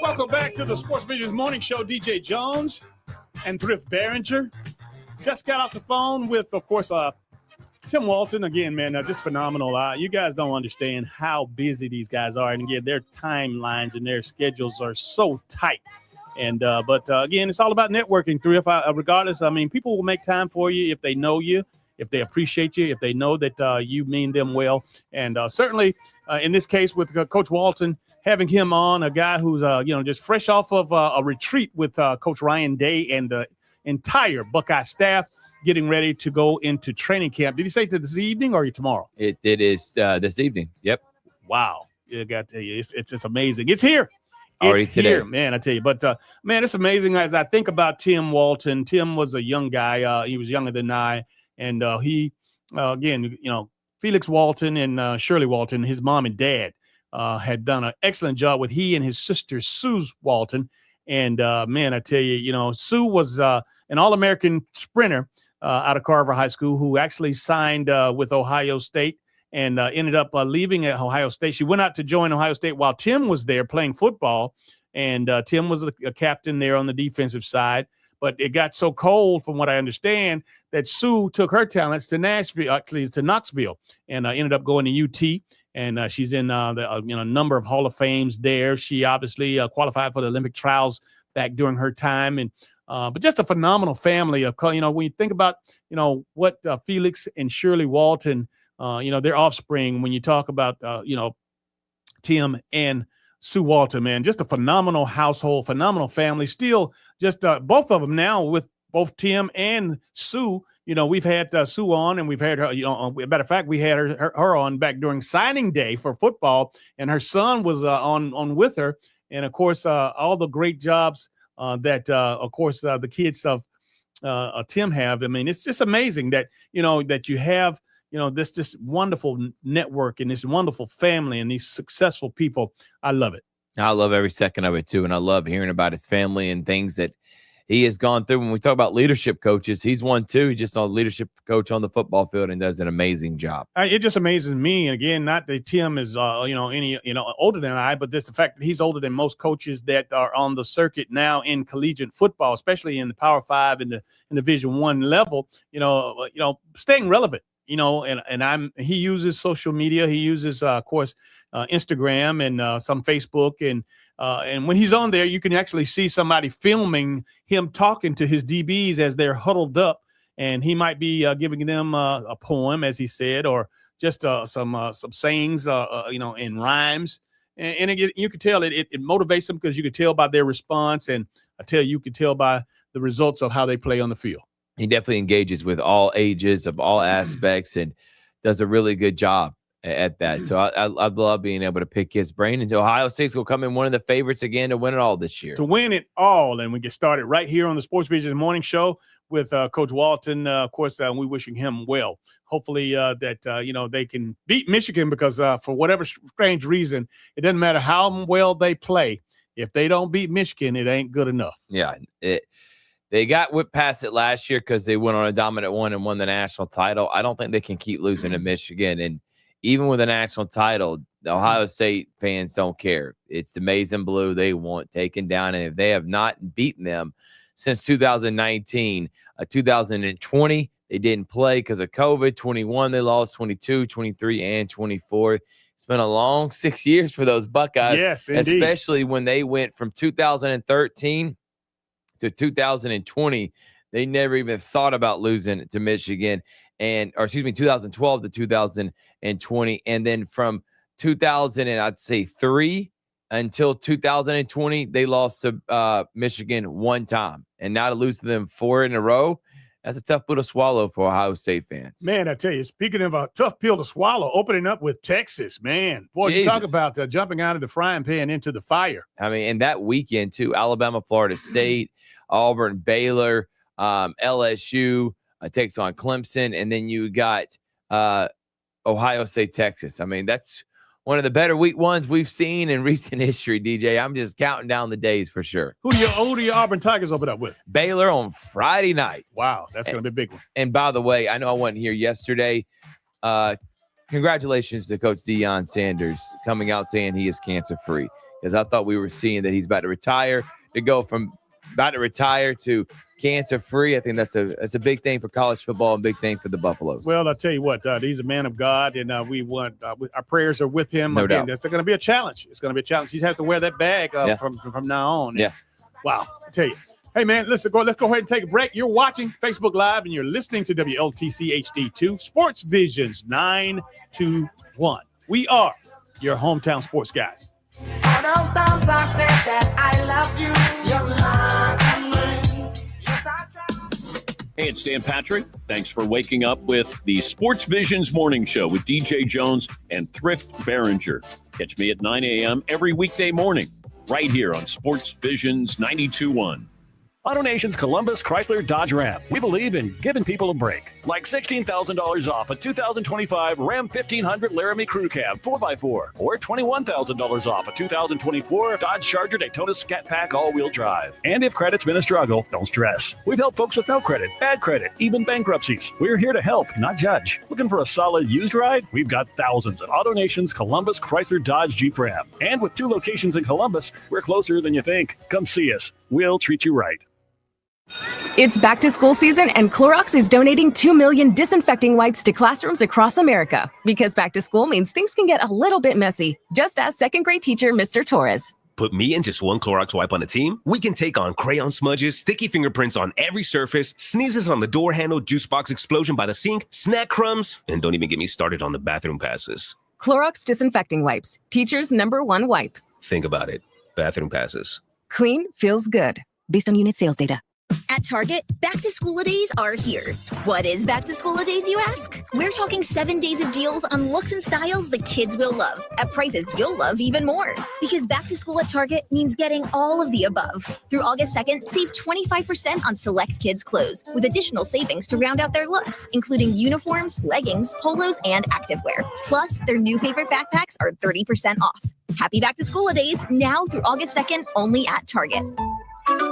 Welcome back to the Sports Visions Morning Show. DJ Jones and Thrift Behringer. Just got off the phone with, of course, Tim Walton. Again, man, just phenomenal. You guys don't understand how busy these guys are. And again, their timelines and their schedules are so tight. And but again, it's all about networking. Regardless, I mean, people will make time for you if they know you, if they appreciate you, if they know that you mean them well. And certainly in this case with Coach Walton, having him on, a guy who's just fresh off of a retreat with Coach Ryan Day and the entire Buckeye staff, getting ready to go into training camp. Did you say to this evening or tomorrow? It is this evening. Yep. Wow. I got to tell you, it's just amazing. It's here. Already today. Here, man, I tell you. But, man, it's amazing as I think about Tim Walton. Tim was a young guy. He was younger than I. And he, again, Felix Walton and Shirley Walton, his mom and dad, had done an excellent job with he and his sister, Sue Walton. And, man, I tell you, Sue was an All-American sprinter out of Carver High School, who actually signed with Ohio State and ended up leaving at Ohio State. She went out to join Ohio State while Tim was there playing football, and Tim was a captain there on the defensive side. But it got so cold, from what I understand, that Sue took her talents to Knoxville, and ended up going to UT. And she's in a number of Hall of Fames there. She obviously qualified for the Olympic trials back during her time, and but just a phenomenal family of, when you think about, what Felix and Shirley Walton their offspring. When you talk about, Tim and Sue Walter, man, just a phenomenal household, phenomenal family. Still, just both of them now with both Tim and Sue. We've had Sue on, and we've had her. Matter of fact, we had her on back during signing day for football, and her son was on with her. And of course, all the great jobs that, of course, the kids of Tim have. I mean, it's just amazing that that you have this wonderful network and this wonderful family and these successful people. I love it. I love every second of it too, and I love hearing about his family and things that he has gone through. When we talk about leadership coaches, he's one too. He's just a leadership coach on the football field and does an amazing job. It just amazes me. And again, not that Tim is any older than I, but just the fact that he's older than most coaches that are on the circuit now in collegiate football, especially in the Power 5 and the Division I level. Staying relevant. He uses social media. He uses, of course, Instagram and some Facebook, and when he's on there, you can actually see somebody filming him talking to his DBs as they're huddled up, and he might be giving them a poem, as he said, or just some sayings, in rhymes, and you could tell it motivates them because you could tell by their response, and you could tell by the results of how they play on the field. He definitely engages with all ages of all aspects and does a really good job at that. So I love being able to pick his brain. And Ohio State's will come in one of the favorites again to win it all this year. To win it all. And we get started right here on the Sports Vision Morning Show with Coach Walton. Of course, we're wishing him well. Hopefully that they can beat Michigan because for whatever strange reason, it doesn't matter how well they play. If they don't beat Michigan, it ain't good enough. Yeah, they got whipped past it last year because they went on a dominant one and won the national title. I don't think they can keep losing to Michigan. And even with a national title, the Ohio State fans don't care. It's the maize and blue they want taken down. And if they have not beaten them since 2019, 2020, they didn't play because of COVID. 21, they lost 22, 23, and 24. It's been a long 6 years for those Buckeyes. Yes, indeed. Especially when they went from 2013 to 2020, they never even thought about losing to Michigan, 2012 to 2020, and then from 2003 until 2020, they lost to Michigan one time, and now to lose to them 4 in a row. That's a tough pill to swallow for Ohio State fans. Man, I tell you, speaking of a tough pill to swallow, opening up with Texas, man. Boy, Jesus. You talk about jumping out of the frying pan into the fire. I mean, and that weekend, too, Alabama, Florida State, Auburn, Baylor, LSU takes on Clemson, and then you got Ohio State, Texas. I mean, that's one of the better week ones we've seen in recent history, DJ. I'm just counting down the days for sure. Who do your Auburn Tigers open up with? Baylor on Friday night. Wow, that's going to be a big one. And by the way, I know I wasn't here yesterday. Congratulations to Coach Deion Sanders coming out saying he is cancer-free, because I thought we were seeing that he's about to retire. To go from about to retire to cancer-free, I think that's a big thing for college football and big thing for the Buffaloes. Well, I'll tell you what, he's a man of God, and we want our prayers are with him. No doubt. That's going to be a challenge. It's going to be a challenge. He has to wear that bag from now on. Yeah. Wow. I tell you. Hey, man, let's go ahead and take a break. You're watching Facebook Live, and you're listening to WLTC HD2 Sports Visions 921. We are your hometown sports guys. All those times I said that I love you, you love me. Yes, I tried. Hey, it's Dan Patrick. Thanks for waking up with the Sports Visions Morning Show with DJ Jones and Thrift Behringer. Catch me at 9 a.m. every weekday morning, right here on Sports Visions 92.1. AutoNation's Columbus, Chrysler, Dodge, Ram. We believe in giving people a break. Like $16,000 off a 2025 Ram 1500 Laramie Crew Cab 4x4. Or $21,000 off a 2024 Dodge Charger Daytona Scat Pack all-wheel drive. And if credit's been a struggle, don't stress. We've helped folks with no credit, bad credit, even bankruptcies. We're here to help, not judge. Looking for a solid used ride? We've got thousands at AutoNation's Columbus, Chrysler, Dodge, Jeep, Ram. And with 2 locations in Columbus, we're closer than you think. Come see us. We'll treat you right. It's back to school season, and Clorox is donating 2 million disinfecting wipes to classrooms across America. Because back to school means things can get a little bit messy. Just ask second grade teacher Mr. Torres. Put me and just one Clorox wipe on a team? We can take on crayon smudges, sticky fingerprints on every surface, sneezes on the door handle, juice box explosion by the sink, snack crumbs, and don't even get me started on the bathroom passes. Clorox Disinfecting Wipes, teacher's #1 wipe. Think about it. Bathroom passes. Clean feels good. Based on unit sales data. At Target, back to school days are here. What is back to school days, you ask? We're talking 7 days of deals on looks and styles the kids will love at prices you'll love even more. Because back to school at Target means getting all of the above. Through August 2nd, save 25% on select kids' clothes with additional savings to round out their looks, including uniforms, leggings, polos, and activewear. Plus, their new favorite backpacks are 30% off. Happy back to school days now through August 2nd only at Target.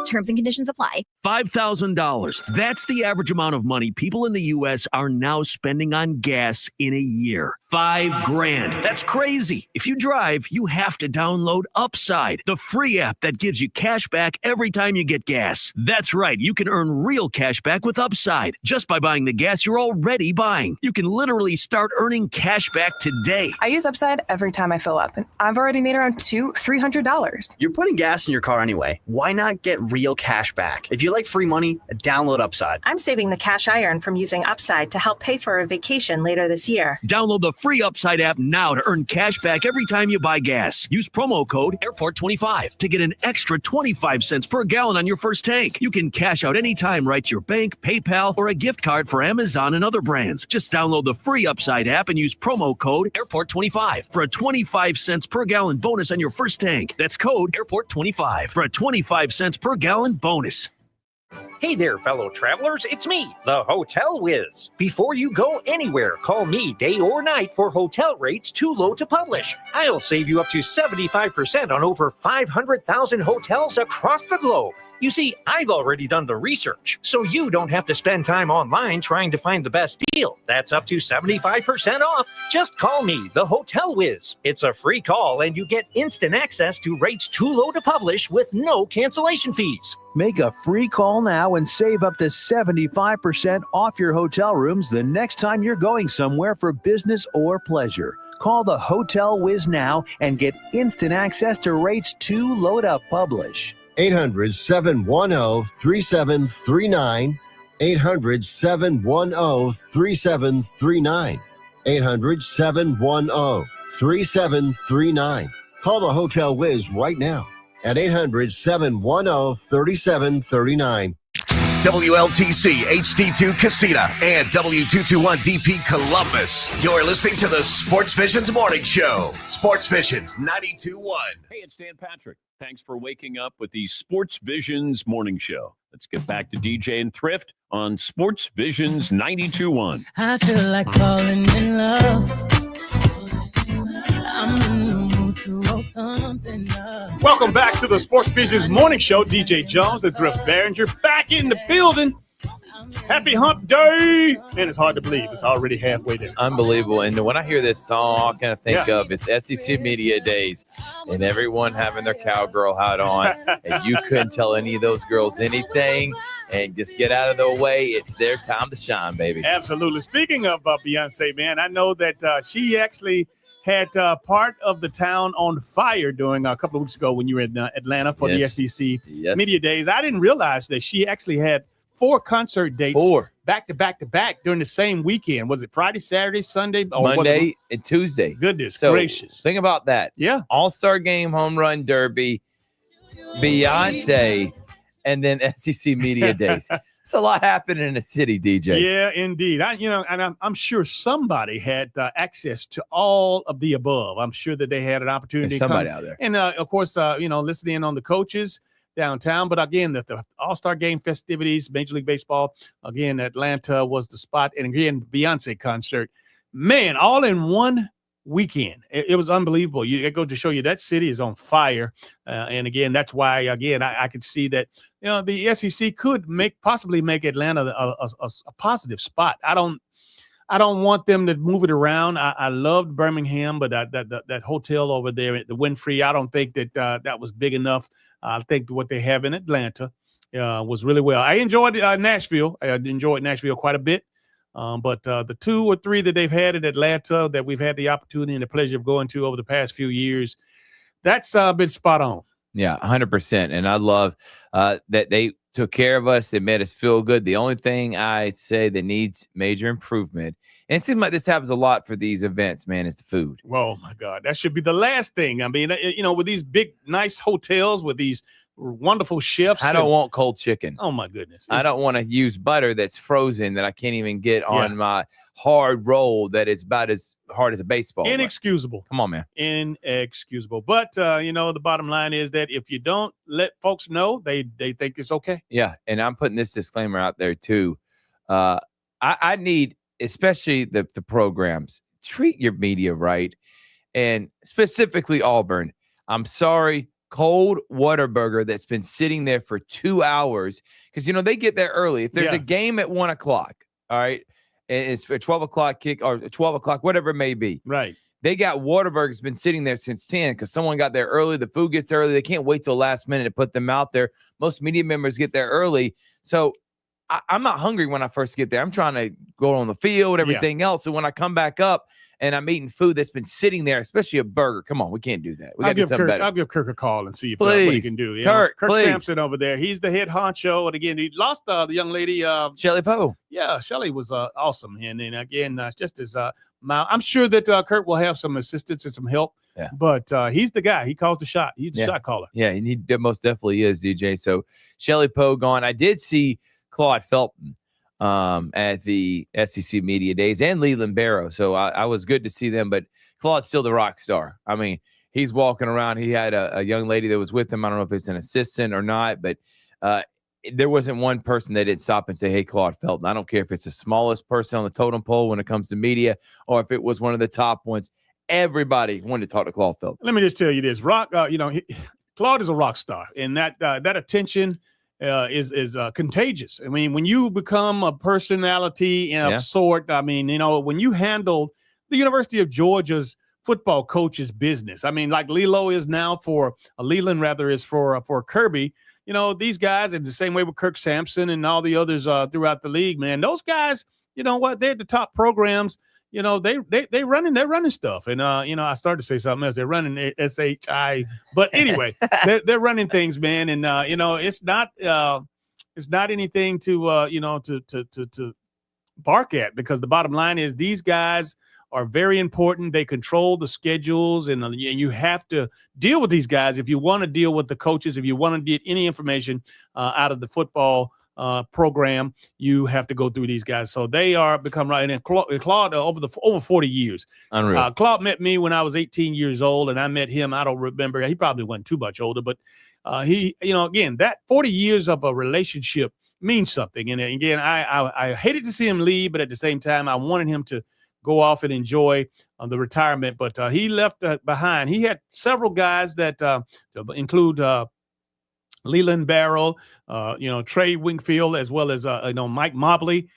Terms and conditions apply. $5,000. That's the average amount of money people in the U.S. are now spending on gas in a year. $5,000. That's crazy. If you drive, you have to download Upside, the free app that gives you cash back every time you get gas. That's right. You can earn real cash back with Upside just by buying the gas you're already buying. You can literally start earning cash back today. I use Upside every time I fill up, and I've already made around $300. You're putting gas in your car anyway. Why not get real cash back? If you like free money, download Upside. I'm saving the cash I earn from using Upside to help pay for a vacation later this year. Download the free Upside app now to earn cash back every time you buy gas. Use promo code AIRPORT25 to get an extra 25 cents per gallon on your first tank. You can cash out anytime right to your bank, PayPal, or a gift card for Amazon and other brands. Just download the free Upside app and use promo code AIRPORT25 for a 25 cents per gallon bonus on your first tank. That's code AIRPORT25 for a 25 cents per gallon bonus. Hey there, fellow travelers. It's me, the Hotel Whiz. Before you go anywhere, call me day or night for hotel rates too low to publish. I'll save you up to 75% on over 500,000 hotels across the globe. You see, I've already done the research, so you don't have to spend time online trying to find the best deal. That's up to 75% off. Just call me, the Hotel Whiz. It's a free call, and you get instant access to rates too low to publish with no cancellation fees. Make a free call now and save up to 75% off your hotel rooms the next time you're going somewhere for business or pleasure. Call the Hotel Whiz now and get instant access to rates too low to publish. 800-710-3739. 800-710-3739. 800-710-3739. Call the Hotel Whiz right now at 800-710-3739. WLTC HD2 Casita and W221DP Columbus. You're listening to the Sports Visions Morning Show. Sports Visions 92.1. Hey, it's Dan Patrick. Thanks for waking up with the Sports Visions Morning Show. Let's get back to DJ and Thrift on Sports Visions 92.1. I feel like falling in love. I'm in the mood to roll something up. Welcome back to the Sports Visions Morning Show. DJ Jones and Thrift Barringer back in the building. Happy Hump Day. Man, it's hard to believe. It's already halfway there. Unbelievable. And when I hear this song, all I kind of think of is SEC Media Days and everyone having their cowgirl hat on. And you couldn't tell any of those girls anything. And just get out of their way. It's their time to shine, baby. Absolutely. Speaking of Beyonce, man, I know that she actually had part of the town on fire during a couple of weeks ago when you were in Atlanta for the SEC Media Days. I didn't realize that she actually had 4 concert dates back to back during the same weekend. Was it Friday, Saturday, Sunday? Or Monday and Tuesday. Goodness so gracious. Think about that. Yeah. All-Star Game, Home Run Derby, Beyonce, and then SEC Media Days. It's a lot happening in the city, DJ. Yeah, indeed. I'm sure somebody had access to all of the above. I'm sure that they had an opportunity. There's somebody out there. And of course, listening in on the coaches downtown. But again, the All-Star Game festivities, Major League Baseball, again, Atlanta was the spot. And again, Beyonce concert. Man, all in one weekend. It was unbelievable. It goes to show you that city is on fire. And again, that's why, again, I could see that, the SEC could possibly make Atlanta a positive spot. I don't want them to move it around. I loved Birmingham, but that hotel over there at the Winfrey, I don't think that was big enough. I think what they have in Atlanta was really well. I enjoyed Nashville. I enjoyed Nashville quite a bit. But the 2 or 3 that they've had in Atlanta that we've had the opportunity and the pleasure of going to over the past few years, that's been spot on. Yeah, 100%. And I love that they took care of us. It made us feel good. The only thing I'd say that needs major improvement, and it seems like this happens a lot for these events, man, is the food. Oh, my God. That should be the last thing. I mean, with these big, nice hotels with these wonderful chefs. I don't want cold chicken. Oh, my goodness. I don't want to use butter that's frozen that I can't even get on my hard roll that is about as hard as a baseball. Inexcusable. Come on, man. Inexcusable. But, the bottom line is that if you don't let folks know, they think it's okay. Yeah, and I'm putting this disclaimer out there, too. I need, especially the programs, treat your media right, and specifically Auburn. I'm sorry, cold Whataburger that's been sitting there for 2 hours because, they get there early. If there's a game at 1 o'clock, all right, and it's a 12 o'clock kick or 12 o'clock, whatever it may be. Right. They got Whataburger's been sitting there since 10 because someone got there early. The food gets early. They can't wait till last minute to put them out there. Most media members get there early. So I'm not hungry when I first get there. I'm trying to go on the field, everything else. So when I come back up and I'm eating food that's been sitting there, especially a burger, come on, we can't do that. We got to do something better. I'll give Kirk a call and see if what he can do. Kirk Sampson over there. He's the head honcho. And again, he lost the young lady. Shelly Poe. Yeah, Shelly was awesome. And then again, just as I'm sure that Kirk will have some assistance and some help. Yeah. But he's the guy. He calls the shot. He's the shot caller. Yeah, and he most definitely is, DJ. So Shelly Poe gone. I did see Claude Felton at the SEC Media Days and Leland Barrow. So I was good to see them, but Claude's still the rock star. I mean, he's walking around. He had a young lady that was with him. I don't know if it's an assistant or not, but there wasn't one person that didn't stop and say, hey, Claude Felton. I don't care if it's the smallest person on the totem pole when it comes to media or if it was one of the top ones. Everybody wanted to talk to Claude Felton. Let me just tell you this. Claude is a rock star, and that attention is contagious. I mean, when you become a personality of sort, I mean, when you handled the University of Georgia's football coach's business, I mean, like Leland is for Kirby. These guys, in the same way with Kirk Sampson and all the others throughout the league, man, those guys, you know what? They're at the top programs. They're running stuff. And, I started to say something else. They're running SHI. But anyway, they're running things, man. And, it's not anything to bark at, because the bottom line is these guys are very important. They control the schedules, and you have to deal with these guys if you want to deal with the coaches. If you want to get any information out of the football program, you have to go through these guys. So they are become right. And Claude over 40 years. Unreal. Claude met me when I was 18 years old, and I met him. I don't remember. He probably wasn't too much older, but he, again, that 40 years of a relationship means something. And again, I hated to see him leave, but at the same time, I wanted him to go off and enjoy the retirement. But he left behind. He had several guys that include Leland Barrow, Trey Wingfield, as well as Mike Mobley.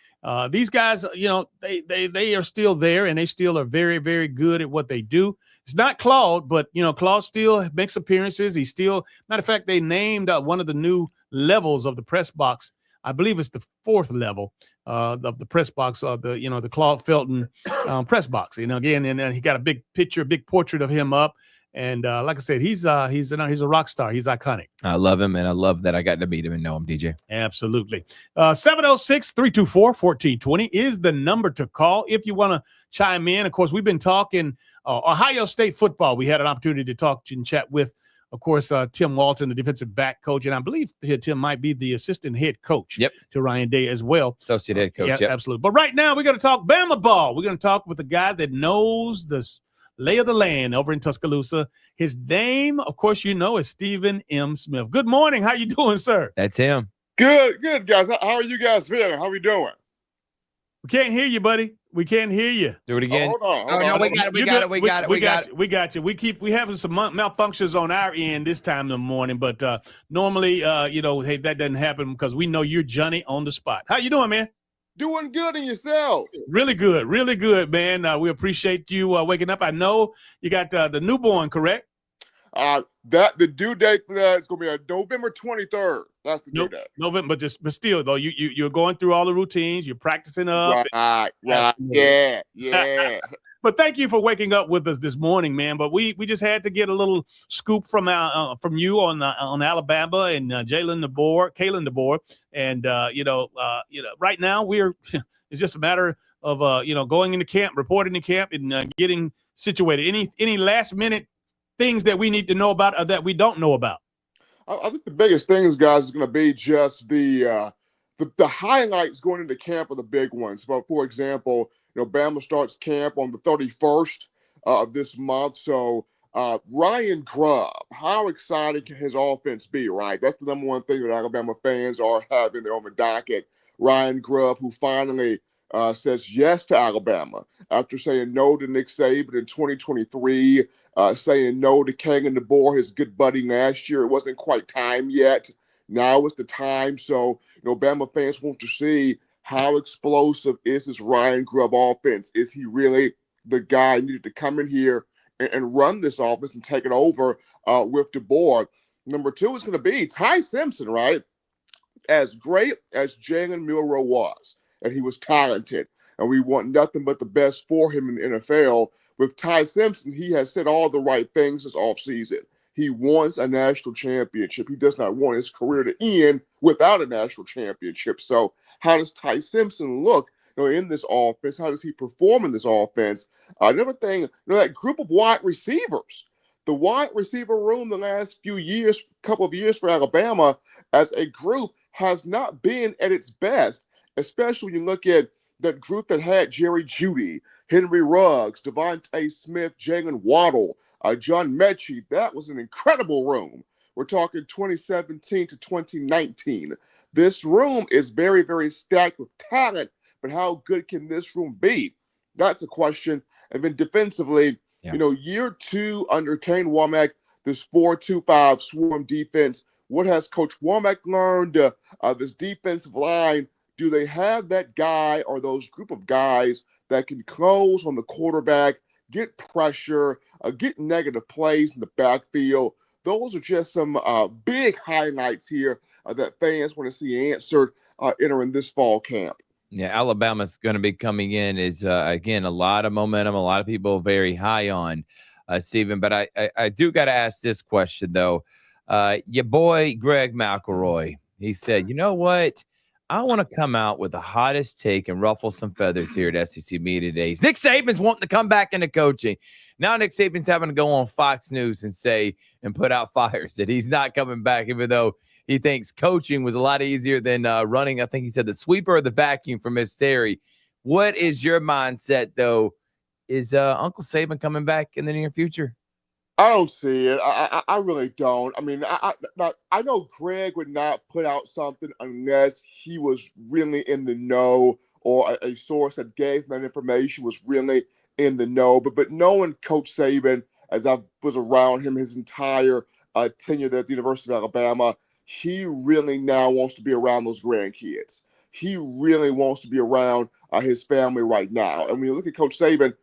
These guys, they are still there, and they still are very, very good at what they do. It's not Claude, but Claude still makes appearances. He's still, matter of fact, they named one of the new levels of the press box. I believe it's the 4th level of the press box of the Claude Felton press box. Again, and he got a big picture, big portrait of him up. And like I said, he's a rock star. He's iconic. I love him, and I love that I got to meet him and know him, DJ. Absolutely. 706-324-1420 is the number to call if you want to chime in. Of course, we've been talking Ohio State football. We had an opportunity to talk and chat with, of course, Tim Walton, the defensive back coach. And I believe Tim might be the assistant head coach to Ryan Day as well. Associate head coach. Yeah, absolutely. But right now, we're going to talk Bama ball. We're going to talk with a guy that knows the lay of the land over in Tuscaloosa. His name, of course, is Stephen M. Smith. Good morning. How you doing, sir? That's him. Good, guys. How are you guys feeling? How we doing? We can't hear you, buddy. We can't hear you. Do it again. Hold on. No, we got it. We got you. We having some malfunctions on our end this time in the morning, but normally, hey, that doesn't happen because we know you're Johnny on the spot. How you doing, man? Doing good in yourself. Really good, man. We appreciate you waking up. I know you got the newborn, correct? The due date is going to be November 23rd. That's the due date. November, but still, though, you're going through all the routines. You're practicing up. Right. Yeah. But But thank you for waking up with us this morning, man. But we just had to get a little scoop from you on Alabama and Kalen DeBoer, and right now it's just a matter of going into camp, reporting to camp, and getting situated. Any last minute things that we need to know about or that we don't know about? I think the biggest things, guys, is going to be just the highlights going into camp are the big ones. But for example, Bama starts camp on the 31st of this month. So Ryan Grubb, how exciting can his offense be, right? That's the number one thing that Alabama fans are having there on the docket. Ryan Grubb, who finally says yes to Alabama after saying no to Nick Saban in 2023, saying no to Kalen DeBoer, his good buddy last year. It wasn't quite time yet. Now is the time. So, Bama fans want to see how explosive is this Ryan Grubb offense. Is he really the guy needed to come in here and run this offense and take it over with DeBoer? Number two is going to be Ty Simpson, right? As great as Jalen Milroe was, and he was talented, and we want nothing but the best for him in the NFL. With Ty Simpson, he has said all the right things this offseason. He wants a national championship. He does not want his career to end without a national championship. So how does Ty Simpson look in this offense? How does he perform in this offense? Another thing, that group of wide receivers, the wide receiver room the last couple of years for Alabama as a group has not been at its best, especially when you look at that group that had Jerry Jeudy, Henry Ruggs, Devontae Smith, Jalen Waddle, John Mechie. That was an incredible room. We're talking 2017 to 2019. This room is very, very stacked with talent, but how good can this room be? That's a question. And then defensively, year two under Kane Womack, this 4-2-5 swarm defense. What has Coach Womack learned of this defensive line? Do they have that guy or those group of guys that can close on the quarterback, get pressure, get negative plays in the backfield? Those are just some big highlights here that fans want to see answered entering this fall camp. Yeah, Alabama's going to be coming in is, again, a lot of momentum, a lot of people very high on Stephen. But I do got to ask this question, though. Your boy, Greg McElroy, he said, you know what? I want to come out with the hottest take and ruffle some feathers here at SEC Media Days. Nick Saban's wanting to come back into coaching. Now Nick Saban's having to go on Fox News and put out fires that he's not coming back, even though he thinks coaching was a lot easier than running, I think he said, the sweeper or the vacuum for Miss Terry. What is your mindset, though? Is Uncle Saban coming back in the near future? I don't see it. I really don't. I mean, I know Greg would not put out something unless he was really in the know, or a source that gave him that information was really in the know. But knowing Coach Saban, as I was around him his entire tenure there at the University of Alabama, he really now wants to be around those grandkids. He really wants to be around his family right now. And when you look at Coach Saban,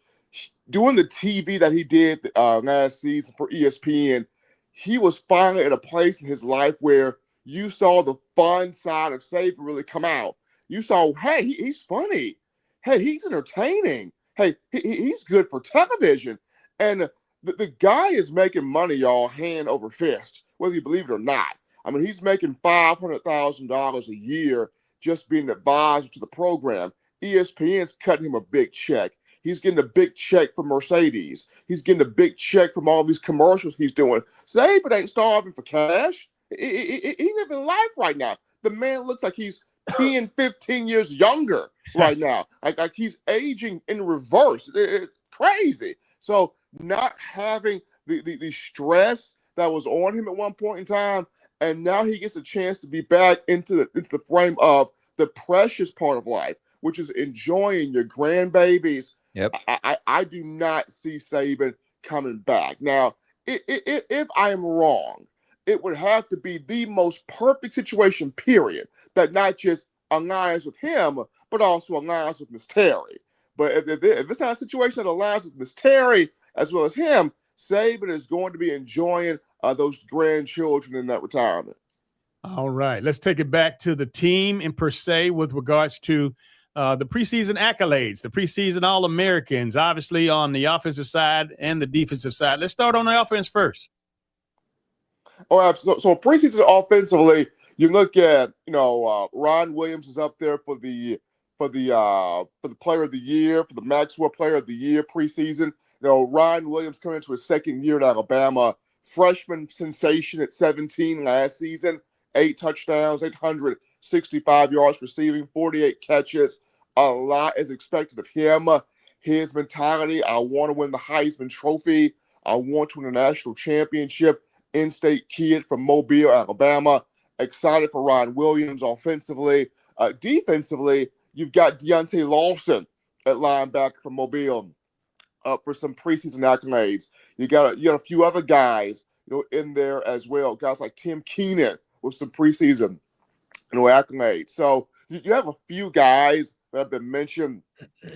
doing the TV that he did last season for ESPN, he was finally at a place in his life where you saw the fun side of Saban really come out. You saw, hey, he's funny. Hey, he's entertaining. Hey, he's good for television. And the guy is making money, y'all, hand over fist, whether you believe it or not. I mean, he's making $500,000 a year just being an advisor to the program. ESPN's cutting him a big check. He's getting a big check from Mercedes. He's getting a big check from all these commercials he's doing. Saban ain't starving for cash. He living life right now. The man looks like he's 10, 15 years younger right now. Like he's aging in reverse. It's crazy. So not having the stress that was on him at one point in time, and now he gets a chance to be back into the frame of the precious part of life, which is enjoying your grandbabies. Yep. I do not see Saban coming back. Now, if I am wrong, it would have to be the most perfect situation, period, that not just aligns with him, but also aligns with Miss Terry. But if it's not a situation that aligns with Miss Terry as well as him, Saban is going to be enjoying those grandchildren in that retirement. All right. Let's take it back to the team in per se with regards to the preseason accolades, the preseason All-Americans, obviously on the offensive side and the defensive side. Let's start on the offense first. Oh, absolutely. So preseason offensively, you look at, Ron Williams is up there for the player of the year, for the Maxwell player of the year preseason. Ron Williams coming into his second year at Alabama, freshman sensation at 17 last season, 8 touchdowns, 865 yards receiving, 48 catches. A lot is expected of him. His mentality, I want to win the Heisman Trophy. I want to win a national championship. In-state kid from Mobile, Alabama. Excited for Ron Williams offensively. Defensively, you've got Deontay Lawson at linebacker from Mobile up for some preseason accolades. You got a few other guys in there as well. Guys like Tim Keenan with some preseason accolades. So you have a few guys that have been mentioned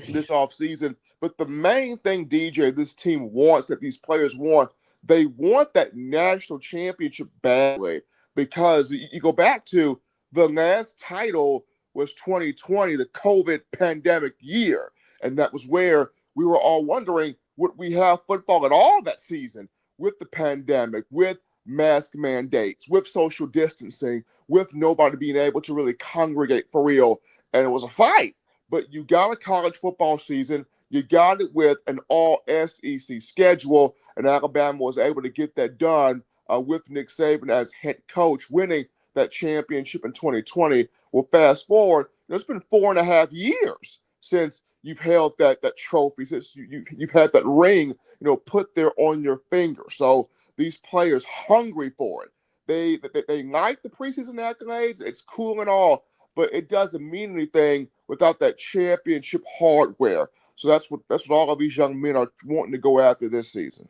this offseason. But the main thing, DJ, this team wants, that these players want, they want that national championship badly, because you go back to the last title was 2020, the COVID pandemic year. And that was where we were all wondering, would we have football at all that season with the pandemic, with mask mandates, with social distancing, with nobody being able to really congregate for real. And it was a fight. But you got a college football season. You got it with an all-SEC schedule, and Alabama was able to get that done with Nick Saban as head coach, winning that championship in 2020. Well, fast forward, it's been 4.5 years since you've held that trophy, since you've had that ring, put there on your finger. So these players hungry for it. They like the preseason accolades. It's cool and all, but it doesn't mean anything without that championship hardware. So that's what all of these young men are wanting to go after this season.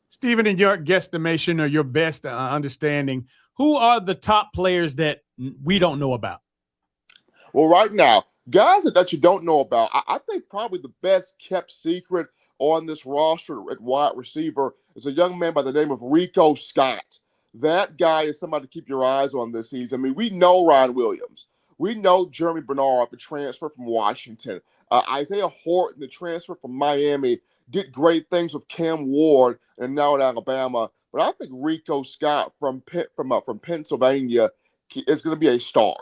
Stephen, in your guesstimation or your best understanding, who are the top players that we don't know about? Well, right now, guys that you don't know about, I think probably the best kept secret on this roster at wide receiver is a young man by the name of Rico Scott. That guy is somebody to keep your eyes on this season. I mean, we know Ron Williams. We know Jeremy Bernard, the transfer from Washington. Isaiah Horton, the transfer from Miami, did great things with Cam Ward and now at Alabama. But I think Rico Scott from Pennsylvania is going to be a star.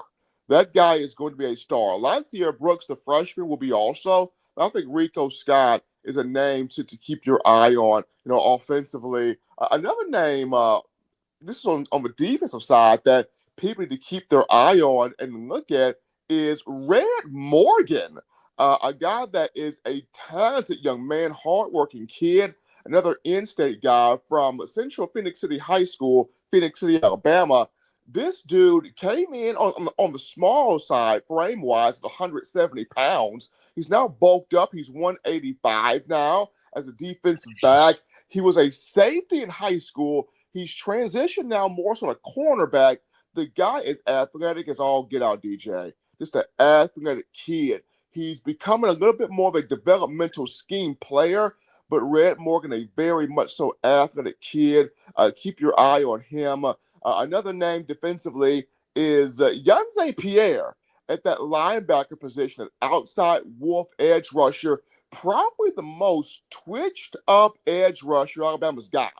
That guy is going to be a star. Lancier Brooks, the freshman, will be also. But I think Rico Scott is a name to keep your eye on, offensively. Another name, this is on the defensive side, that people need to keep their eye on and look at is Red Morgan. A guy that is a talented young man, hardworking kid, another in-state guy from Central Phoenix City High School, Phoenix City, Alabama. This dude came in on the small side, frame-wise, at 170 pounds. He's now bulked up. He's 185 now as a defensive back. He was a safety in high school. He's transitioned now more so to cornerback. The guy is athletic as all get out, DJ. Just an athletic kid. He's becoming a little bit more of a developmental scheme player, but Red Morgan, a very much so athletic kid. Keep your eye on him. Another name defensively is Yanze Pierre at that linebacker position, an outside wolf edge rusher, probably the most twitched up edge rusher Alabama's got.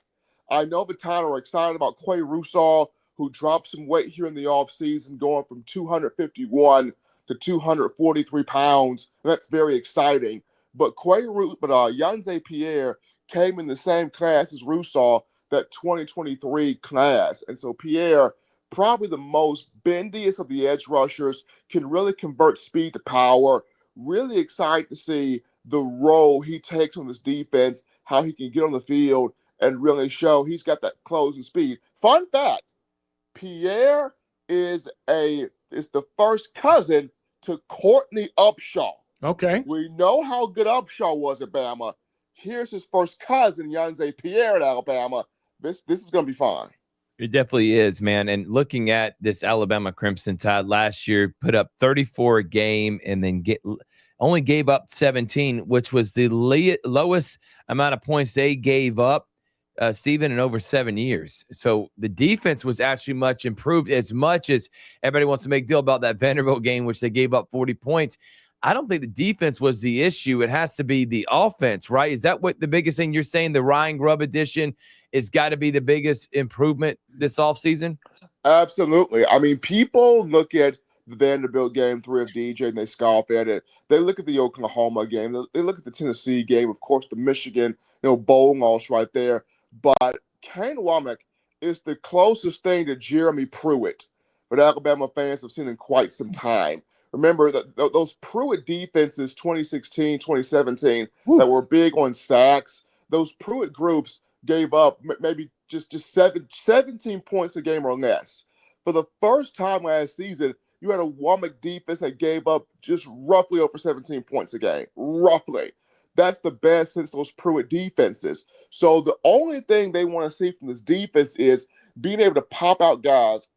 I know the title are excited about Quay Russaw, who dropped some weight here in the offseason, going from 251 to 243 pounds. That's very exciting. But Yanze Pierre came in the same class as Russaw, that 2023 class. And so Pierre, probably the most bendiest of the edge rushers, can really convert speed to power. Really excited to see the role he takes on this defense, how he can get on the field and really show he's got that closing speed. Fun fact, Pierre is the first cousin to Courtney Upshaw. Okay. We know how good Upshaw was at Bama. Here's his first cousin, Yanze Pierre at Alabama. This is going to be fun. It definitely is, man. And looking at this Alabama Crimson Tide last year, put up 34 a game and then only gave up 17, which was the lowest amount of points they gave up, Stephen, in over 7 years. So the defense was actually much improved, as much as everybody wants to make a deal about that Vanderbilt game, which they gave up 40 points. I don't think the defense was the issue. It has to be the offense, right? Is that what the biggest thing you're saying? The Ryan Grubb addition has got to be the biggest improvement this offseason? Absolutely. I mean, people look at the Vanderbilt game 3 of DJ and they scoff at it. They look at the Oklahoma game. They look at the Tennessee game. Of course, the Michigan, bowl loss right there. But Kane Womack is the closest thing to Jeremy Pruitt that Alabama fans have seen in quite some time. Remember that those Pruitt defenses, 2016, 2017, that were big on sacks, those Pruitt groups gave up maybe just 17 points a game or less. For the first time last season, you had a Womack defense that gave up just roughly over 17 points a game. Roughly. That's the best since those Pruitt defenses. So the only thing they want to see from this defense is being able to pop out guys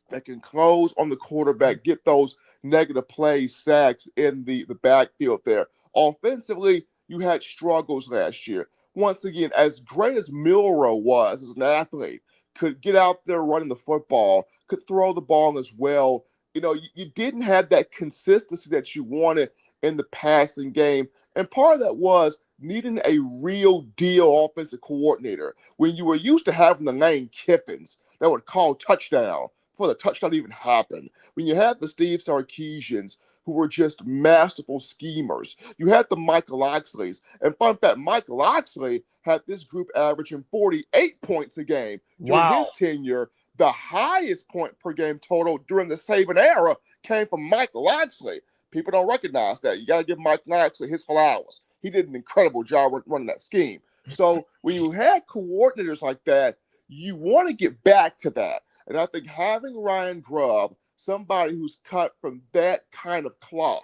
that can close on the quarterback, get those negative plays, sacks in the backfield there. Offensively, you had struggles last year. Once again, as great as Milroe was as an athlete, could get out there running the football, could throw the ball as well. You didn't have that consistency that you wanted in the passing game. And part of that was needing a real deal offensive coordinator. When you were used to having the Lane Kiffins that would call touchdown before the touchdown even happened. When you had the Steve Sarkisians, who were just masterful schemers. You had the Michael Oxleys. And fun fact, Michael Oxley had this group averaging 48 points a game during his tenure. The highest point per game total during the Saban era came from Michael Oxley. People don't recognize that. You got to give Mike Oxley his flowers. He did an incredible job running that scheme. So when you had coordinators like that, you want to get back to that. And I think having Ryan Grubb, somebody who's cut from that kind of cloth,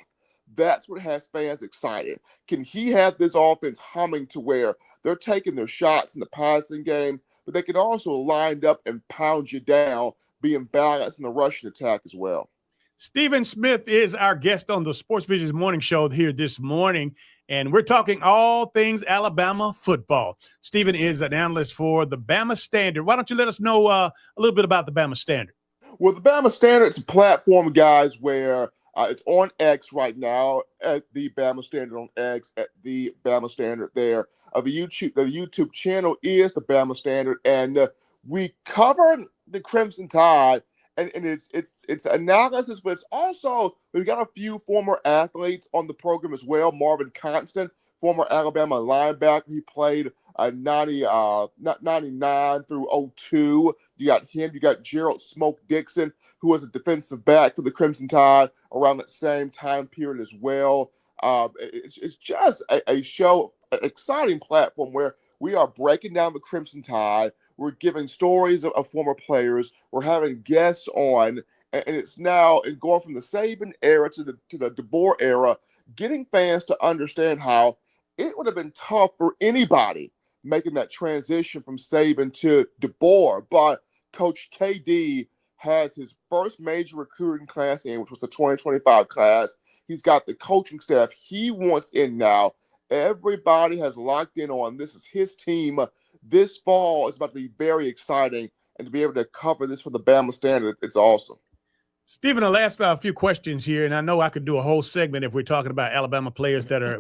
that's what has fans excited. Can he have this offense humming to where they're taking their shots in the passing game, but they can also line up and pound you down, being balanced in the rushing attack as well? Stephen Smith is our guest on the Sports Visions Morning Show here this morning, and we're talking all things Alabama football. Stephen is an analyst for the Bama Standard. Why don't you let us know a little bit about the Bama Standard? Well, the Bama Standard is a platform, guys, where it's on X right now at the Bama Standard on X, at the Bama Standard there. The YouTube channel is the Bama Standard, and we cover the Crimson Tide. And it's analysis, but it's also, we've got a few former athletes on the program as well. Marvin Constant, former Alabama linebacker. He played 99 through 02. You got him. You got Gerald Smoke Dixon, who was a defensive back for the Crimson Tide around that same time period as well. It's just a show, an exciting platform where we are breaking down the Crimson Tide. We're giving stories of former players. We're having guests on, and it's now going from the Saban era to the DeBoer era, getting fans to understand how it would have been tough for anybody making that transition from Saban to DeBoer. But Coach KD has his first major recruiting class in, which was the 2025 class. He's got the coaching staff he wants in now. Everybody has locked in on this is his team. This fall is about to be very exciting, and to be able to cover this for the Bama Standard, it's awesome. Stephen, the last few questions here, and I know I could do a whole segment if we're talking about Alabama players that are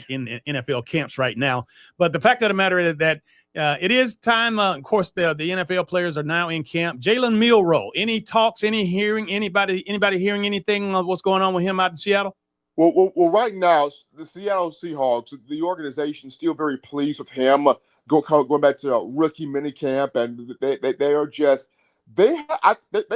in NFL camps right now. But the fact of the matter is that it is time. Of course, the NFL players are now in camp. Jalen Milroe, any talks, anybody hearing anything of what's going on with him out in Seattle? Well, right now, the Seattle Seahawks, the organization is still very pleased with him. Going back to rookie minicamp, and they are just they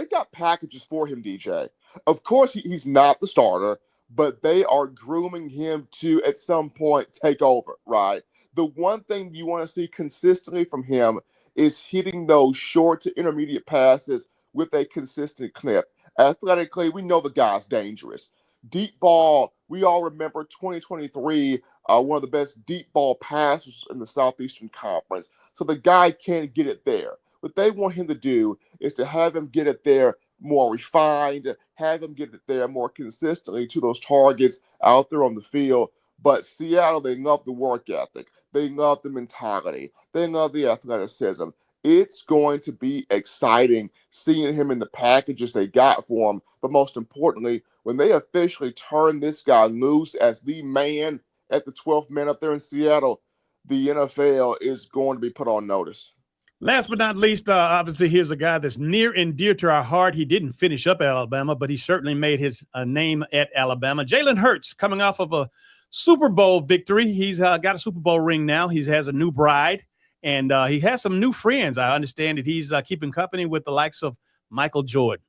got packages for him, DJ. Of course, he's not the starter, but they are grooming him to at some point take over. Right. The one thing you want to see consistently from him is hitting those short to intermediate passes with a consistent clip. Athletically, we know the guy's dangerous. Deep ball, we all remember 2023, one of the best deep ball passers in the Southeastern Conference. So the guy can get it there. What they want him to do is to have him get it there more refined, have him get it there more consistently to those targets out there on the field. But Seattle, they love the work ethic. They love the mentality. They love the athleticism. It's going to be exciting seeing him in the packages they got for him. But most importantly, when they officially turn this guy loose as the man at the 12th man up there in Seattle, the NFL is going to be put on notice. Last but not least, obviously, here's a guy that's near and dear to our heart. He didn't finish up at Alabama, but he certainly made his name at Alabama. Jalen Hurts, coming off of a Super Bowl victory. He's got a Super Bowl ring now. He has a new bride, and he has some new friends. I understand that he's keeping company with the likes of Michael Jordan.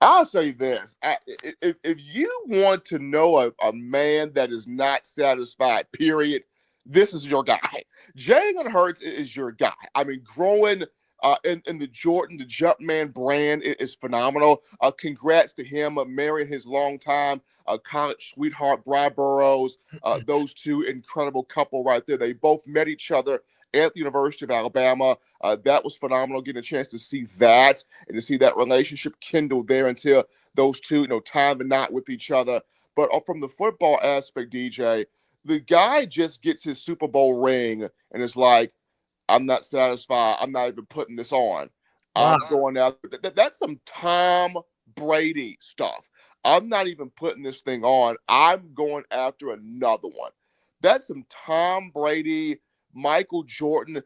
I'll say this. If you want to know a man that is not satisfied, period, this is your guy. Jalen Hurts is your guy. I mean, growing in the Jordan, the Jumpman brand is phenomenal. Congrats to him marrying his longtime college sweetheart, Bri Burrows. Those two incredible couple right there. They both met each other at the University of Alabama. That was phenomenal, getting a chance to see that and to see that relationship kindle there until those two, time the knot with each other. But from the football aspect, DJ, the guy just gets his Super Bowl ring and is like, I'm not satisfied. I'm not even putting this on. I'm going out. That's some Tom Brady stuff. I'm not even putting this thing on. I'm going after another one. That's some Tom Brady, Michael Jordan.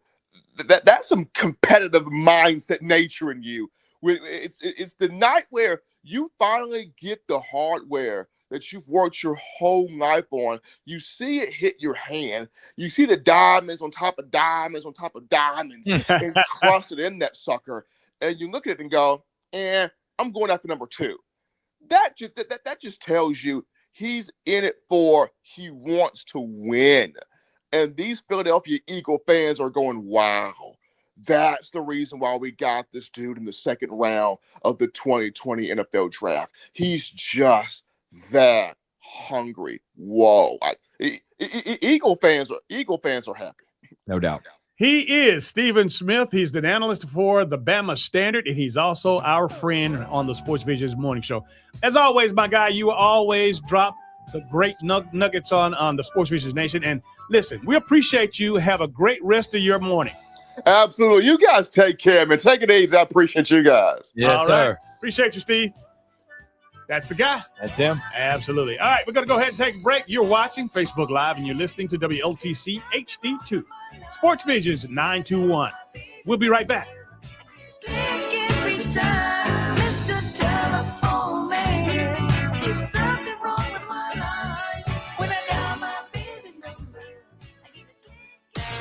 That's some competitive mindset nature in you. It's the night where you finally get the hardware that you've worked your whole life on. You see it hit your hand. You see the diamonds on top of diamonds on top of diamonds encrusted in that sucker. And you look at it and go, I'm going after number two. That just tells you he's in it for he wants to win. And these Philadelphia Eagle fans are going, wow, that's the reason why we got this dude in the second round of the 2020 NFL draft. He's just that hungry. Whoa. Eagle fans are happy. No doubt. He is Stephen Smith. He's the analyst for the Bama Standard, and he's also our friend on the Sports Visions Morning Show. As always, my guy, you always drop the great nuggets on the Sports Visions Nation. And listen, we appreciate you. Have a great rest of your morning. Absolutely. You guys take care, man. Take it easy. I appreciate you guys. Yes, all sir. Right. Appreciate you, Steve. That's the guy. That's him. Absolutely. All right, we're going to go ahead and take a break. You're watching Facebook Live, and you're listening to WLTC HD2. Sports Visions 921. We'll be right back.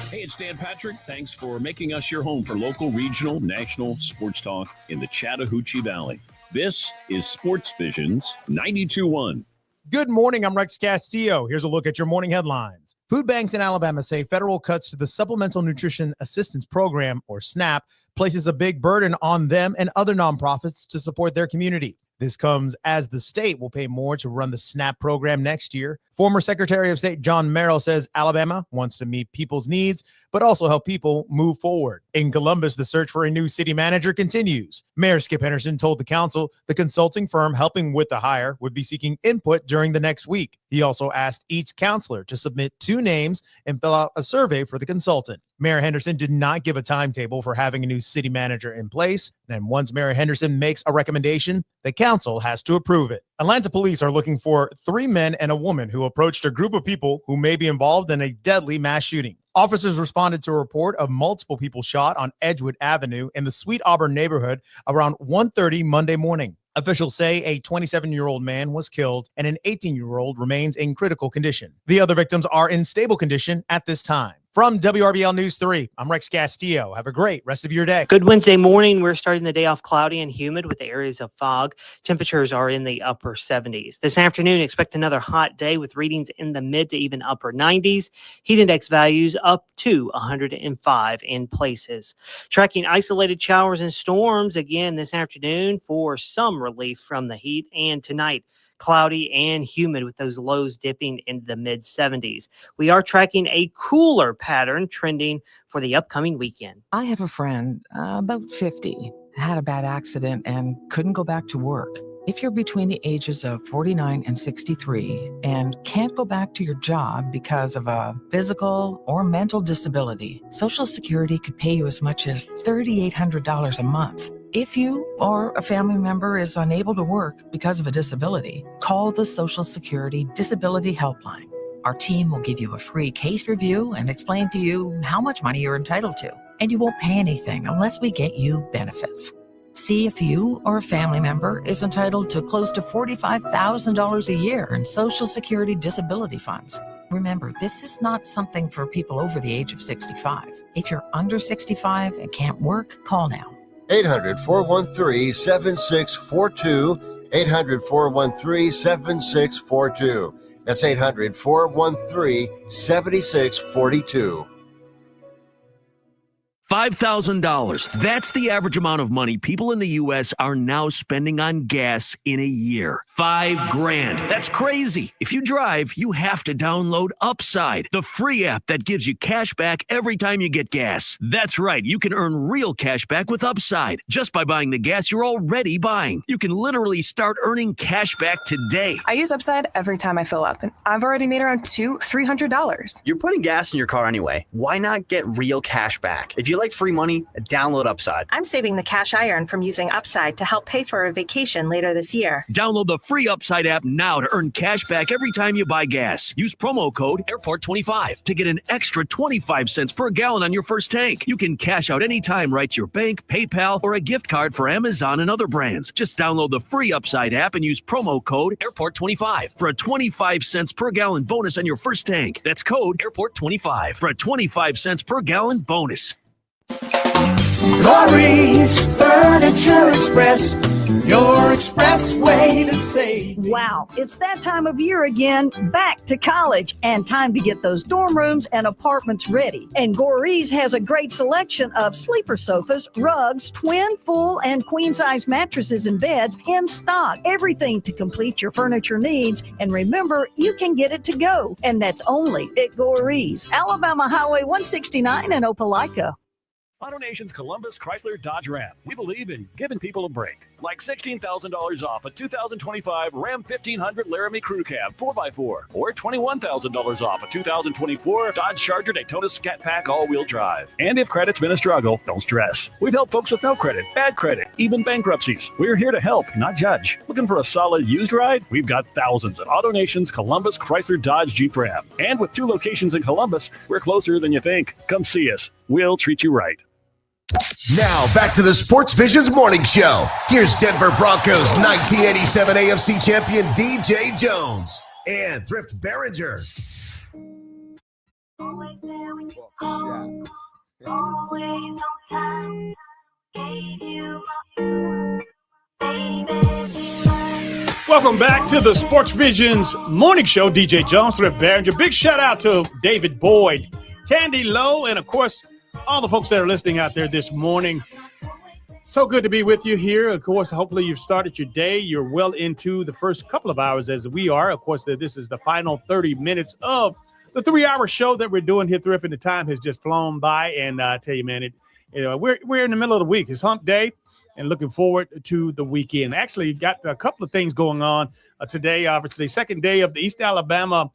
Hey, it's Dan Patrick. Thanks for making us your home for local, regional, national sports talk in the Chattahoochee Valley. This is Sports Visions 92.1. Good morning. I'm Rex Castillo. Here's a look at your morning headlines. Food banks in Alabama say federal cuts to the Supplemental Nutrition Assistance Program, or SNAP, places a big burden on them and other nonprofits to support their community. This comes as the state will pay more to run the SNAP program next year. Former Secretary of State John Merrill says Alabama wants to meet people's needs, but also help people move forward. In Columbus, the search for a new city manager continues. Mayor Skip Henderson told the council the consulting firm helping with the hire would be seeking input during the next week. He also asked each counselor to submit 2 names and fill out a survey for the consultant. Mayor Henderson did not give a timetable for having a new city manager in place, and once Mayor Henderson makes a recommendation, the council has to approve it. Atlanta police are looking for 3 men and a woman who approached a group of people who may be involved in a deadly mass shooting. Officers responded to a report of multiple people shot on Edgewood Avenue in the Sweet Auburn neighborhood around 1:30 Monday morning. Officials say a 27-year-old man was killed and an 18-year-old remains in critical condition. The other victims are in stable condition at this time. From WRBL News 3, I'm Rex Castillo. Have a great rest of your day. Good Wednesday morning. We're starting the day off cloudy and humid with areas of fog. Temperatures are in the upper 70s. This afternoon, expect another hot day with readings in the mid to even upper 90s. Heat index values up to 105 in places. Tracking isolated showers and storms again this afternoon for some relief from the heat, and tonight cloudy and humid with those lows dipping into the mid 70s. We are tracking a cooler pattern trending for the upcoming weekend. I have a friend, about 50, had a bad accident and couldn't go back to work. If you're between the ages of 49 and 63 and can't go back to your job because of a physical or mental disability, Social Security could pay you as much as $3,800 a month. If you or a family member is unable to work because of a disability, call the Social Security Disability Helpline. Our team will give you a free case review and explain to you how much money you're entitled to. And you won't pay anything unless we get you benefits. See if you or a family member is entitled to close to $45,000 a year in Social Security disability funds. Remember, this is not something for people over the age of 65. If you're under 65 and can't work, call now. 800-413-7642. 800-413-7642. That's 800-413-7642. $5,000. That's the average amount of money people in the U.S. are now spending on gas in a year. $5,000. That's crazy. If you drive, you have to download Upside, the free app that gives you cash back every time you get gas. That's right. You can earn real cash back with Upside just by buying the gas you're already buying. You can literally start earning cash back today. I use Upside every time I fill up, and I've already made around $300. You're putting gas in your car anyway. Why not get real cash back? If you like free money, download Upside. I'm saving the cash I earn from using Upside to help pay for a vacation later this year. Download the free Upside app now to earn cash back every time you buy gas. Use promo code AIRPORT25 to get an extra 25 cents per gallon on your first tank. You can cash out anytime right to your bank, PayPal, or a gift card for Amazon and other brands. Just download the free Upside app and use promo code AIRPORT25 for a 25 cents per gallon bonus on your first tank. That's code AIRPORT25 for a 25 cents per gallon bonus. Lori's Furniture Express, your express way to save. Wow, it's that time of year again, back to college, and time to get those dorm rooms and apartments ready. And Goree's has a great selection of sleeper sofas, rugs, twin, full, and queen-size mattresses and beds in stock. Everything to complete your furniture needs. And remember, you can get it to go. And that's only at Goree's, Alabama Highway 169 in Opelika. Auto Nation's Columbus, Chrysler, Dodge Ram. We believe in giving people a break. Like $16,000 off a 2025 Ram 1500 Laramie Crew Cab 4x4. Or $21,000 off a 2024 Dodge Charger Daytona Scat Pack all-wheel drive. And if credit's been a struggle, don't stress. We've helped folks with no credit, bad credit, even bankruptcies. We're here to help, not judge. Looking for a solid used ride? We've got thousands at Auto Nation's Columbus, Chrysler, Dodge, Jeep, Ram. And with 2 locations in Columbus, we're closer than you think. Come see us. We'll treat you right. Now, back to the Sports Visions Morning Show. Here's Denver Broncos 1987 AFC champion DJ Jones and Thrift Behringer. Always there when you call. Always on time. Gave you my baby. Welcome back to the Sports Visions Morning Show. DJ Jones, Thrift Behringer. Big shout out to David Boyd, Candy Lowe, and of course, all the folks that are listening out there this morning. So good to be with you here. Of course, hopefully you've started your day. You're well into the first couple of hours as we are. Of course, this is the final 30 minutes of the 3-hour show that we're doing here, Thrift, and the time has just flown by. And I tell you, man, we're in the middle of the week. It's hump day and looking forward to the weekend. Actually, got a couple of things going on today. It's the second day of the East Alabama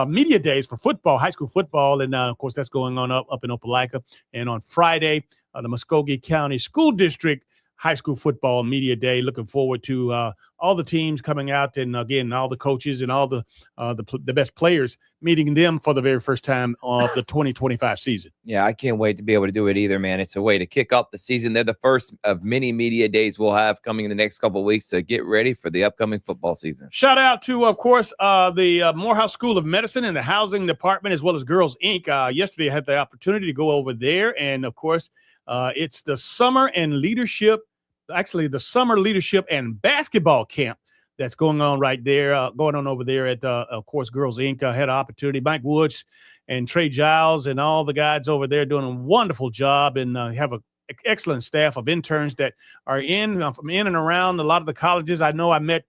media days for football, high school football. And of course, that's going on up in Opelika. And on Friday, the Muskogee County School District High School Football Media Day. Looking forward to all the teams coming out, and again, all the coaches and all the best players, meeting them for the very first time of the 2025 season. Yeah, I can't wait to be able to do it either, man. It's a way to kick off the season. They're the first of many media days we'll have coming in the next couple of weeks to get ready for the upcoming football season. Shout out to, of course, the Morehouse School of Medicine and the Housing Department, as well as Girls Inc. Yesterday, I had the opportunity to go over there, and of course, it's the summer leadership and basketball camp that's going on right there, going on over there at, of course, Girls Inc. Had an opportunity. Mike Woods and Trey Giles and all the guys over there doing a wonderful job, and have an excellent staff of interns that are from in and around a lot of the colleges. I know I met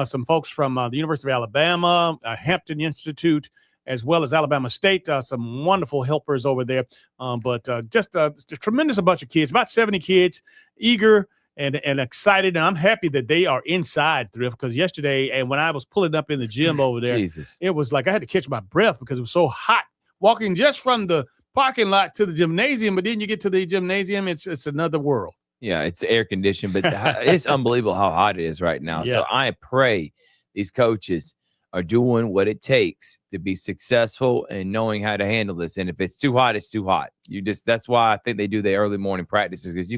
some folks from the University of Alabama, Hampton Institute, as well as Alabama State, some wonderful helpers over there. But just a tremendous bunch of kids, about 70 kids, eager and excited. And I'm happy that they are inside, Thrift, because yesterday, and when I was pulling up in the gym over there, it was like I had to catch my breath because it was so hot walking just from the parking lot to the gymnasium. But then you get to the gymnasium, it's another world. Yeah, it's air conditioned, but it's unbelievable how hot it is right now. Yeah. So I pray these coaches are doing what it takes to be successful and knowing how to handle this. And if it's too hot, it's too hot. That's why I think they do the early morning practices, because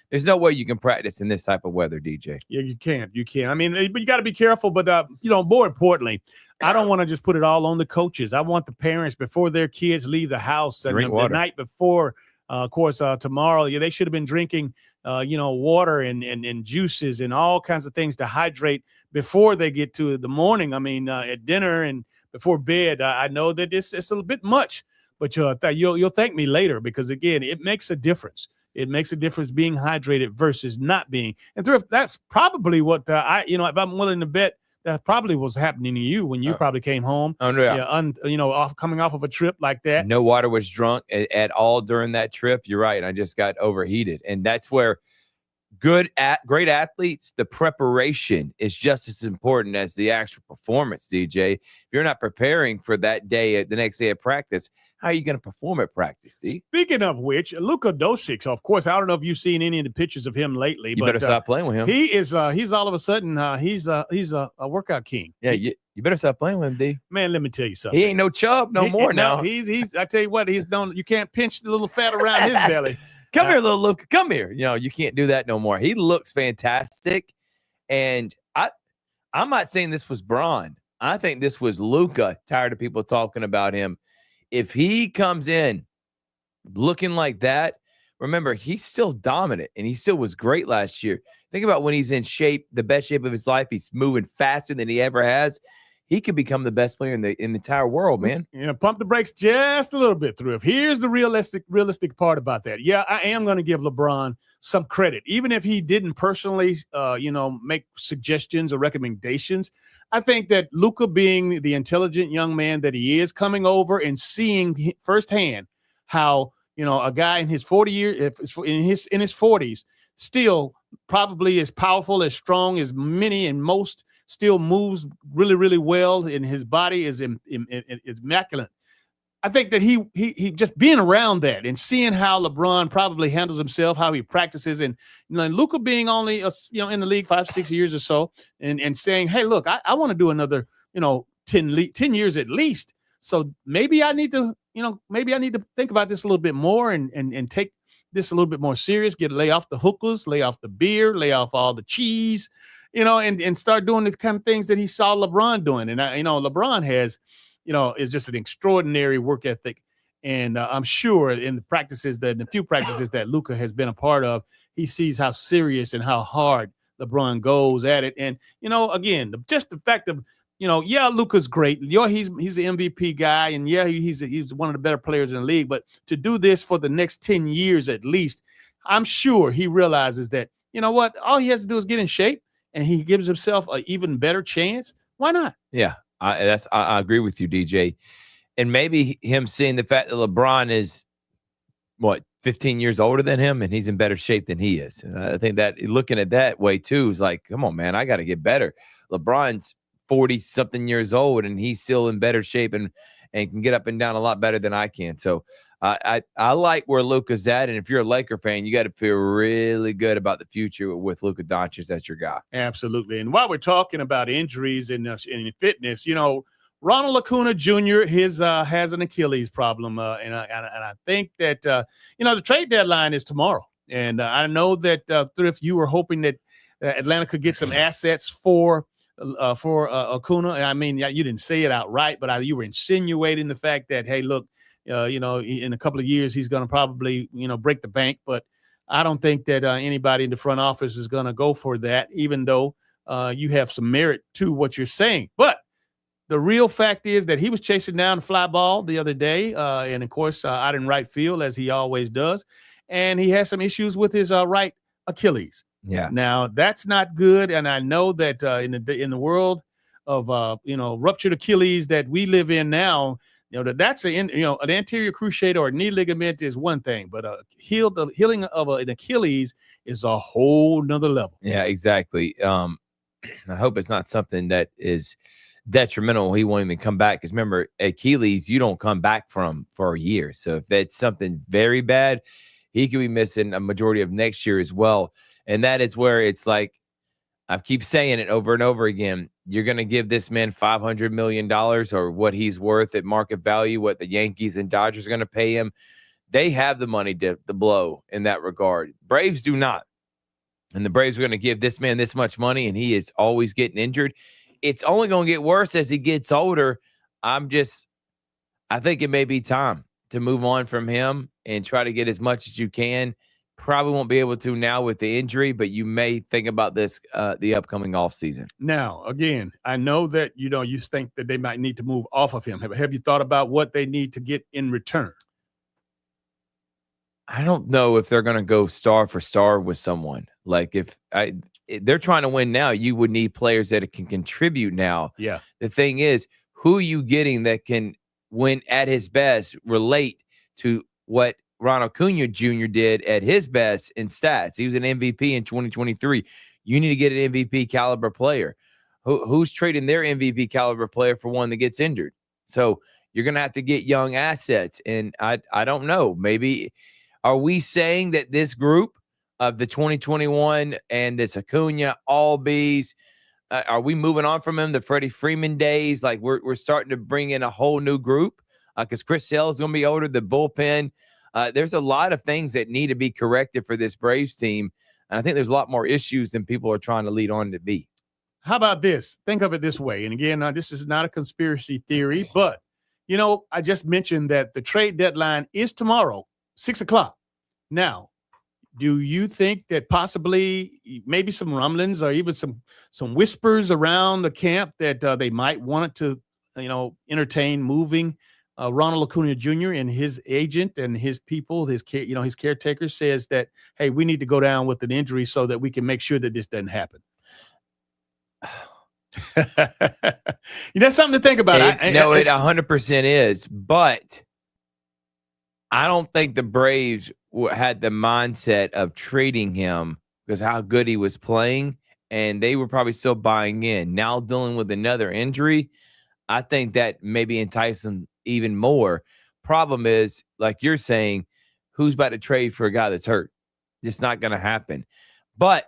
there's no way you can practice in this type of weather, DJ. Yeah, you can't. I mean, but you got to be careful. But, more importantly, I don't want to just put it all on the coaches. I want the parents, before their kids leave the house, and the night before, of course, tomorrow, they should have been drinking, water and juices and all kinds of things to hydrate before they get to the morning. I mean, at dinner and before bed. I know that it's a little bit much, but you'll thank me later, because, again, it makes a difference. It makes a difference being hydrated versus not being. And that's probably what if I'm willing to bet, that probably was happening to you when you probably came home. Oh, yeah. Coming off of a trip like that. No water was drunk at all during that trip. You're right. I just got overheated. And that's where great athletes, the preparation is just as important as the actual performance, DJ. If you're not preparing for that day, the next day of practice, how are you going to perform at practice? See? Speaking of which, Luka Doncic, of course, I don't know if you've seen any of the pictures of him lately. You better stop playing with him. He is he's all of a sudden he's a workout king. Yeah, you better stop playing with him, D. Man, let me tell you something. He ain't no chub no more now. He's I tell you what, you can't pinch the little fat around his belly. Come here, little Luka. Come here. You can't do that no more. He looks fantastic. And I'm not saying this was Bron. I think this was Luka, tired of people talking about him. If he comes in looking like that, remember, he's still dominant, and he still was great last year. Think about when he's in shape, the best shape of his life. He's moving faster than he ever has. He could become the best player in the entire world, man. Yeah, pump the brakes just a little bit, Thrift. Here's the realistic part about that. Yeah, I am going to give LeBron some credit, even if he didn't personally, make suggestions or recommendations. I think that Luka, being the intelligent young man that he is, coming over and seeing firsthand how a guy in his 40 years, in his 40s, still probably as powerful, as strong as many and most, still moves really, really well, and his body is immaculate. I think that he just being around that and seeing how LeBron probably handles himself, how he practices, and Luka being only in the league 5-6 years or so, and saying, hey, look, I want to do another 10 years at least. So maybe I need to think about this a little bit more and take this a little bit more serious. Lay off the hookahs, lay off the beer, lay off all the cheese. And start doing the kind of things that he saw LeBron doing. And, LeBron has, is just an extraordinary work ethic. And I'm sure in the few practices that Luka has been a part of, he sees how serious and how hard LeBron goes at it. And, again, just the fact of, Luka's great. He's the MVP guy. And, he's one of the better players in the league. But to do this for the next 10 years at least, I'm sure he realizes that, all he has to do is get in shape, and he gives himself an even better chance. Why not? Yeah, I agree with you, DJ. And maybe him seeing the fact that LeBron is, 15 years older than him, and he's in better shape than he is. And I think that looking at that way, too, is like, come on, man, I got to get better. LeBron's 40-something years old, and he's still in better shape and can get up and down a lot better than I can. So I like where Luka's at, and if you're a Laker fan, you got to feel really good about the future with Luka Doncic as your guy. Absolutely. And while we're talking about injuries and fitness, Ronald Acuna Jr. has an Achilles problem, and I think that the trade deadline is tomorrow, and I know that Thrift, you were hoping that Atlanta could get some assets for Acuna. I mean, you didn't say it outright, but you were insinuating the fact that, hey, look. In a couple of years, he's going to probably, break the bank. But I don't think that anybody in the front office is going to go for that, even though you have some merit to what you're saying. But the real fact is that he was chasing down the fly ball the other day. And, of course, out in right field, as he always does. And he has some issues with his right Achilles. Yeah. Now, that's not good. And I know that in the world of, ruptured Achilles that we live in now, that's an anterior cruciate or knee ligament is one thing, but the healing of an Achilles is a whole nother level. Yeah, exactly. I hope it's not something that is detrimental. He won't even come back, because remember, Achilles, you don't come back from for a year. So if that's something very bad, he could be missing a majority of next year as well. And that is where it's like, I keep saying it over and over again. You're going to give this man $500 million, or what he's worth at market value, what the Yankees and Dodgers are going to pay him. They have the money to blow in that regard. Braves do not. And the Braves are going to give this man this much money, and he is always getting injured. It's only going to get worse as he gets older. I think it may be time to move on from him and try to get as much as you can. Probably won't be able to now with the injury, but you may think about this the upcoming offseason. Now, again, I know that you think that they might need to move off of him. Have you thought about what they need to get in return? I don't know if they're going to go star for star with someone. Like if they're trying to win now, you would need players that can contribute now. Yeah. The thing is, who are you getting that can, when at his best, relate to what Ronald Acuna Jr. did at his best in stats? He was an MVP in 2023. You need to get an MVP caliber player. Who's trading their MVP caliber player for one that gets injured? So you're going to have to get young assets. And I don't know. Maybe are we saying that this group of the 2021 and this Acuna, Albies, are we moving on from him? The Freddie Freeman days, like we're starting to bring in a whole new group because Chris Sale is going to be older. The bullpen. There's a lot of things that need to be corrected for this Braves team. And I think there's a lot more issues than people are trying to lead on to be. How about this? Think of it this way. And again, this is not a conspiracy theory, but, I just mentioned that the trade deadline is tomorrow, 6:00. Now, do you think that possibly maybe some rumblings or even some whispers around the camp that they might want to, entertain moving Ronald Acuna Jr. and his agent and his people, his caretaker says that, hey, we need to go down with an injury so that we can make sure that this doesn't happen. That's something to think about. It 100% is, but I don't think the Braves had the mindset of trading him because how good he was playing, and they were probably still buying in. Now dealing with another injury, I think that maybe entice them even more. Problem is, like you're saying, who's about to trade for a guy that's hurt? It's not going to happen. But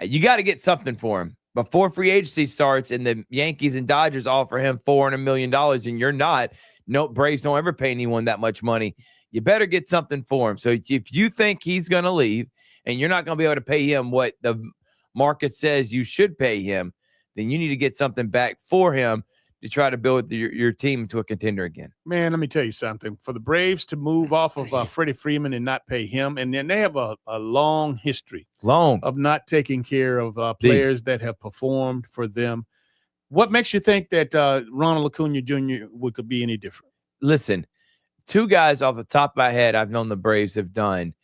you got to get something for him before free agency starts and the Yankees and Dodgers offer him $400 million and you're not. No, Braves don't ever pay anyone that much money. You better get something for him. So if you think he's going to leave and you're not going to be able to pay him what the market says you should pay him, then you need to get something back for him to try to build your team into a contender again. Man, let me tell you something. For the Braves to move off of Freddie Freeman and not pay him, and then they have a long history of not taking care of players that have performed for them. What makes you think that Ronald Acuna Jr. could be any different? Listen, two guys off the top of my head I've known the Braves have done,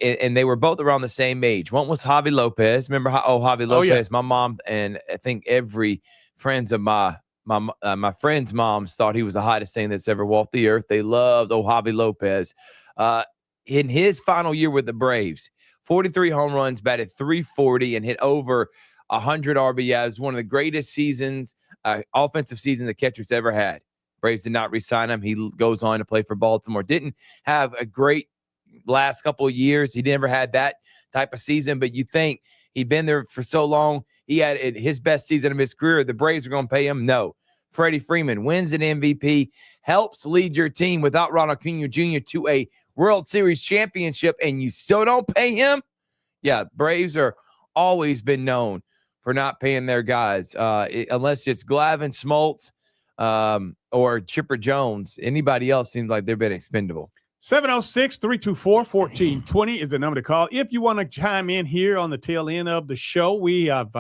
and they were both around the same age. One was Javi Lopez. Remember Javi Lopez? Yeah. My mom and I think every friends of my friends' moms thought he was the hottest thing that's ever walked the earth. They loved Javi Lopez. In his final year with the Braves, 43 home runs, batted .340, and hit over 100 RBIs. One of the greatest seasons, offensive seasons the catcher's ever had. Braves did not re-sign him. He goes on to play for Baltimore. Didn't have a great last couple of years. He never had that type of season, but you think he'd been there for so long. He had his best season of his career. The Braves are going to pay him? No. Freddie Freeman wins an MVP, helps lead your team without Ronald Acuna Jr. to a World Series championship, and you still don't pay him? Yeah, Braves are always been known for not paying their guys, unless it's Glavine, Smoltz, or Chipper Jones. Anybody else seems like they've been expendable. 706-324-1420 is the number to call. If you want to chime in here on the tail end of the show, we have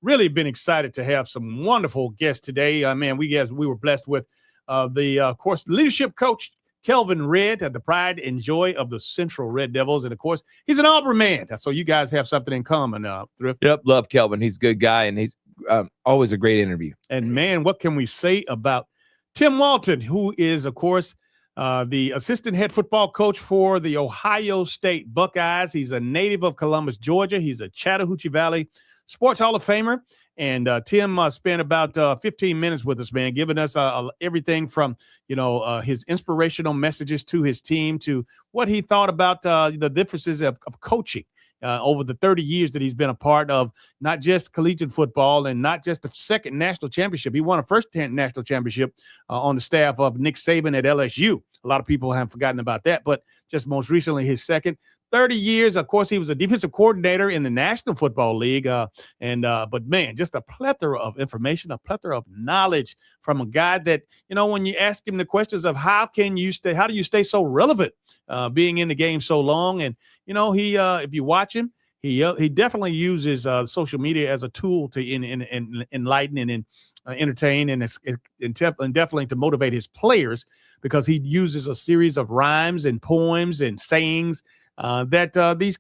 really been excited to have some wonderful guests today. We were blessed with of course, leadership coach Kelvin Red, the pride and joy of the Central Red Devils. And, of course, he's an Auburn man. So you guys have something in common, Thrift. Yep, love Kelvin. He's a good guy, and he's always a great interview. And, man, what can we say about Tim Walton, who is, of course, the assistant head football coach for the Ohio State Buckeyes. He's a native of Columbus, Georgia. He's a Chattahoochee Valley Sports Hall of Famer. And Tim spent about 15 minutes with us, man, giving us everything from, his inspirational messages to his team to what he thought about the differences of coaching over the 30 years that he's been a part of not just collegiate football and not just the second national championship. He won a first national championship on the staff of Nick Saban at LSU. A lot of people have forgotten about that, but just most recently his second. 30 years, of course, he was a defensive coordinator in the National Football League. But man, just a plethora of information, a plethora of knowledge from a guy that, when you ask him the questions of how do you stay so relevant being in the game so long? And, if you watch him, he definitely uses social media as a tool to enlighten and entertain and definitely to motivate his players, because he uses a series of rhymes and poems and sayings that these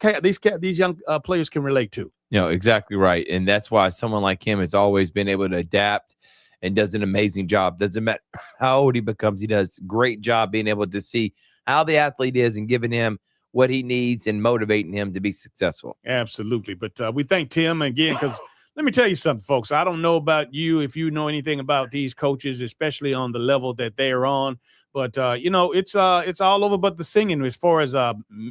young players can relate to. Exactly right. And that's why someone like him has always been able to adapt and does an amazing job. Doesn't matter how old he becomes, he does a great job being able to see how the athlete is and giving him what he needs and motivating him to be successful. Absolutely. But we thank Tim again, because let me tell you something, folks. I don't know about you, if you know anything about these coaches, especially on the level that they're on. But, it's all over but the singing as far as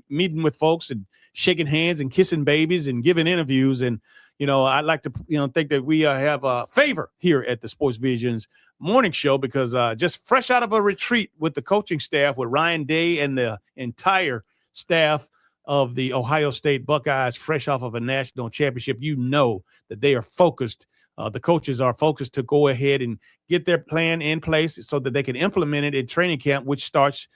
meeting with folks and shaking hands and kissing babies and giving interviews. And, I'd like to, think that we have a favor here at the Sports Visions morning show, because just fresh out of a retreat with the coaching staff with Ryan Day and the entire staff of the Ohio State Buckeyes, fresh off of a national championship, that they are focused. The coaches are focused to go ahead and get their plan in place so that they can implement it in training camp, which starts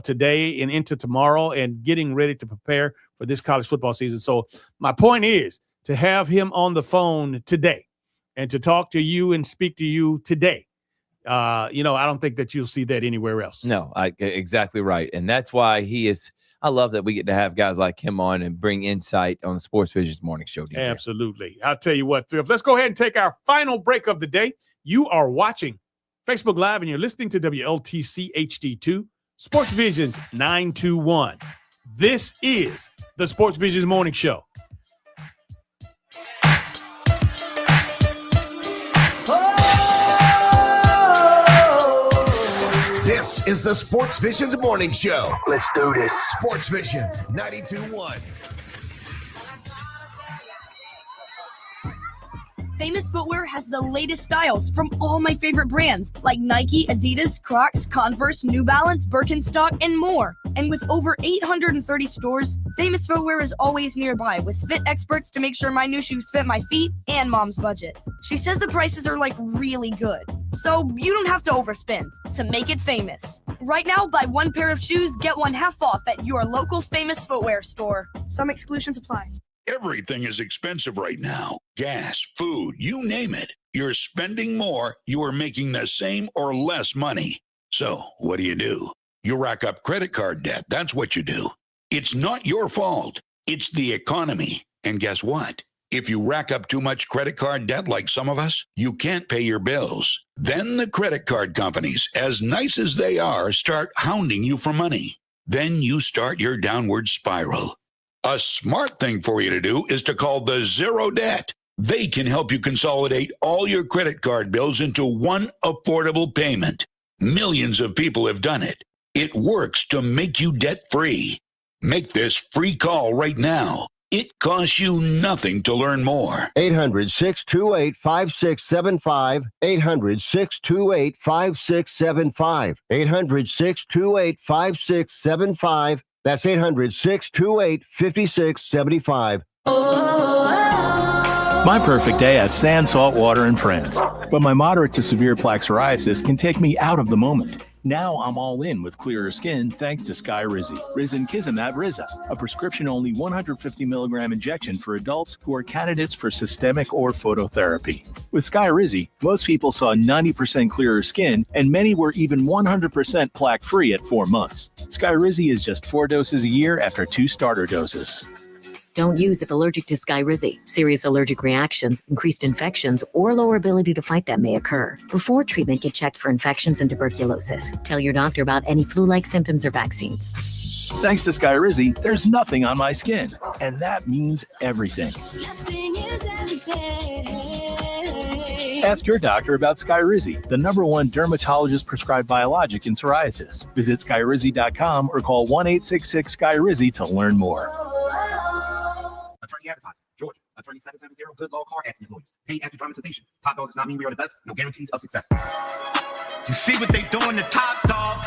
today and into tomorrow, and getting ready to prepare for this college football season. So my point is to have him on the phone today and to talk to you and speak to you today. I don't think that you'll see that anywhere else. No, exactly right. And that's why I love that we get to have guys like him on and bring insight on the Sports Visions morning show. DJ. Absolutely. I'll tell you what, Thrift, let's go ahead and take our final break of the day. You are watching Facebook Live and you're listening to WLTC HD2, Sports Visions 921. This is the Sports Visions morning show. This is the Sports Visions morning show. Let's do this. Sports Visions 92.1. Famous Footwear has the latest styles from all my favorite brands like Nike, Adidas, Crocs, Converse, New Balance, Birkenstock, and more. And with over 830 stores, Famous Footwear is always nearby with fit experts to make sure my new shoes fit my feet and mom's budget. She says the prices are really good, so you don't have to overspend to make it famous. Right now, buy one pair of shoes, get one half off at your local Famous Footwear store. Some exclusions apply. Everything is expensive right now. Gas, food, you name it. You're spending more, you are making the same or less money. So what do? You rack up credit card debt. That's what you do. It's not your fault. It's the economy. And guess what? If you rack up too much credit card debt like some of us, you can't pay your bills. Then the credit card companies, as nice as they are, start hounding you for money. Then you start your downward spiral. A smart thing for you to do is to call the Zero Debt. They can help you consolidate all your credit card bills into one affordable payment. Millions of people have done it. It works to make you debt-free. Make this free call right now. It costs you nothing to learn more. 800-628-5675. 800-628-5675. 800-628-5675. That's 800-628-5675. My perfect day has sand, salt water, and friends. But my moderate to severe plaque psoriasis can take me out of the moment. Now I'm all in with clearer skin thanks to Skyrizi. Risankizumab Riza, a prescription-only 150 milligram injection for adults who are candidates for systemic or phototherapy. With Skyrizi, most people saw 90% clearer skin, and many were even 100% plaque-free at 4 months. Skyrizi is just 4 doses a year after 2 starter doses. Don't use if allergic to Skyrizi. Serious allergic reactions, increased infections, or lower ability to fight them may occur. Before treatment, get checked for infections and tuberculosis. Tell your doctor about any flu-like symptoms or vaccines. Thanks to Skyrizi, there's nothing on my skin, and that means everything. Ask your doctor about Skyrizi, the #1 dermatologist-prescribed biologic in psoriasis. Visit Skyrizi.com or call 1-866-SKYRIZI to learn more. Attorney advertising. Georgia. Attorney 770. Good law car accident lawyers. Paid after dramatization. Top Dog does not mean we are the best. No guarantees of success. You see what they doing to Top Dog?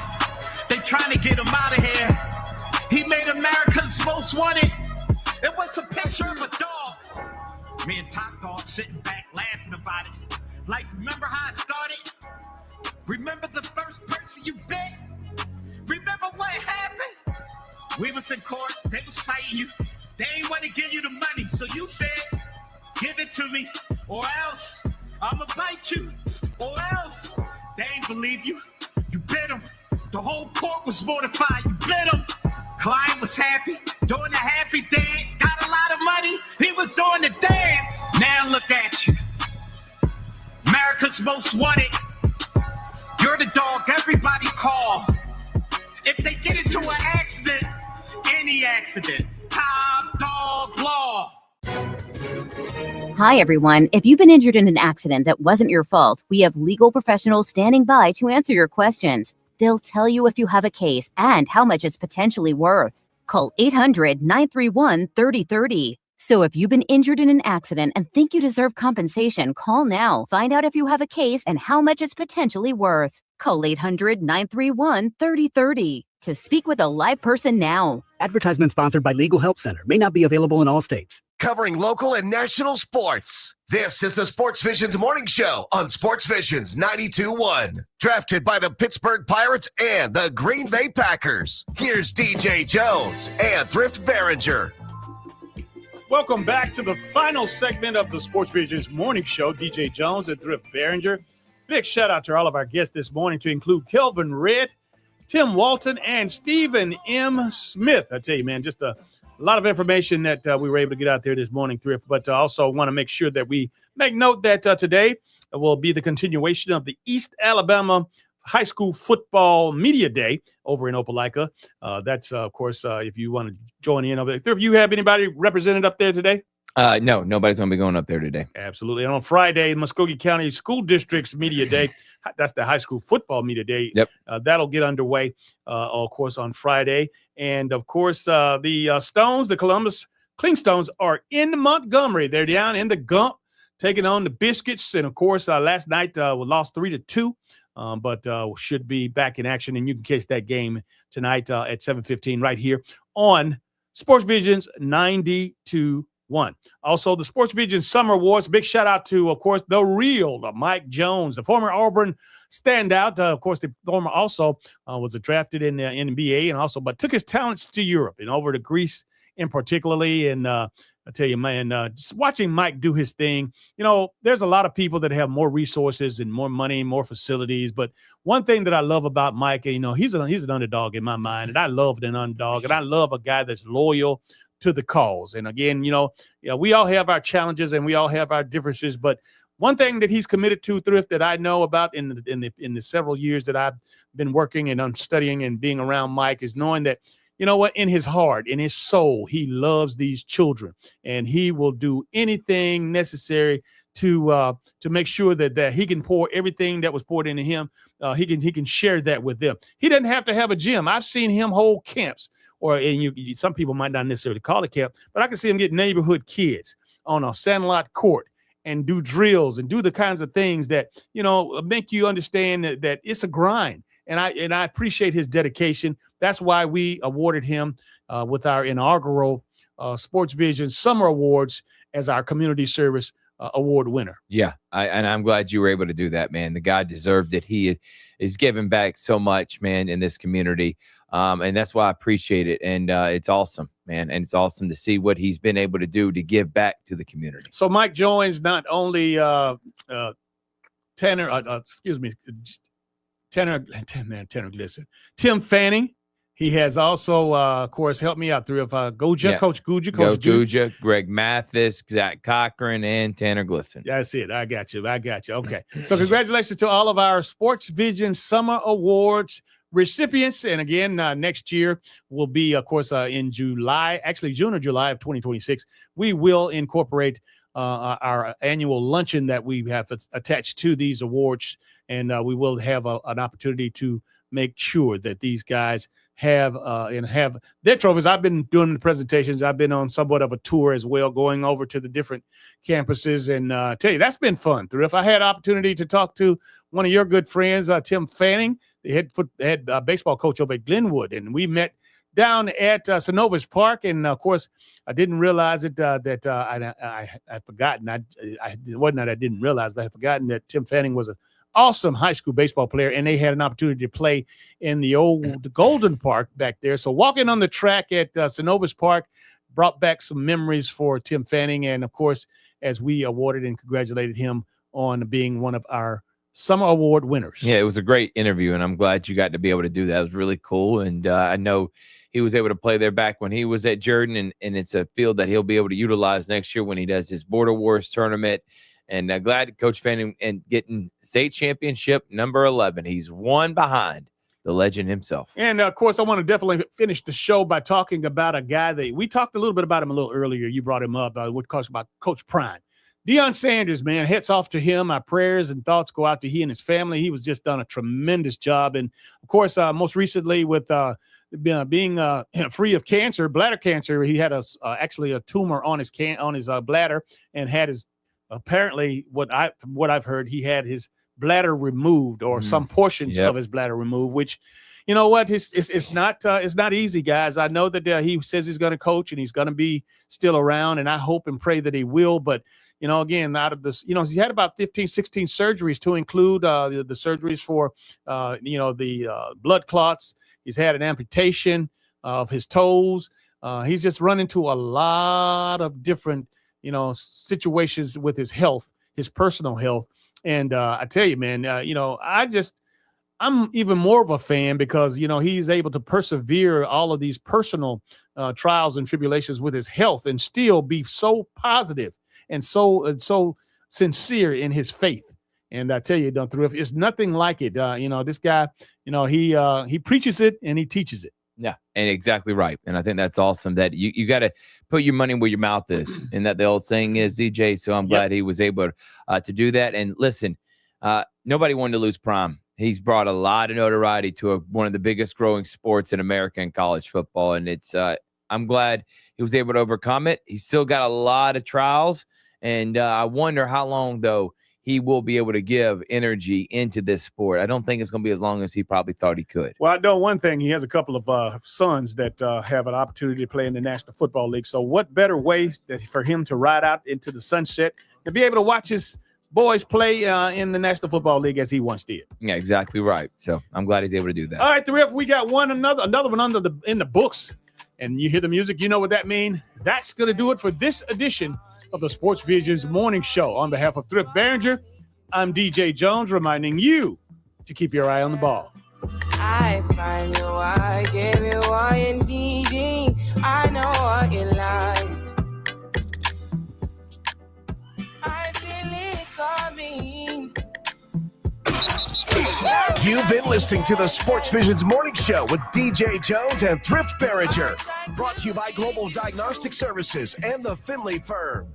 They trying to get him out of here. He made America's most wanted. It was a picture of a dog. Me and Top Dog sitting back laughing about it. Like, remember how it started? Remember the first person you bit? Remember what happened? We was in court. They was fighting you. They ain't want to give you the money. So you said, give it to me or else I'ma bite you or else. They ain't believe you. You bit them. The whole court was mortified. You bit them. Client was happy, doing the happy dance. Got a lot of money. He was doing the dance. Now look at you. America's most wanted. You're the dog everybody call. If they get into an accident, any accident, Top Dog Law. Hi, everyone. If you've been injured in an accident that wasn't your fault, we have legal professionals standing by to answer your questions. They'll tell you if you have a case and how much it's potentially worth. Call 800-931-3030. So if you've been injured in an accident and think you deserve compensation, call now. Find out if you have a case and how much it's potentially worth. Call 800-931-3030 to speak with a live person now. Advertisement sponsored by Legal Help Center. May not be available in all states. Covering local and national sports. This is the Sports Visions Morning Show on Sports Visions 92.1. Drafted by the Pittsburgh Pirates and the Green Bay Packers. Here's DJ Jones and Thrift Behringer. Welcome back to the final segment of the Sports Visions Morning Show. DJ Jones and Thrift Behringer. Big shout out to all of our guests this morning, to include Kelvin Red, Tim Walton, and Stephen M. Smith. I tell you, man, just a lot of information that we were able to get out there this morning, Thrift. But I also want to make sure that we make note that today will be the continuation of the East Alabama High School Football Media Day over in Opelika. That's, of course, if you want to join in over there. Thrift, you have anybody represented up there today? No, nobody's going to be going up there today. Absolutely. And on Friday, Muskogee County School District's Media Day, that's the High School Football Media Day. Yep. That'll get underway, of course, on Friday. And, of course, the Stones, the Columbus Clingstones, are in Montgomery. They're down in the Gump, taking on the Biscuits. And, of course, last night we lost 3-2, but should be back in action. And you can catch that game tonight at 7:15 right here on Sports Visions 92.1. Also, the Sports Vision Summer Awards. Big shout out to, of course, the real Mike Jones, the former Auburn standout. Of course, the former also was drafted in the NBA and also, but took his talents to Europe and over to Greece in particularly. And I tell you, man, just watching Mike do his thing, you know, there's a lot of people that have more resources and more money, more facilities. But one thing that I love about Mike, you know, he's an underdog in my mind, and I love an underdog, and I love a guy that's loyal to the cause. And again, you know, we all have our challenges and we all have our differences, but one thing that he's committed to, Thrift, that I know about in the several years that I've been working and I'm studying and being around Mike is knowing that, you know what, in his heart, in his soul, he loves these children, and he will do anything necessary to make sure that he can pour everything that was poured into him. He can share that with them. He doesn't have to have a gym. I've seen him hold camps. Some people might not necessarily call it camp, but I can see him get neighborhood kids on a sandlot court and do drills and do the kinds of things that, you know, make you understand that it's a grind. And I appreciate his dedication. That's why we awarded him with our inaugural Sports Vision Summer Awards as our community service award winner. Yeah, and I'm glad you were able to do that, man. The guy deserved it. He is giving back so much, man, in this community. And that's why I appreciate it. And it's awesome, man. And it's awesome to see what he's been able to do to give back to the community. So Mike joins not only Tanner Glisson, Tim Fanning, He has also, of course, helped me out through Goja, Yeah. Coach Goja, Go Coach Jude. Guja, Greg Mathis, Zach Cochran, and Tanner Glisson. That's it. I got you. Okay. So congratulations to all of our Sports Vision Summer Awards recipients. And again, next year will be, of course, in July, actually June or July of 2026. We will incorporate our annual luncheon that we have attached to these awards. And we will have an opportunity to make sure that these guys have their trophies. I've been doing the presentations. I've been on somewhat of a tour as well, going over to the different campuses, and tell you that's been fun. If I had opportunity to talk to one of your good friends, Tim Fanning, the head baseball coach over at Glenwood, and we met down at Synovus Park, and of course I didn't realize it that I had forgotten. It wasn't that I didn't realize, but I had forgotten that Tim Fanning was an awesome high school baseball player, and they had an opportunity to play in the Golden Park back there. So walking on the track at Synovus Park brought back some memories for Tim Fanning, and of course, as we awarded and congratulated him on being one of our Summer Award winners. Yeah, it was a great interview, and I'm glad you got to be able to do that. It was really cool, and I know he was able to play there back when he was at Jordan, and it's a field that he'll be able to utilize next year when he does his Border Wars tournament. And glad Coach Fanning and getting state championship number 11. He's one behind the legend himself. And of course, I want to definitely finish the show by talking about a guy that we talked a little bit about him a little earlier. You brought him up. What talks about Coach Prime. Deion Sanders, man, hats off to him. Our prayers and thoughts go out to he and his family. He was just done a tremendous job. And of course, most recently with being free of cancer, bladder cancer, he had actually a tumor on his bladder, and had his apparently from what I've heard, he had his bladder removed, or some portions of his bladder removed, which, you know what, it's not easy, guys. I know that he says he's going to coach and he's going to be still around, and I hope and pray that he will. But, you know, again, out of this, you know, he's had about 15, 16 surgeries, to include the surgeries for, the blood clots. He's had an amputation of his toes. He's just run into a lot of different, situations with his health, his personal health. And I tell you, man, I'm even more of a fan because, he's able to persevere all of these personal trials and tribulations with his health and still be so positive and so sincere in his faith. And I tell you, Don Thrift, it's nothing like it. This guy, he preaches it and he teaches it. Yeah, and exactly right. And I think that's awesome that you got to put your money where your mouth is, and that the old saying is, DJ. So I'm glad he was able to do that. And listen, nobody wanted to lose Prime. He's brought a lot of notoriety to one of the biggest growing sports in America in college football. And I'm glad he was able to overcome it. He's still got a lot of trials. And I wonder how long, though, he will be able to give energy into this sport. I don't think it's going to be as long as he probably thought he could. Well, I know one thing. He has a couple of sons that have an opportunity to play in the National Football League. So what better way for him to ride out into the sunset, to be able to watch his boys play in the National Football League as he once did. Yeah, exactly right. So I'm glad he's able to do that. All right, Thrift, we got another one in the books. And you hear the music, you know what that means. That's going to do it for this edition of the Sports Visions Morning Show. On behalf of Thrift Barringer, I'm DJ Jones, reminding you to keep your eye on the ball. I find you, I gave you all you need. I know what you like. I feel it coming. You've been listening to the Sports Visions Morning Show with DJ Jones and Thrift Barringer. Brought to you by Global Diagnostic Services and the Finley Firm.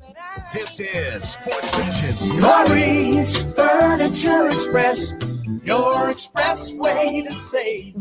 This is Sports Visions. Maurice Furniture Express, your express way to save.